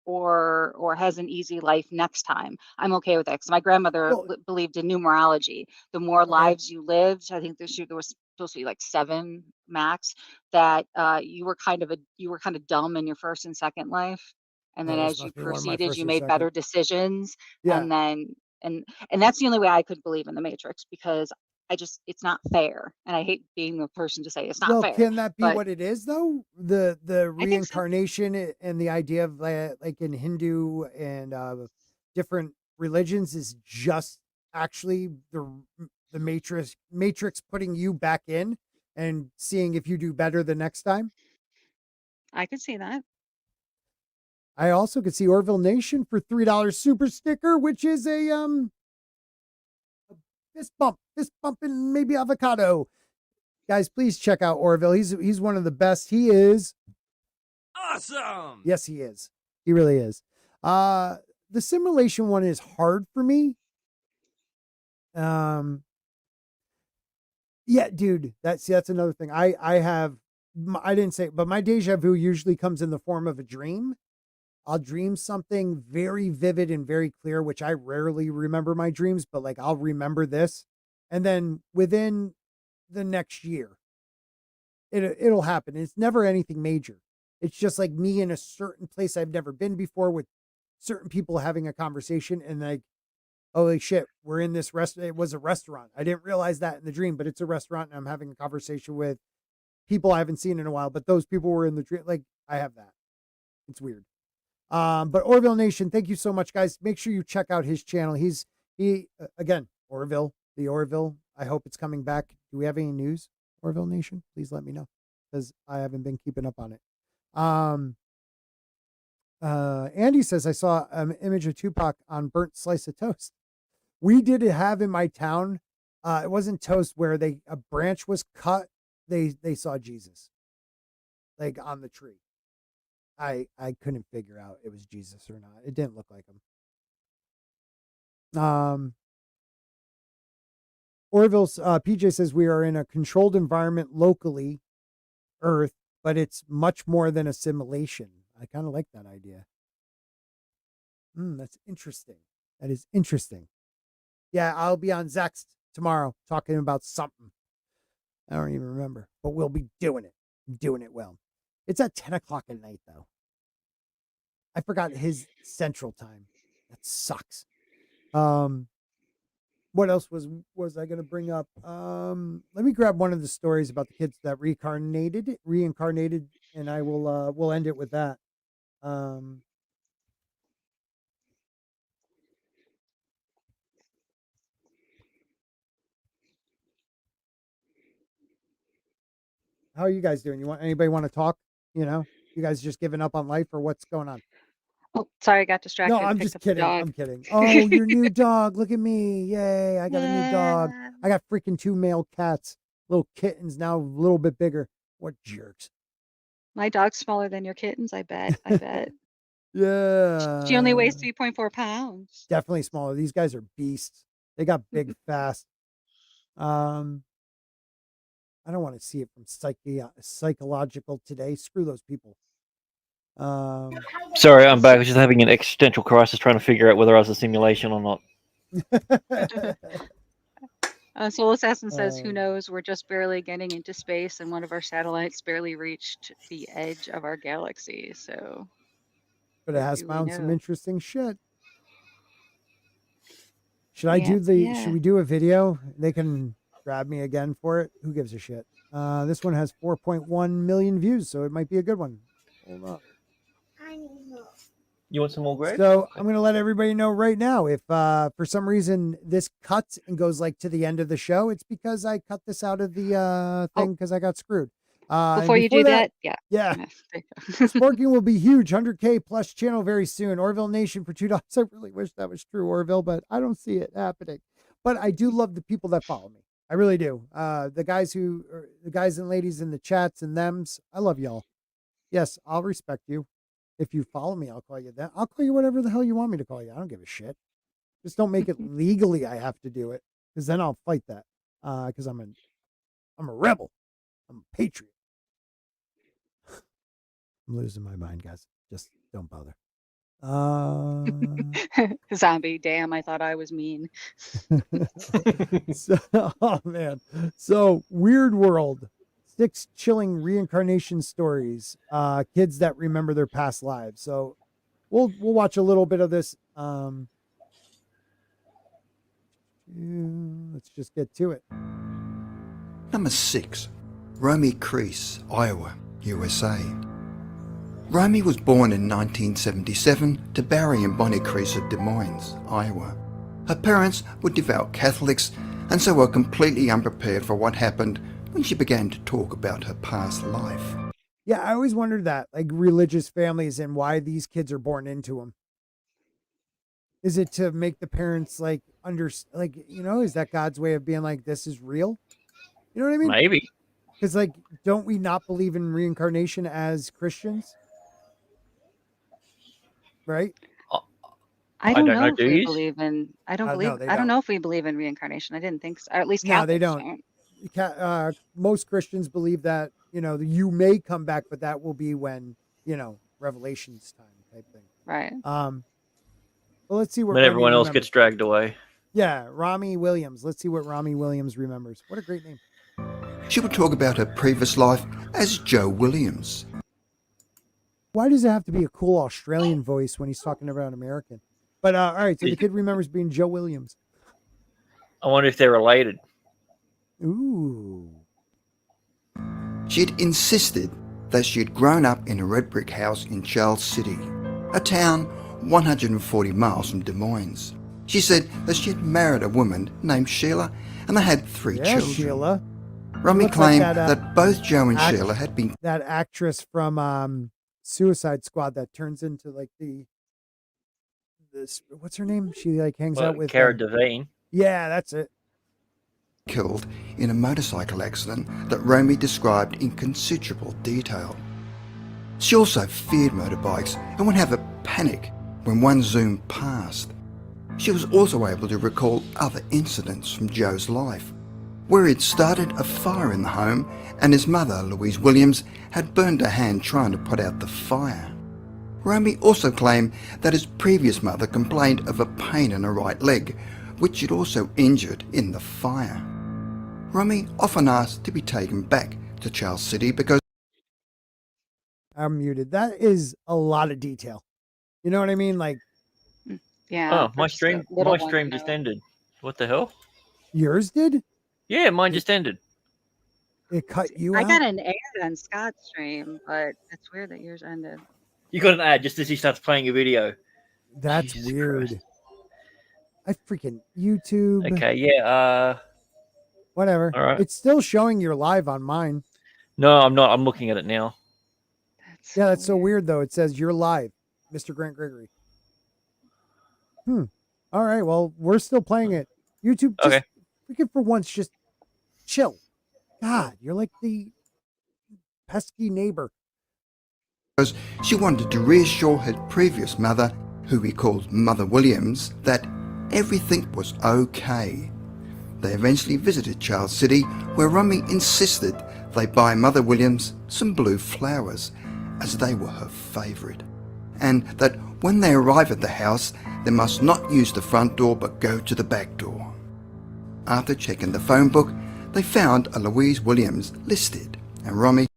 Speaker 3: or has an easy life next time, I'm okay with that. Because my grandmother believed in numerology. The more lives you lived, I think there was supposed to be like 7 max. That you were kind of dumb in your first and second life, and then as you proceeded, you made better decisions. And then and that's the only way I could believe in the Matrix, because it's not fair, and I hate being the person to say it's not fair.
Speaker 2: Can that be what it is though? The reincarnation and the idea of like in Hindu and different religions is just actually the matrix putting you back in and seeing if you do better the next time.
Speaker 3: I could see that.
Speaker 2: I also could see Orville Nation for $3 super sticker, which is a fist bump and maybe avocado. Guys, please check out Orville. He's one of the best. He is
Speaker 1: awesome.
Speaker 2: Yes, he is. He really is. The simulation one is hard for me. Yeah, dude. That's another thing. I didn't say, but my deja vu usually comes in the form of a dream. I'll dream something very vivid and very clear, which I rarely remember my dreams, but like I'll remember this. And then within the next year, it'll happen. It's never anything major. It's just like me in a certain place I've never been before with certain people having a conversation, and like, holy shit, we're in this it was a restaurant. I didn't realize that in the dream, but it's a restaurant and I'm having a conversation with people I haven't seen in a while, but those people were in the dream. Like, I have that. It's weird. But Orville Nation, thank you so much, guys. Make sure you check out his channel. Again, Orville, the Orville. I hope it's coming back. Do we have any news, Orville Nation? Please let me know, because I haven't been keeping up on it. Andy says, I saw an image of Tupac on burnt slice of toast. We did have in my town, it wasn't toast, where a branch was cut. They saw Jesus, like on the tree. I couldn't figure out it was Jesus or not. It didn't look like him. Orville's PJ says, we are in a controlled environment locally, Earth, but it's much more than assimilation. I kind of like that idea. That's interesting. That is interesting. Yeah, I'll be on Zach's tomorrow talking about something. I don't even remember, but we'll be doing it. Doing it well. It's at 10 o'clock at night, though. I forgot his central time. That sucks. What else was I going to bring up? Let me grab one of the stories about the kids that reincarnated, and I will we'll end it with that. How are you guys doing? Anybody want to talk? You guys just giving up on life, or what's going on?
Speaker 3: Oh, sorry, I got distracted.
Speaker 2: No, I'm just kidding. I'm kidding. Oh, your new dog. Look at me. Yay. I got a new dog. I got freaking 2 male cats. Little kittens now, a little bit bigger. What jerks.
Speaker 3: My dog's smaller than your kittens, I bet.
Speaker 2: Yeah.
Speaker 3: She only weighs 3.4 pounds.
Speaker 2: Definitely smaller. These guys are beasts. They got big fast. I don't want to see it from psychological today. Screw those people.
Speaker 4: Sorry, I'm back. I was just having an existential crisis trying to figure out whether I was a simulation or not.
Speaker 3: Soul Assassin says, who knows? We're just barely getting into space, and one of our satellites barely reached the edge of our galaxy. So,
Speaker 2: but it has found some interesting shit. Should Should we do a video? They can grab me again for it. Who gives a shit? This one has 4.1 million views, so it might be a good one. Hold on.
Speaker 4: You want some more grapes?
Speaker 2: So I'm going to let everybody know right now, if for some reason this cuts and goes like to the end of the show, it's because I cut this out of the thing because I got screwed.
Speaker 3: Before you do that,
Speaker 2: yeah. Sporking will be huge, 100K plus channel very soon. Orville Nation for $2. I really wish that was true, Orville, but I don't see it happening. But I do love the people that follow me. I really do. The guys and ladies in the chats and thems, I love y'all. Yes, I'll respect you. If you follow me, I'll call you that. I'll call you whatever the hell you want me to call you. I don't give a shit. Just don't make it legally I have to do it, because then I'll fight that. Because I'm a rebel. I'm a patriot. I'm losing my mind, guys. Just don't bother.
Speaker 3: Zombie, damn, I thought I was mean.
Speaker 2: Oh man. So Weird World. 6 chilling reincarnation stories, kids that remember their past lives. So we'll watch a little bit of this. Let's just get to it.
Speaker 5: Number 6, Romy Crease, Iowa, USA. Romy was born in 1977 to Barry and Bonnie Crease of Des Moines, Iowa. Her parents were devout Catholics and so were completely unprepared for what happened when she began to talk about her past life.
Speaker 2: Yeah, I always wondered that, like religious families and why these kids are born into them. Is it to make the parents is that God's way of being like, this is real? You know what I mean?
Speaker 4: Maybe.
Speaker 2: Because don't we not believe in reincarnation as Christians? Right?
Speaker 3: I don't know if we believe in. I don't know if we believe in reincarnation. I didn't think so. Or at least Catholics
Speaker 2: they don't. Most Christians believe that, you may come back, but that will be when, Revelation's time type thing.
Speaker 3: Right.
Speaker 2: Well, let's see what
Speaker 4: When
Speaker 2: Remy
Speaker 4: everyone else
Speaker 2: remembers.
Speaker 4: gets dragged away.
Speaker 2: Yeah, Rami Williams. Let's see what Rami Williams remembers. What a great name.
Speaker 5: She would talk about her previous life as Joe Williams.
Speaker 2: Why does it have to be a cool Australian voice when he's talking about American? But all right, so the kid remembers being Joe Williams.
Speaker 4: I wonder if they're related.
Speaker 2: Ooh.
Speaker 5: She'd insisted that she'd grown up in a red brick house in Charles City, a town 140 miles from Des Moines. She said that she had married a woman named Sheila and they had 3 children.
Speaker 2: Sheila.
Speaker 5: Romy
Speaker 2: looks like
Speaker 5: claimed
Speaker 2: that,
Speaker 5: that both Joe and
Speaker 2: act-
Speaker 5: Sheila had been
Speaker 2: That actress from Suicide Squad that turns into like this. What's her name? She like hangs out with
Speaker 4: Cara Delevingne.
Speaker 2: Yeah, that's it.
Speaker 5: killed in a motorcycle accident that Romy described in considerable detail. She also feared motorbikes and would have a panic when one zoomed past. She was also able to recall other incidents from Joe's life, where he'd started a fire in the home and his mother, Louise Williams, had burned her hand trying to put out the fire. Romy also claimed that his previous mother complained of a pain in her right leg, which she'd also injured in the fire. Romy often asked to be taken back to Charles City because
Speaker 2: I'm muted. That is a lot of detail. You know what I mean? Like
Speaker 3: Yeah.
Speaker 4: Oh, my
Speaker 3: for
Speaker 4: stream
Speaker 3: little
Speaker 4: my
Speaker 3: one,
Speaker 4: stream
Speaker 3: you
Speaker 4: just
Speaker 3: know.
Speaker 4: ended. What the hell?
Speaker 2: yours did?
Speaker 4: Yeah, mine just ended.
Speaker 2: It cut you
Speaker 3: I
Speaker 2: out?
Speaker 3: got an ad on Scott's stream, but it's weird that yours ended.
Speaker 4: You got an ad just as he starts playing a video.
Speaker 2: That's
Speaker 4: Jesus
Speaker 2: weird.
Speaker 4: Christ.
Speaker 2: I freaking YouTube.
Speaker 4: Okay, yeah,
Speaker 2: Whatever.
Speaker 4: all right.
Speaker 2: It's still showing you're live on mine.
Speaker 4: No, I'm not. I'm looking at it now.
Speaker 2: Yeah, that's so weird though. It says you're live, Mr. Grant Gregory. All right. Well, we're still playing it. YouTube, just
Speaker 4: Okay.
Speaker 2: freaking for once, just chill. God, you're like the pesky neighbor.
Speaker 5: she wanted to reassure her previous mother, who he called Mother Williams, that everything was okay. They eventually visited Charles City, where Romy insisted they buy Mother Williams some blue flowers, as they were her favourite, and that when they arrive at the house, they must not use the front door but go to the back door. After checking the phone book, they found a Louise Williams listed, and Romy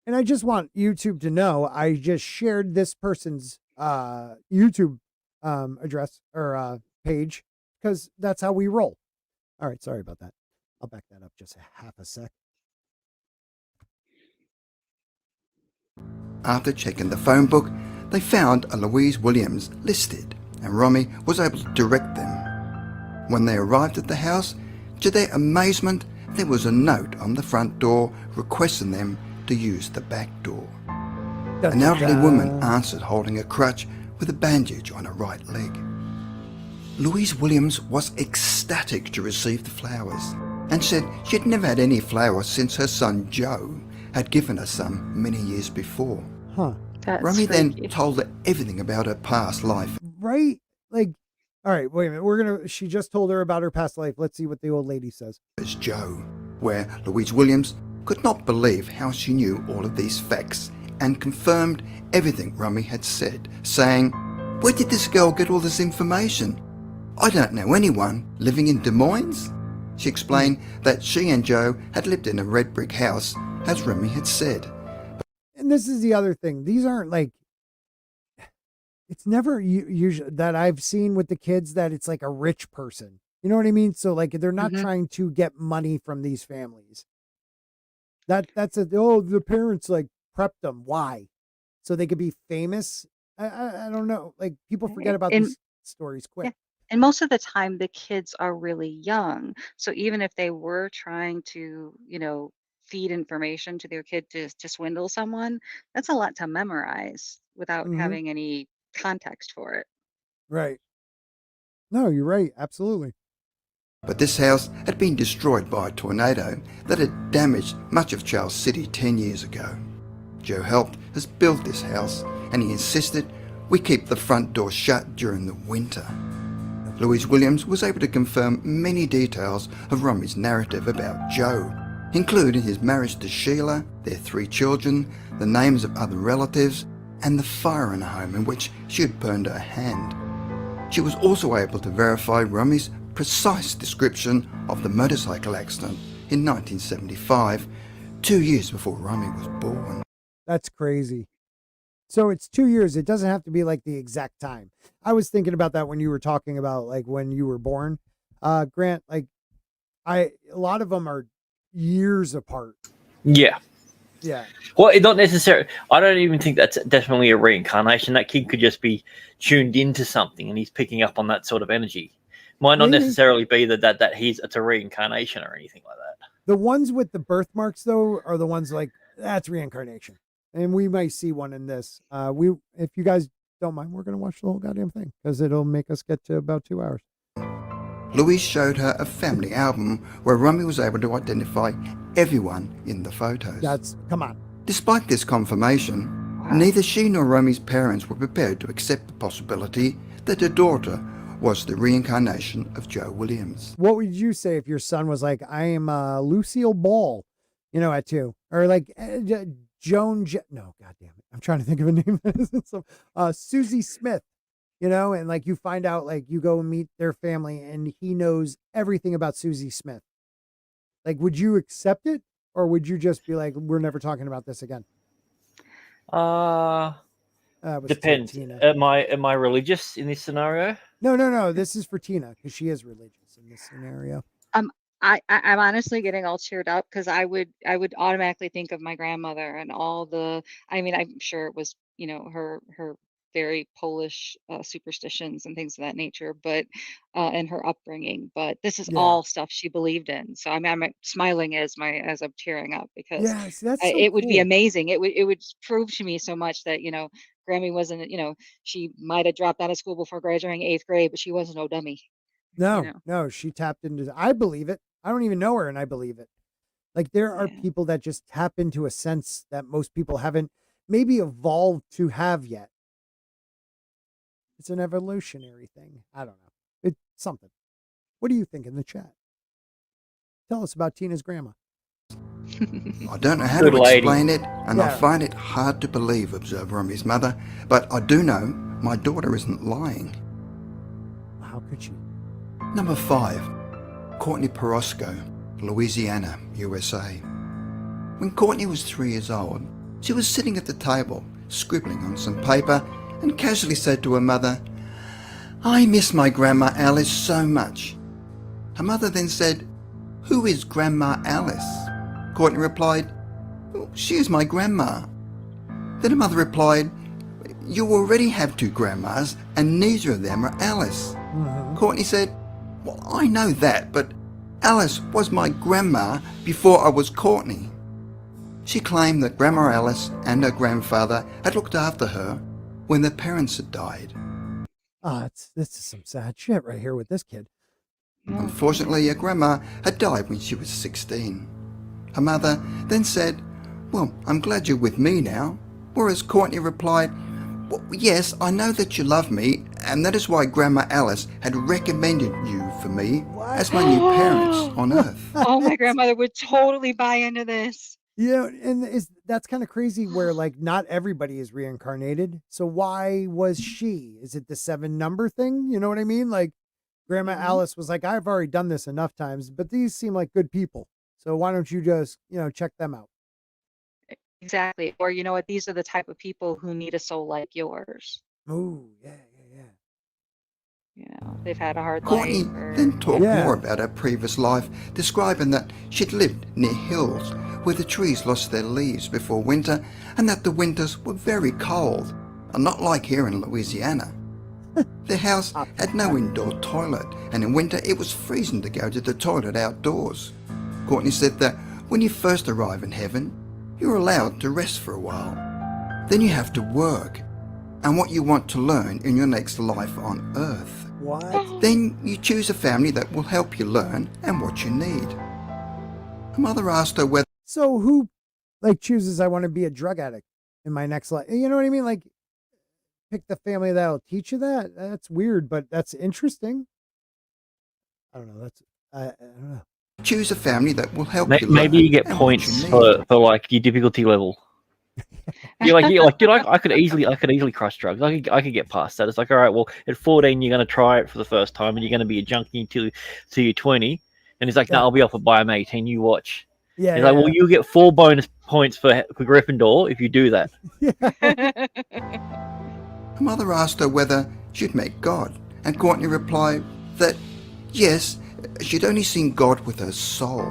Speaker 2: And I just want YouTube to know I just shared this person's YouTube address or page because that's how we roll. All right, sorry about that. I'll back that up just a half a sec.
Speaker 5: After checking the phone book, they found a Louise Williams listed, and Romy was able to direct them. When they arrived at the house, to their amazement, there was a note on the front door requesting them to use the back door. An elderly woman answered holding a crutch with a bandage on her right leg. Louise Williams was ecstatic to receive the flowers and said she had never had any flowers since her son Joe had given her some many years before.
Speaker 2: Huh.
Speaker 3: That's
Speaker 5: Romy then
Speaker 3: freaky.
Speaker 5: told her everything about her past life.
Speaker 2: Right? Like, all right, wait a minute. She just told her about her past life. Let's see what the old lady says.
Speaker 5: As Joe, where Louise Williams could not believe how she knew all of these facts and confirmed everything Romy had said, saying, "Where did this girl get all this information? I don't know anyone living in Des Moines." She explained that she and Joe had lived in a red brick house, as Romy had said.
Speaker 2: And this is the other thing. These aren't like, it's never usually that I've seen with the kids that it's like a rich person. You know what I mean? So like they're not trying to get money from these families. That's the parents like prepped them. Why? So they could be famous. I don't know. Like people forget about
Speaker 3: And-
Speaker 2: these stories quick.
Speaker 3: Yeah. And most of the time, the kids are really young. So even if they were trying to, feed information to their kid to swindle someone, that's a lot to memorize without
Speaker 2: Mhm.
Speaker 3: having any context for it.
Speaker 2: Right. No, you're right. Absolutely.
Speaker 5: But this house had been destroyed by a tornado that had damaged much of Charles City 10 years ago. Joe helped us build this house, and he insisted we keep the front door shut during the winter. Louise Williams was able to confirm many details of Romy's narrative about Joe, including his marriage to Sheila, their 3 children, the names of other relatives, and the fire in her home in which she had burned her hand. She was also able to verify Romy's precise description of the motorcycle accident in 1975, 2 years before Romy was born.
Speaker 2: That's crazy. So it's 2 years. It doesn't have to be like the exact time. I was thinking about that when you were talking about like when you were born, Grant. Like, a lot of them are years apart.
Speaker 4: Yeah.
Speaker 2: Yeah.
Speaker 4: Well, it's not necessarily. I don't even think that's definitely a reincarnation. That kid could just be tuned into something and he's picking up on that sort of energy. Might not
Speaker 2: Maybe.
Speaker 4: necessarily be that it's a reincarnation or anything like that.
Speaker 2: The ones with the birthmarks, though, are the ones like that's reincarnation, and we might see one in this. If you guys don't mind, we're gonna watch the whole goddamn thing because it'll make us get to about 2 hours.
Speaker 5: Louise showed her a family album where Romy was able to identify everyone in the photos.
Speaker 2: Come on.
Speaker 5: Despite this confirmation, neither she nor Romy's parents were prepared to accept the possibility that her daughter was the reincarnation of Joe Williams.
Speaker 2: What would you say if your son was like, I am Lucille Ball, at 2, or like Joan? No, goddamn it, I'm trying to think of a name. Susie Smith. And like you find out, like you go and meet their family and he knows everything about Susie Smith. Like, would you accept it or would you just be like, we're never talking about this again?
Speaker 4: Depends. Am I religious in this scenario?
Speaker 2: No. This is for Tina because she is religious in this scenario.
Speaker 3: I'm honestly getting all cheered up because I would automatically think of my grandmother and all the. I mean, I'm sure it was her very Polish superstitions and things of that nature, but and her upbringing. But this is all stuff she believed in. So I'm smiling as I'm tearing up because it would be amazing. It would prove to me so much that Grammy wasn't. She might have dropped out of school before graduating 8th grade, but she wasn't no dummy.
Speaker 2: No, she tapped into. I believe it. I don't even know her, and I believe it. Like there are people that just tap into a sense that most people haven't maybe evolved to have yet. It's an evolutionary thing. I don't know. It's something. What do you think in the chat? Tell us about Tina's grandma.
Speaker 5: I don't know how to explain it, and I find it hard to believe, observed Romy's mother, but I do know my daughter isn't lying.
Speaker 2: How could she?
Speaker 5: Number 5, Courtney Porosco, Louisiana, USA. When Courtney was 3 years old, she was sitting at the table, scribbling on some paper, and casually said to her mother, "I miss my Grandma Alice so much." Her mother then said, "Who is Grandma Alice?" Courtney replied, "Well, she is my grandma." Then her mother replied, "You already have 2 grandmas, and neither of them are Alice." Courtney said, "Well, I know that, but Alice was my grandma before I was Courtney." She claimed that Grandma Alice and her grandfather had looked after her when their parents had died.
Speaker 2: This is some sad shit right here with this kid.
Speaker 5: Unfortunately, her grandma had died when she was 16. Her mother then said, "Well, I'm glad you're with me now," whereas Courtney replied, "Well, yes, I know that you love me, and that is why Grandma Alice had recommended you for me as my new parents on Earth."
Speaker 3: Oh, my grandmother would totally buy into this.
Speaker 2: And that's kind of crazy where like not everybody is reincarnated. So why was she? Is it the 7 number thing? You know what I mean? Like Grandma Alice was like, I've already done this enough times, but these seem like good people. So why don't you just, check them out?
Speaker 3: Exactly. Or you know what? These are the type of people who need a soul like yours.
Speaker 2: Oh, yeah.
Speaker 3: They've had a hard
Speaker 5: Courtney
Speaker 3: life.
Speaker 5: then talked more about her previous life, describing that she'd lived near hills where the trees lost their leaves before winter and that the winters were very cold, and not like here in Louisiana. Their house had no indoor toilet, and in winter it was freezing to go to the toilet outdoors. Courtney said that when you first arrive in heaven, you're allowed to rest for a while. Then you have to work and what you want to learn in your next life on Earth.
Speaker 2: What?
Speaker 5: Then you choose a family that will help you learn and what you need. Her mother asked her whether...
Speaker 2: So who chooses I want to be a drug addict in my next life? You know what I mean? Like pick the family that'll teach you that. That's weird, but that's interesting. I don't know. I don't know.
Speaker 5: Choose a family that will help you learn.
Speaker 4: Maybe you get points for like your difficulty level. dude, I could easily crush drugs. I could get past that. It's like, all right, well, at 14, you're going to try it for the first time, and you're going to be a junkie till you're 20. And he's like, no,
Speaker 2: Yeah.
Speaker 4: I'll be off it by I'm 18. You watch.
Speaker 2: Yeah.
Speaker 4: He's like, well, you get 4 bonus points for Gryffindor if you do that.
Speaker 5: Her mother asked her whether she'd met God, and Courtney replied that yes, she'd only seen God with her soul.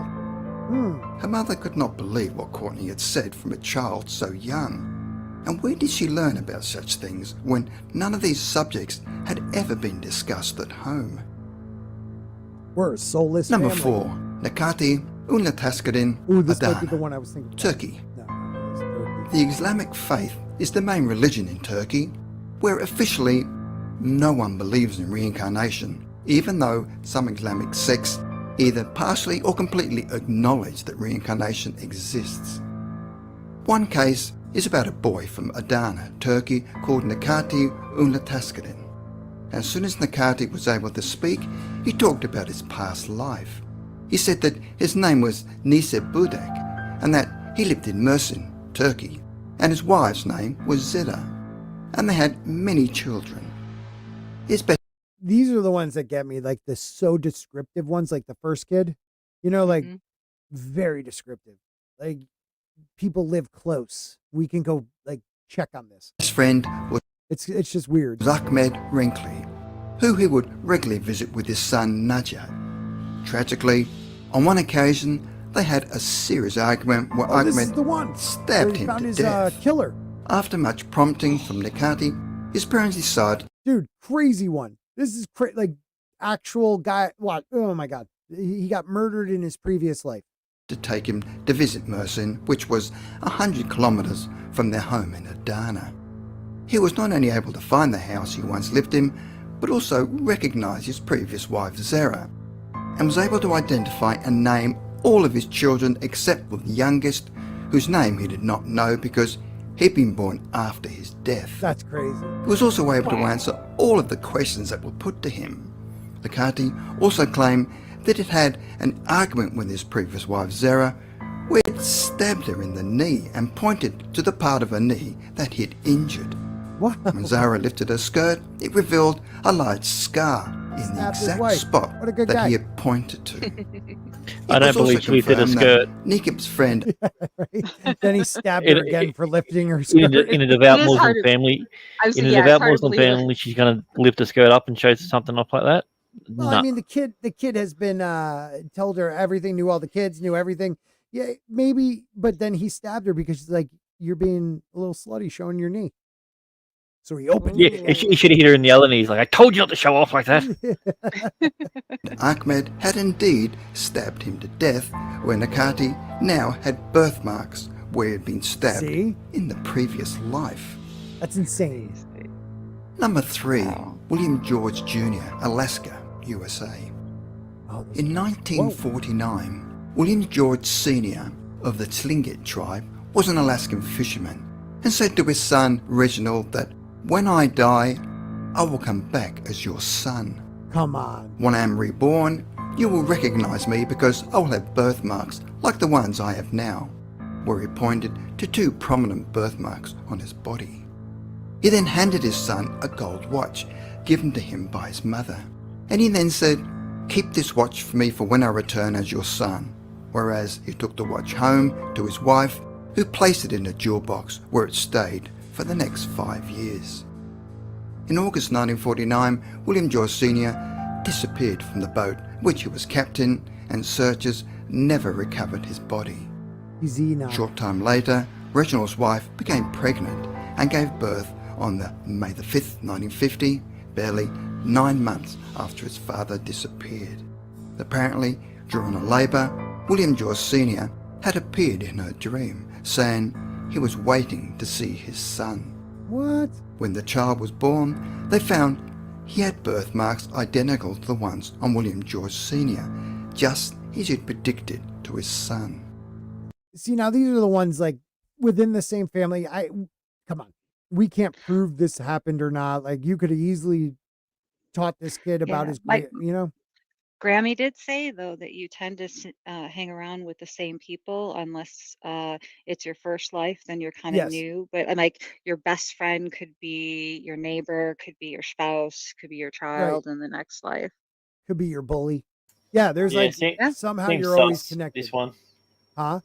Speaker 5: Her mother could not believe what Courtney had said from a child so young. And where did she learn about such things when none of these subjects had ever been discussed at home?
Speaker 2: We're a soulless
Speaker 5: Number
Speaker 2: family.
Speaker 5: 4. Nakati Unataskadin
Speaker 2: Ooh, this might be
Speaker 5: Adana,
Speaker 2: the one I was thinking about.
Speaker 5: Turkey.
Speaker 2: No, it's Turkey.
Speaker 5: The Islamic faith is the main religion in Turkey, where officially no one believes in reincarnation, even though some Islamic sects either partially or completely acknowledge that reincarnation exists. One case is about a boy from Adana, Turkey, called Nakati Unataskadin. As soon as Nakati was able to speak, he talked about his past life. He said that his name was Nise Budak, and that he lived in Mersin, Turkey, and his wife's name was Zeda, and they had many children. His best
Speaker 2: These are the ones that get me, like the so descriptive ones, like the first kid, like very descriptive. Like people live close. We can go like check on this.
Speaker 5: friend was
Speaker 2: It's just weird.
Speaker 5: Ahmed Wrinkly, who he would regularly visit with his son Najat. Tragically, on one occasion, they had a serious argument where
Speaker 2: This is
Speaker 5: Ahmed
Speaker 2: the one.
Speaker 5: stabbed
Speaker 2: Where he
Speaker 5: him
Speaker 2: found
Speaker 5: to
Speaker 2: his
Speaker 5: death.
Speaker 2: killer.
Speaker 5: After much prompting from Nakati, his parents decided
Speaker 2: Dude, crazy one. This is like actual guy. What? Oh my God. He got murdered in his previous life.
Speaker 5: to take him to visit Mersin, which was 100 kilometres from their home in Adana. He was not only able to find the house he once lived in, but also recognise his previous wife Zara, and was able to identify and name all of his children except for the youngest, whose name he did not know because he'd been born after his death.
Speaker 2: That's crazy.
Speaker 5: He was also able to answer all of the questions that were put to him. Lakati also claimed that it had an argument with his previous wife Zara, where it stabbed her in the knee and pointed to the part of her knee that he'd injured.
Speaker 2: Wow.
Speaker 5: When Zara lifted her skirt, it revealed a large scar in the
Speaker 2: Stabbed his
Speaker 5: exact
Speaker 2: wife.
Speaker 5: spot
Speaker 2: What a good
Speaker 5: that
Speaker 2: guy.
Speaker 5: he had pointed to.
Speaker 4: I don't believe she lifted her skirt.
Speaker 5: Nikib's friend
Speaker 2: Right? Then he stabbed her again for lifting her
Speaker 4: In
Speaker 2: skirt.
Speaker 4: a devout
Speaker 3: It is
Speaker 4: Muslim
Speaker 3: hard to-
Speaker 4: family,
Speaker 3: I was
Speaker 4: in a
Speaker 3: thinking, yeah, it's
Speaker 4: devout
Speaker 3: hard to
Speaker 4: Muslim
Speaker 3: believe it.
Speaker 4: family, she's going to lift her skirt up and show something off like that.
Speaker 2: Well,
Speaker 4: No.
Speaker 2: I mean, the kid has been told her everything, knew all the kids, knew everything. Yeah, maybe, but then he stabbed her because she's like, you're being a little slutty showing your knee. So he opened
Speaker 4: Yeah,
Speaker 2: it.
Speaker 4: he should have hit her in the other knee. He's like, I told you not to show off like that.
Speaker 5: Ahmed had indeed stabbed him to death, where Nakati now had birthmarks where he had been stabbed
Speaker 2: See?
Speaker 5: in the previous life.
Speaker 2: That's insane.
Speaker 5: Number 3, William George Jr., Alaska, USA.
Speaker 2: Oh, this
Speaker 5: In
Speaker 2: guy's-
Speaker 5: 1949, William George Sr. of the Tlingit tribe was an Alaskan fisherman and said to his son Reginald that, "When I die, I will come back as your son.
Speaker 2: Come on.
Speaker 5: When I am reborn, you will recognize me because I will have birthmarks like the ones I have now," where he pointed to 2 prominent birthmarks on his body. He then handed his son a gold watch given to him by his mother, and he then said, "Keep this watch for me for when I return as your son," whereas he took the watch home to his wife, who placed it in a jewel box where it stayed for the next 5 years. In August 1949, William George Sr. disappeared from the boat which he was captain, and searchers never recovered his body.
Speaker 2: Easy now.
Speaker 5: A short time later, Reginald's wife became pregnant and gave birth on May 5th, 1950, barely 9 months after his father disappeared. Apparently, during her labour, William George Sr. had appeared in her dream, saying he was waiting to see his son.
Speaker 2: What?
Speaker 5: When the child was born, they found he had birthmarks identical to the ones on William George Sr., just as he'd predicted to his son.
Speaker 2: See, now these are the ones like within the same family. Come on. We can't prove this happened or not. Like you could have easily taught this kid about
Speaker 3: Yeah,
Speaker 2: his,
Speaker 3: like-
Speaker 2: you know?
Speaker 3: Grammy did say, though, that you tend to hang around with the same people unless it's your first life, then you're kind of
Speaker 2: Yes.
Speaker 3: new. But and like your best friend could be your neighbor, could be your spouse, could be your
Speaker 2: Right.
Speaker 3: child in the next life.
Speaker 2: Could be your bully. Yeah, there's
Speaker 4: Yeah,
Speaker 2: like
Speaker 3: Yeah.
Speaker 2: somehow
Speaker 4: seems
Speaker 2: you're always
Speaker 4: sus,
Speaker 2: connected.
Speaker 4: this one.
Speaker 2: Huh?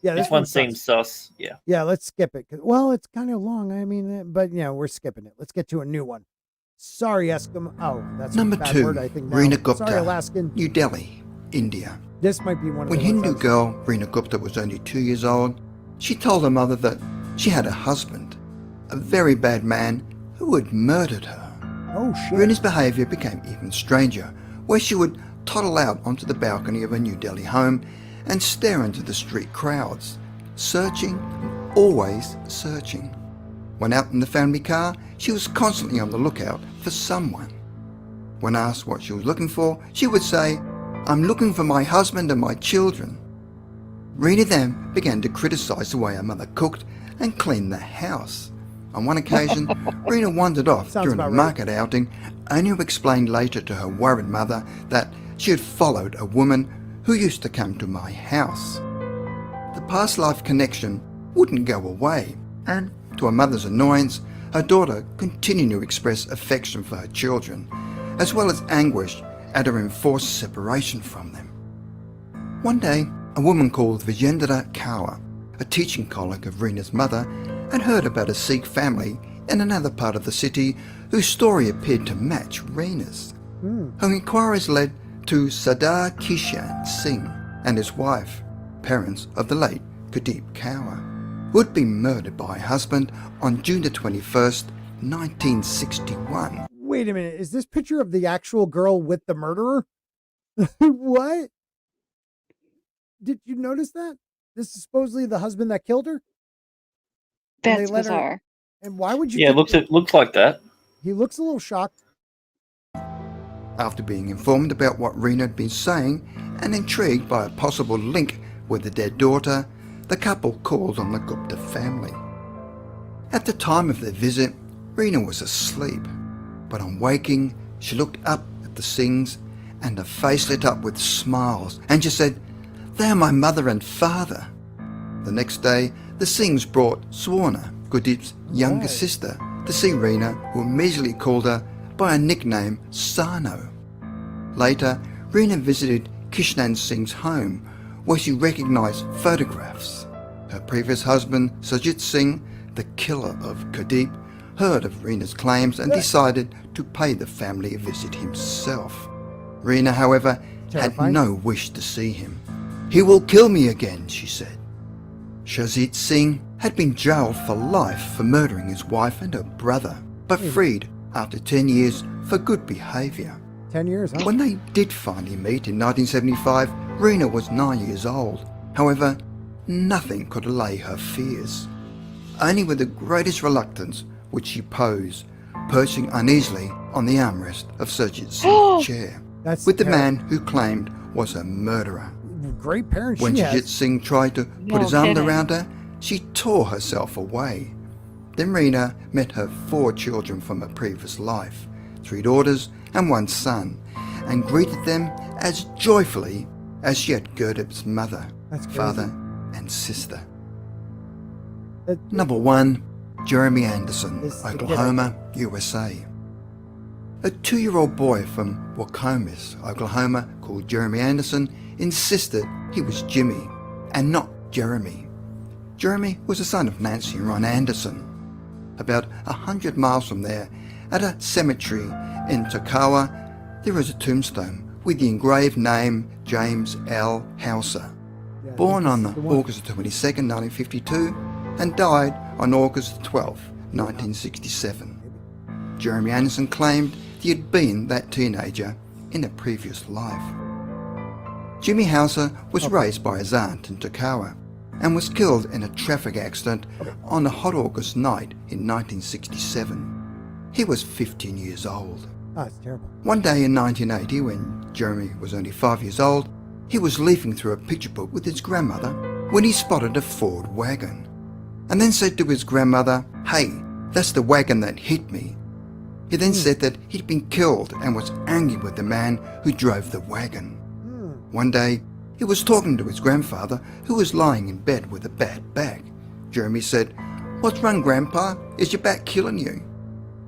Speaker 2: Yeah,
Speaker 4: This
Speaker 2: this
Speaker 4: one
Speaker 2: one's
Speaker 4: seems sus. Yeah.
Speaker 2: Yeah, let's skip it. Well, it's kind of long. I mean, but yeah, we're skipping it. Let's get to a new one. Sorry, Eskimo. Oh, that's
Speaker 5: Number
Speaker 2: a bad
Speaker 5: 2,
Speaker 2: word, I think. Now.
Speaker 5: Reena
Speaker 2: Sorry,
Speaker 5: Gupta,
Speaker 2: Alaskan.
Speaker 5: New Delhi, India.
Speaker 2: This might be one of
Speaker 5: When
Speaker 2: the ones I
Speaker 5: Hindu
Speaker 2: was-
Speaker 5: girl Reena Gupta was only 2 years old, she told her mother that she had a husband, a very bad man who had murdered her.
Speaker 2: Oh, shit.
Speaker 5: Reena's behaviour became even stranger, where she would toddle out onto the balcony of her New Delhi home and stare into the street crowds, searching, always searching. When out in the family car, she was constantly on the lookout for someone. When asked what she was looking for, she would say, "I'm looking for my husband and my children." Reena then began to criticise the way her mother cooked and cleaned the house. On one occasion, Reena wandered off
Speaker 2: Sounds
Speaker 5: during a
Speaker 2: about right.
Speaker 5: market outing, only to explain later to her worried mother that she had followed a woman who used to come to my house. The past life connection wouldn't go away, and to her mother's annoyance, her daughter continued to express affection for her children, as well as anguish at her enforced separation from them. One day, a woman called Vijendra Kaur, a teaching colleague of Reena's mother, had heard about a Sikh family in another part of the city whose story appeared to match Reena's. Her inquiries led to Sardar Kishan Singh and his wife, parents of the late Kuldeep Kaur, who had been murdered by her husband on June the 21st, 1961.
Speaker 2: Wait a minute. Is this picture of the actual girl with the murderer? What? Did you notice that? This is supposedly the husband that killed her? And they
Speaker 3: That's
Speaker 2: let her-
Speaker 3: bizarre.
Speaker 2: And why would you?
Speaker 4: Yeah,
Speaker 2: think-
Speaker 4: looks like that.
Speaker 2: He looks a little shocked.
Speaker 5: After being informed about what Reena had been saying and intrigued by a possible link with the dead daughter, the couple called on the Gupta family. At the time of their visit, Reena was asleep, but on waking, she looked up at the Singhs and her face lit up with smiles and she said, "They are my mother and father." The next day, the Singhs brought Swarna, Kuldeep's younger
Speaker 2: Right.
Speaker 5: sister, to see Reena, who immediately called her by a nickname Sano. Later, Reena visited Kishnan Singh's home, where she recognised photographs. Her previous husband, Sajit Singh, the killer of Kuldeep, heard of Reena's claims and decided to pay the family a visit himself. Reena, however, had
Speaker 2: Terrifying.
Speaker 5: no wish to see him. "He will kill me again," she said. Shazit Singh had been jailed for life for murdering his wife and her brother, but freed after 10 years for good behaviour.
Speaker 2: 10 years, huh?
Speaker 5: When they did finally meet in 1975, Reena was 9 years old. However, nothing could allay her fears. Only with the greatest reluctance would she pose, perching uneasily on the armrest of Sajit Singh's chair,
Speaker 2: That's
Speaker 5: with the
Speaker 2: terrible.
Speaker 5: man who claimed was her murderer.
Speaker 2: Great parents
Speaker 5: When
Speaker 2: she
Speaker 5: Sajit
Speaker 2: has.
Speaker 5: Singh tried to put
Speaker 3: No
Speaker 5: his arm
Speaker 3: kidding.
Speaker 5: around her, she tore herself away. Then Reena met her 4 children from her previous life, 3 daughters and 1 son, and greeted them as joyfully as she had Gurdeep's mother,
Speaker 2: That's crazy.
Speaker 5: father and sister.
Speaker 2: That-
Speaker 5: Number 1, Jeremy Anderson,
Speaker 2: This-
Speaker 5: Oklahoma, USA. A 2-year-old boy from Wacomis, Oklahoma, called Jeremy Anderson, insisted he was Jimmy and not Jeremy. Jeremy was the son of Nancy and Ron Anderson. About 100 miles from there, at a cemetery in Takawa, there is a tombstone with the engraved name James L. Hauser.
Speaker 2: Yeah,
Speaker 5: Born
Speaker 2: this
Speaker 5: on
Speaker 2: is the one.
Speaker 5: August 22nd, 1952, and died on August 12, 1967. Jeremy Anderson claimed he had been that teenager in a previous life. Jimmy Hauser was raised by his aunt in Takawa and was killed in a traffic accident on a hot August night in 1967. He was 15 years old.
Speaker 2: Oh, it's terrible.
Speaker 5: One day in 1980, when Jeremy was only 5 years old, he was leafing through a picture book with his grandmother when he spotted a Ford wagon, and then said to his grandmother, "Hey, that's the wagon that hit me." He then said that he'd been killed and was angry with the man who drove the wagon. One day, he was talking to his grandfather, who was lying in bed with a bad back. Jeremy said, "What's wrong, Grandpa? Is your back killing you?"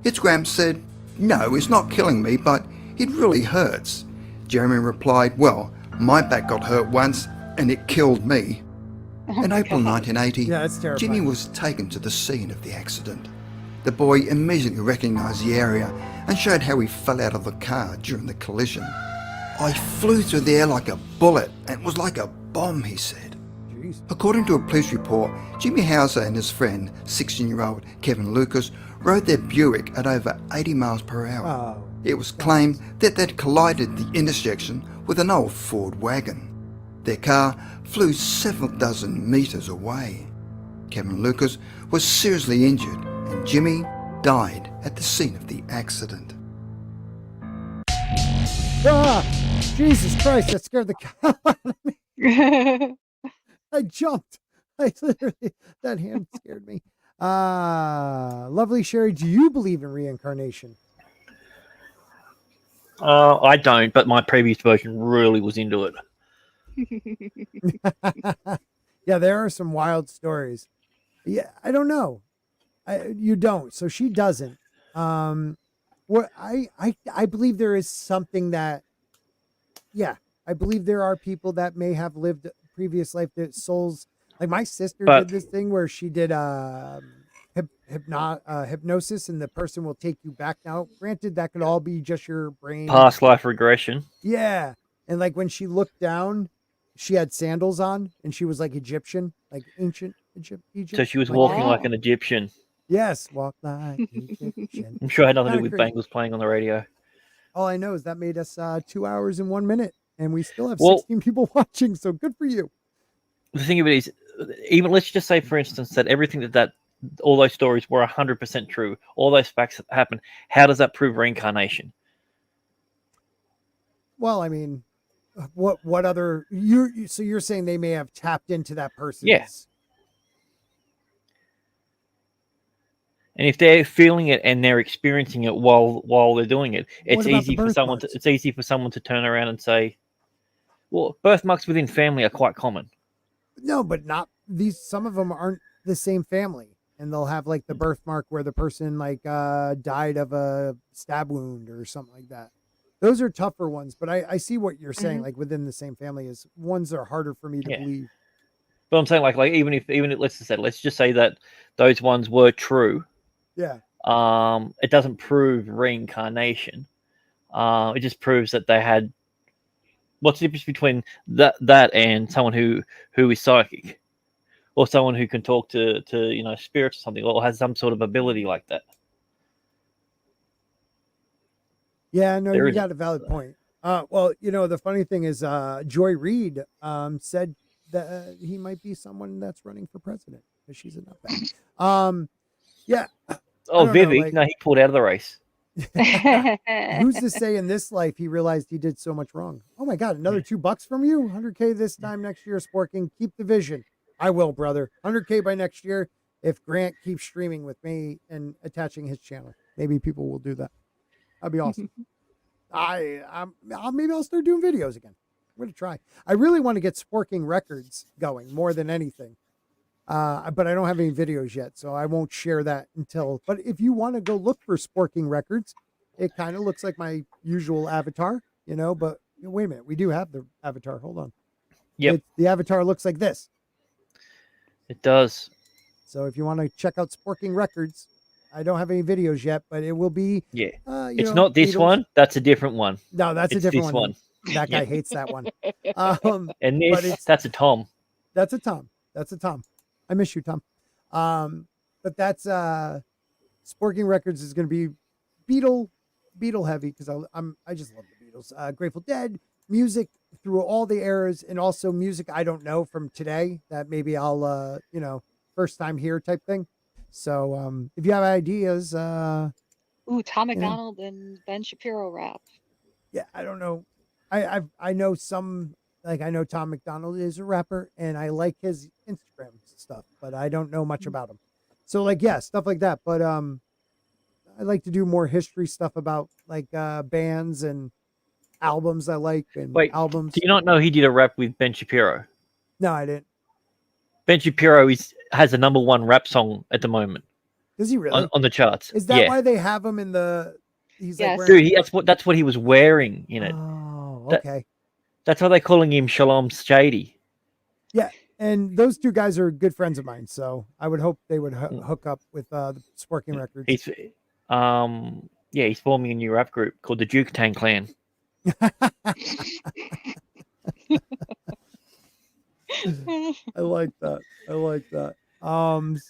Speaker 5: His Gramps said, "No, it's not killing me, but it really hurts." Jeremy replied, "Well, my back got hurt once and it killed me." In April 1980,
Speaker 2: Yeah, that's terrifying.
Speaker 5: Jimmy was taken to the scene of the accident. The boy immediately recognised the area and showed how he fell out of the car during the collision. "I flew through the air like a bullet and it was like a bomb," he said.
Speaker 2: Jeez.
Speaker 5: According to a police report, Jimmy Hauser and his friend, 16-year-old Kevin Lucas, rode their Buick at over 80 miles per hour.
Speaker 2: Oh.
Speaker 5: It was claimed that they'd collided the intersection with an old Ford wagon. Their car flew several dozen metres away. Kevin Lucas was seriously injured and Jimmy died at the scene of the accident.
Speaker 2: Ah, Jesus Christ, that scared the cow out of me. I jumped. I literally, that hand scared me. Lovely Sherry, do you believe in reincarnation?
Speaker 4: I don't, but my previous version really was into it.
Speaker 2: Yeah, there are some wild stories. Yeah, I don't know. You don't, so she doesn't. What I believe there is something that, yeah, I believe there are people that may have lived a previous life, that souls, like my sister
Speaker 4: But-
Speaker 2: did this thing where she did hypnosis, and the person will take you back. Now, granted, that could all be just your brain.
Speaker 4: Past life regression.
Speaker 2: Yeah. And like when she looked down, she had sandals on and she was like Egyptian, like ancient Egypt.
Speaker 4: So she was
Speaker 2: Like,
Speaker 4: walking
Speaker 3: Wow.
Speaker 4: like an Egyptian.
Speaker 2: yes, walk like Egyptian.
Speaker 4: I'm sure it had nothing to do
Speaker 2: Kinda
Speaker 4: with
Speaker 2: crazy.
Speaker 4: Bengals playing on the radio.
Speaker 2: All I know is that made us 2 hours and 1 minute, and we still have
Speaker 4: Well-
Speaker 2: 16 people watching. So good for you.
Speaker 4: The thing of it is, even let's just say, for instance, that everything that all those stories were 100% true, all those facts that happened. How does that prove reincarnation?
Speaker 2: Well, I mean, what other so you're saying they may have tapped into that person's.
Speaker 4: Yeah. And if they're feeling it and they're experiencing it while they're doing it,
Speaker 2: What
Speaker 4: it's
Speaker 2: about
Speaker 4: easy
Speaker 2: the
Speaker 4: for someone to
Speaker 2: birthmarks?
Speaker 4: it's easy for someone to turn around and say, "Well, birthmarks within family are quite common."
Speaker 2: No, but not these. Some of them aren't the same family, and they'll have like the birthmark where the person like died of a stab wound or something like that. Those are tougher ones, but I see what you're saying.
Speaker 3: Mhm.
Speaker 2: Like within the same family, is ones that are harder for me to
Speaker 4: Yeah.
Speaker 2: believe.
Speaker 4: But I'm saying, like even if let's just say that those ones were true.
Speaker 2: Yeah,
Speaker 4: It doesn't prove reincarnation. It just proves that they had. What's the difference between that and someone who is psychic, or someone who can talk to spirits or something, or has some sort of ability like that?
Speaker 2: yeah. No,
Speaker 4: There
Speaker 2: you
Speaker 4: isn't.
Speaker 2: got a valid point. Well, the funny thing is, Joy Reid said that he might be someone that's running for president because she's a nutbag. Yeah.
Speaker 4: Oh,
Speaker 2: don't know,
Speaker 4: Vivi,
Speaker 2: like-
Speaker 4: no, he pulled out of the race.
Speaker 2: Who's to say in this life he realized he did so much wrong? Oh my God, another $2 from you. 100K this time next year, Sporking. Keep the vision. I will, brother. 100K by next year if Grant keeps streaming with me and attaching his channel. Maybe people will do that. That'd be awesome. Maybe I'll start doing videos again. I'm gonna try. I really want to get Sporking Records going more than anything. But I don't have any videos yet, so I won't share that until. But if you want to go look for Sporking Records, it kind of looks like my usual avatar, But wait a minute, we do have the avatar. Hold on.
Speaker 4: Yep.
Speaker 2: The avatar looks like this.
Speaker 4: It does.
Speaker 2: So if you want to check out Sporking Records, I don't have any videos yet, but it will be.
Speaker 4: Yeah.
Speaker 2: You
Speaker 4: It's
Speaker 2: know,
Speaker 4: not this
Speaker 2: Beatles.
Speaker 4: one. That's a different one.
Speaker 2: No, that's
Speaker 4: It's
Speaker 2: a different
Speaker 4: this
Speaker 2: one.
Speaker 4: one.
Speaker 2: That guy
Speaker 4: Yep.
Speaker 2: hates that one.
Speaker 4: And
Speaker 2: But
Speaker 4: this,
Speaker 2: it's-
Speaker 4: that's a Tom.
Speaker 2: That's a Tom. I miss you, Tom. But that's Sporking Records is going to be Beatle heavy because I just love the Beatles. Grateful Dead music through all the eras, and also music I don't know from today that maybe I'll first time here type thing. So if you have ideas,
Speaker 3: Ooh, Tom
Speaker 2: Yeah.
Speaker 3: McDonald and Ben Shapiro rap.
Speaker 2: yeah, I don't know. I know some, like I know Tom McDonald is a rapper and I like his Instagram stuff, but I don't know much about him. So like, yeah, stuff like that. But I like to do more history stuff about like bands and albums I like and
Speaker 4: Wait,
Speaker 2: albums.
Speaker 4: do you not know he did a rap with Ben Shapiro?
Speaker 2: No, I didn't.
Speaker 4: Ben Shapiro has a #1 rap song at the moment.
Speaker 2: Does he really?
Speaker 4: On the charts?
Speaker 2: Is that
Speaker 4: yeah.
Speaker 2: why they have him in the? He's
Speaker 3: Yes.
Speaker 2: like wearing.
Speaker 4: Dude, that's what he was wearing in it.
Speaker 2: Oh,
Speaker 4: That-
Speaker 2: okay.
Speaker 4: That's why they're calling him Shalom Shady.
Speaker 2: Yeah, and those two guys are good friends of mine, so I would hope they would hook up with the Sporking Records.
Speaker 4: He's he's forming a new rap group called the Duke Tang Clan.
Speaker 2: I like that. I like that.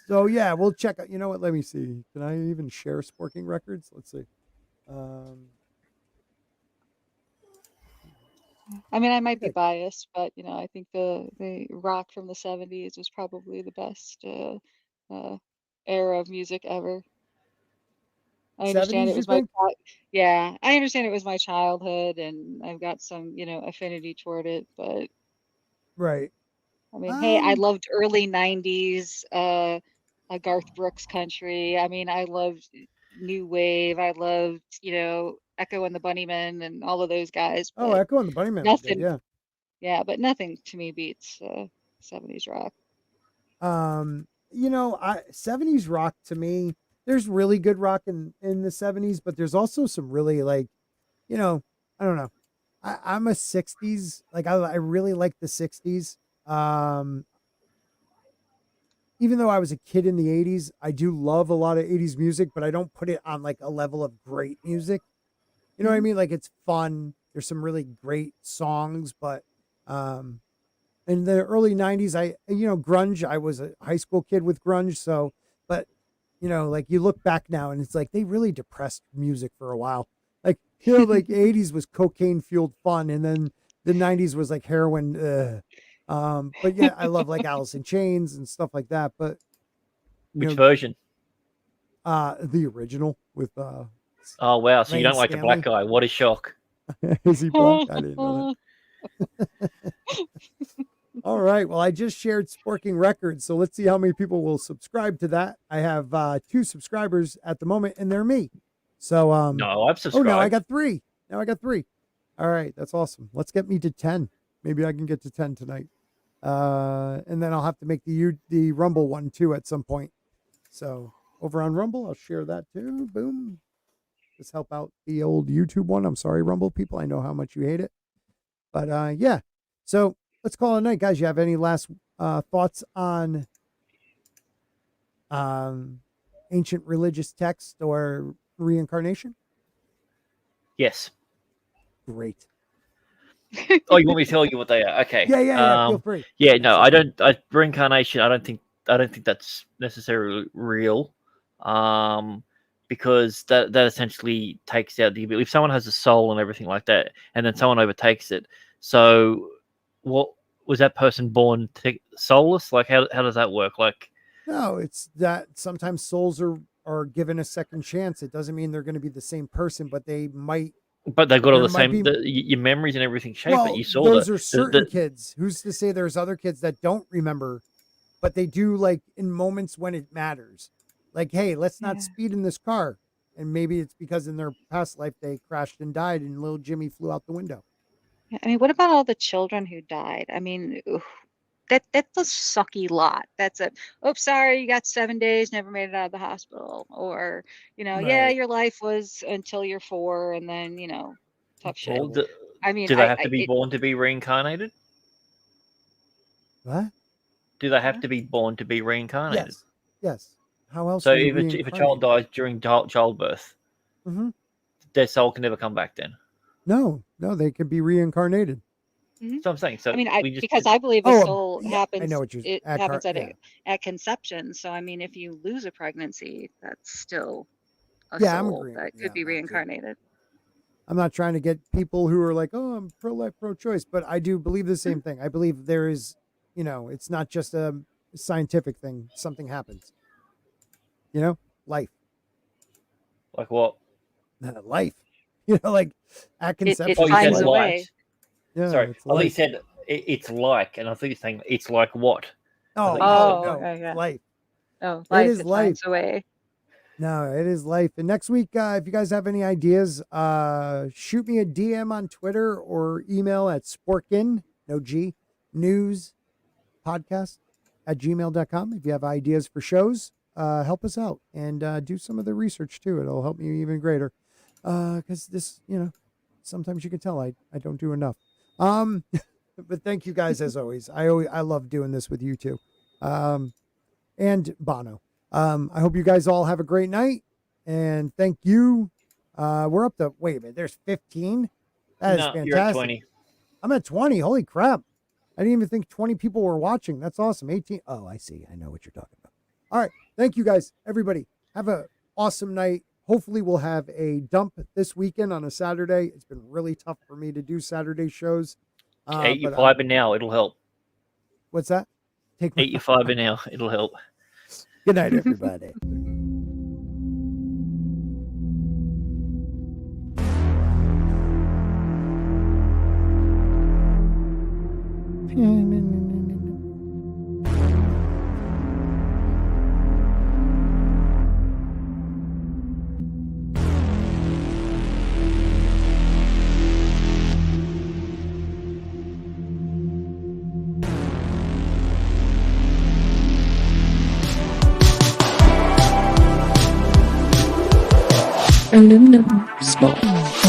Speaker 2: So yeah, we'll check out. You know what? Let me see. Can I even share Sporking Records? Let's see.
Speaker 3: I mean, I might be biased, but you know, I think the rock from the 70s was probably the best era of music ever. I understand
Speaker 2: 70s,
Speaker 3: it was
Speaker 2: you think?
Speaker 3: yeah, I understand it was my childhood, and I've got some, you know, affinity toward it. But
Speaker 2: Right.
Speaker 3: I mean, hey, I loved early 90s Garth Brooks country. I mean, I loved new wave. I loved, you know, Echo and the Bunnymen and all of those guys.
Speaker 2: Oh,
Speaker 3: But
Speaker 2: Echo and the Bunnymen.
Speaker 3: nothing,
Speaker 2: Yeah.
Speaker 3: yeah, but nothing to me beats 70s rock.
Speaker 2: You know, 70s rock to me, there's really good rock in the 70s, but there's also some really like, you know, I don't know. I'm a 60s, like I really like the 60s. Even though I was a kid in the 80s, I do love a lot of 80s music, but I don't put it on like a level of great music. You know what I mean? Like it's fun. There's some really great songs, but in the early 90s, grunge, I was a high school kid with grunge, so but you know, like you look back now and it's like they really depressed music for a while. Like, you know, like 80s was cocaine fueled fun, and then the 90s was like heroin. But yeah, I love like Alice in Chains and stuff like that. But
Speaker 4: Which version?
Speaker 2: The original with
Speaker 4: Oh wow, so you
Speaker 2: Lane
Speaker 4: don't like the black
Speaker 2: Stanley.
Speaker 4: guy. What a shock.
Speaker 2: Is he black? I didn't know that. All right. Well, I just shared Sporking Records, so let's see how many people will subscribe to that. I have 2 subscribers at the moment, and they're me. So
Speaker 4: No, I've subscribed.
Speaker 2: Oh, now I got 3. All right, that's awesome. Let's get me to 10. Maybe I can get to 10 tonight. And then I'll have to make the Rumble one too at some point. So over on Rumble, I'll share that too. Boom. Just help out the old YouTube one. I'm sorry, Rumble people. I know how much you hate it. But yeah. So let's call it a night, guys. You have any last thoughts on ancient religious text or reincarnation?
Speaker 4: Yes.
Speaker 2: Great.
Speaker 4: Oh, you want me to tell you what they are? Okay.
Speaker 2: Yeah. Feel free.
Speaker 4: Yeah, no, I don't. Reincarnation. I don't think that's necessarily real, because that essentially takes out the ability. If someone has a soul and everything like that, and then someone overtakes it, so what was that person born soulless? Like, how does that work? Like,
Speaker 2: no, it's that sometimes souls are given a second chance. It doesn't mean they're going to be the same person, but they might.
Speaker 4: But they've got all the same your memories and everything shape that you saw.
Speaker 2: Those are certain kids. Who's to say there's other kids that don't remember, but they do, like in moments when it matters. Like, hey, let's not speed in this car. And maybe it's because in their past life they crashed and died and little Jimmy flew out the window.
Speaker 3: I mean, what about all the children who died? I mean, that's a sucky lot. That's sorry, you got 7 days, never made it out of the hospital. Or, you know, yeah, your life was until you're 4, and then, you know, tough shit. I mean,
Speaker 4: do they have to be born to be reincarnated?
Speaker 2: What?
Speaker 4: Do they have to be born to be reincarnated?
Speaker 2: Yes. How else?
Speaker 4: So if a child dies during childbirth, their soul can never come back then?
Speaker 2: No, they can be reincarnated.
Speaker 4: So I'm saying, so
Speaker 3: I mean, because I believe the soul happens.
Speaker 2: I know what
Speaker 3: it happens at conception. So I mean, if you lose a pregnancy, that's still a soul that could be reincarnated.
Speaker 2: I'm not trying to get people who are like, oh, I'm pro-life, pro-choice, but I do believe the same thing. I believe there is, you know, it's not just a scientific thing. Something happens. You know, life.
Speaker 4: Like what?
Speaker 2: Life. You know, like at conception.
Speaker 3: It finds a way.
Speaker 2: Yeah,
Speaker 4: sorry, I thought you said it's like, and I thought you were saying it's like what?
Speaker 2: No,
Speaker 3: yeah.
Speaker 2: life.
Speaker 3: Oh, life.
Speaker 2: It is life.
Speaker 3: Finds a way.
Speaker 2: No, it is life. And next week, if you guys have any ideas, shoot me a DM on Twitter or email at sporkin, no G, news podcast at gmail.com. If you have ideas for shows, help us out and do some of the research too. It'll help me even greater. Because this, sometimes you can tell I don't do enough. But thank you guys as always. I love doing this with you too. And Bono. I hope you guys all have a great night, and thank you. We're up to, wait a minute, there's 15. That is fantastic.
Speaker 4: You're at 20.
Speaker 2: I'm at 20. Holy crap. I didn't even think 20 people were watching. That's awesome. 18. Oh, I see. I know what you're talking about. All right. Thank you guys. Everybody have an awesome night. Hopefully we'll have a dump this weekend on a Saturday. It's been really tough for me to do Saturday shows.
Speaker 4: Eat your fiber now. It'll help.
Speaker 2: What's that?
Speaker 4: Eat your fiber now. It'll help.
Speaker 2: Good night, everybody.
Speaker 6: Aluminum Spork.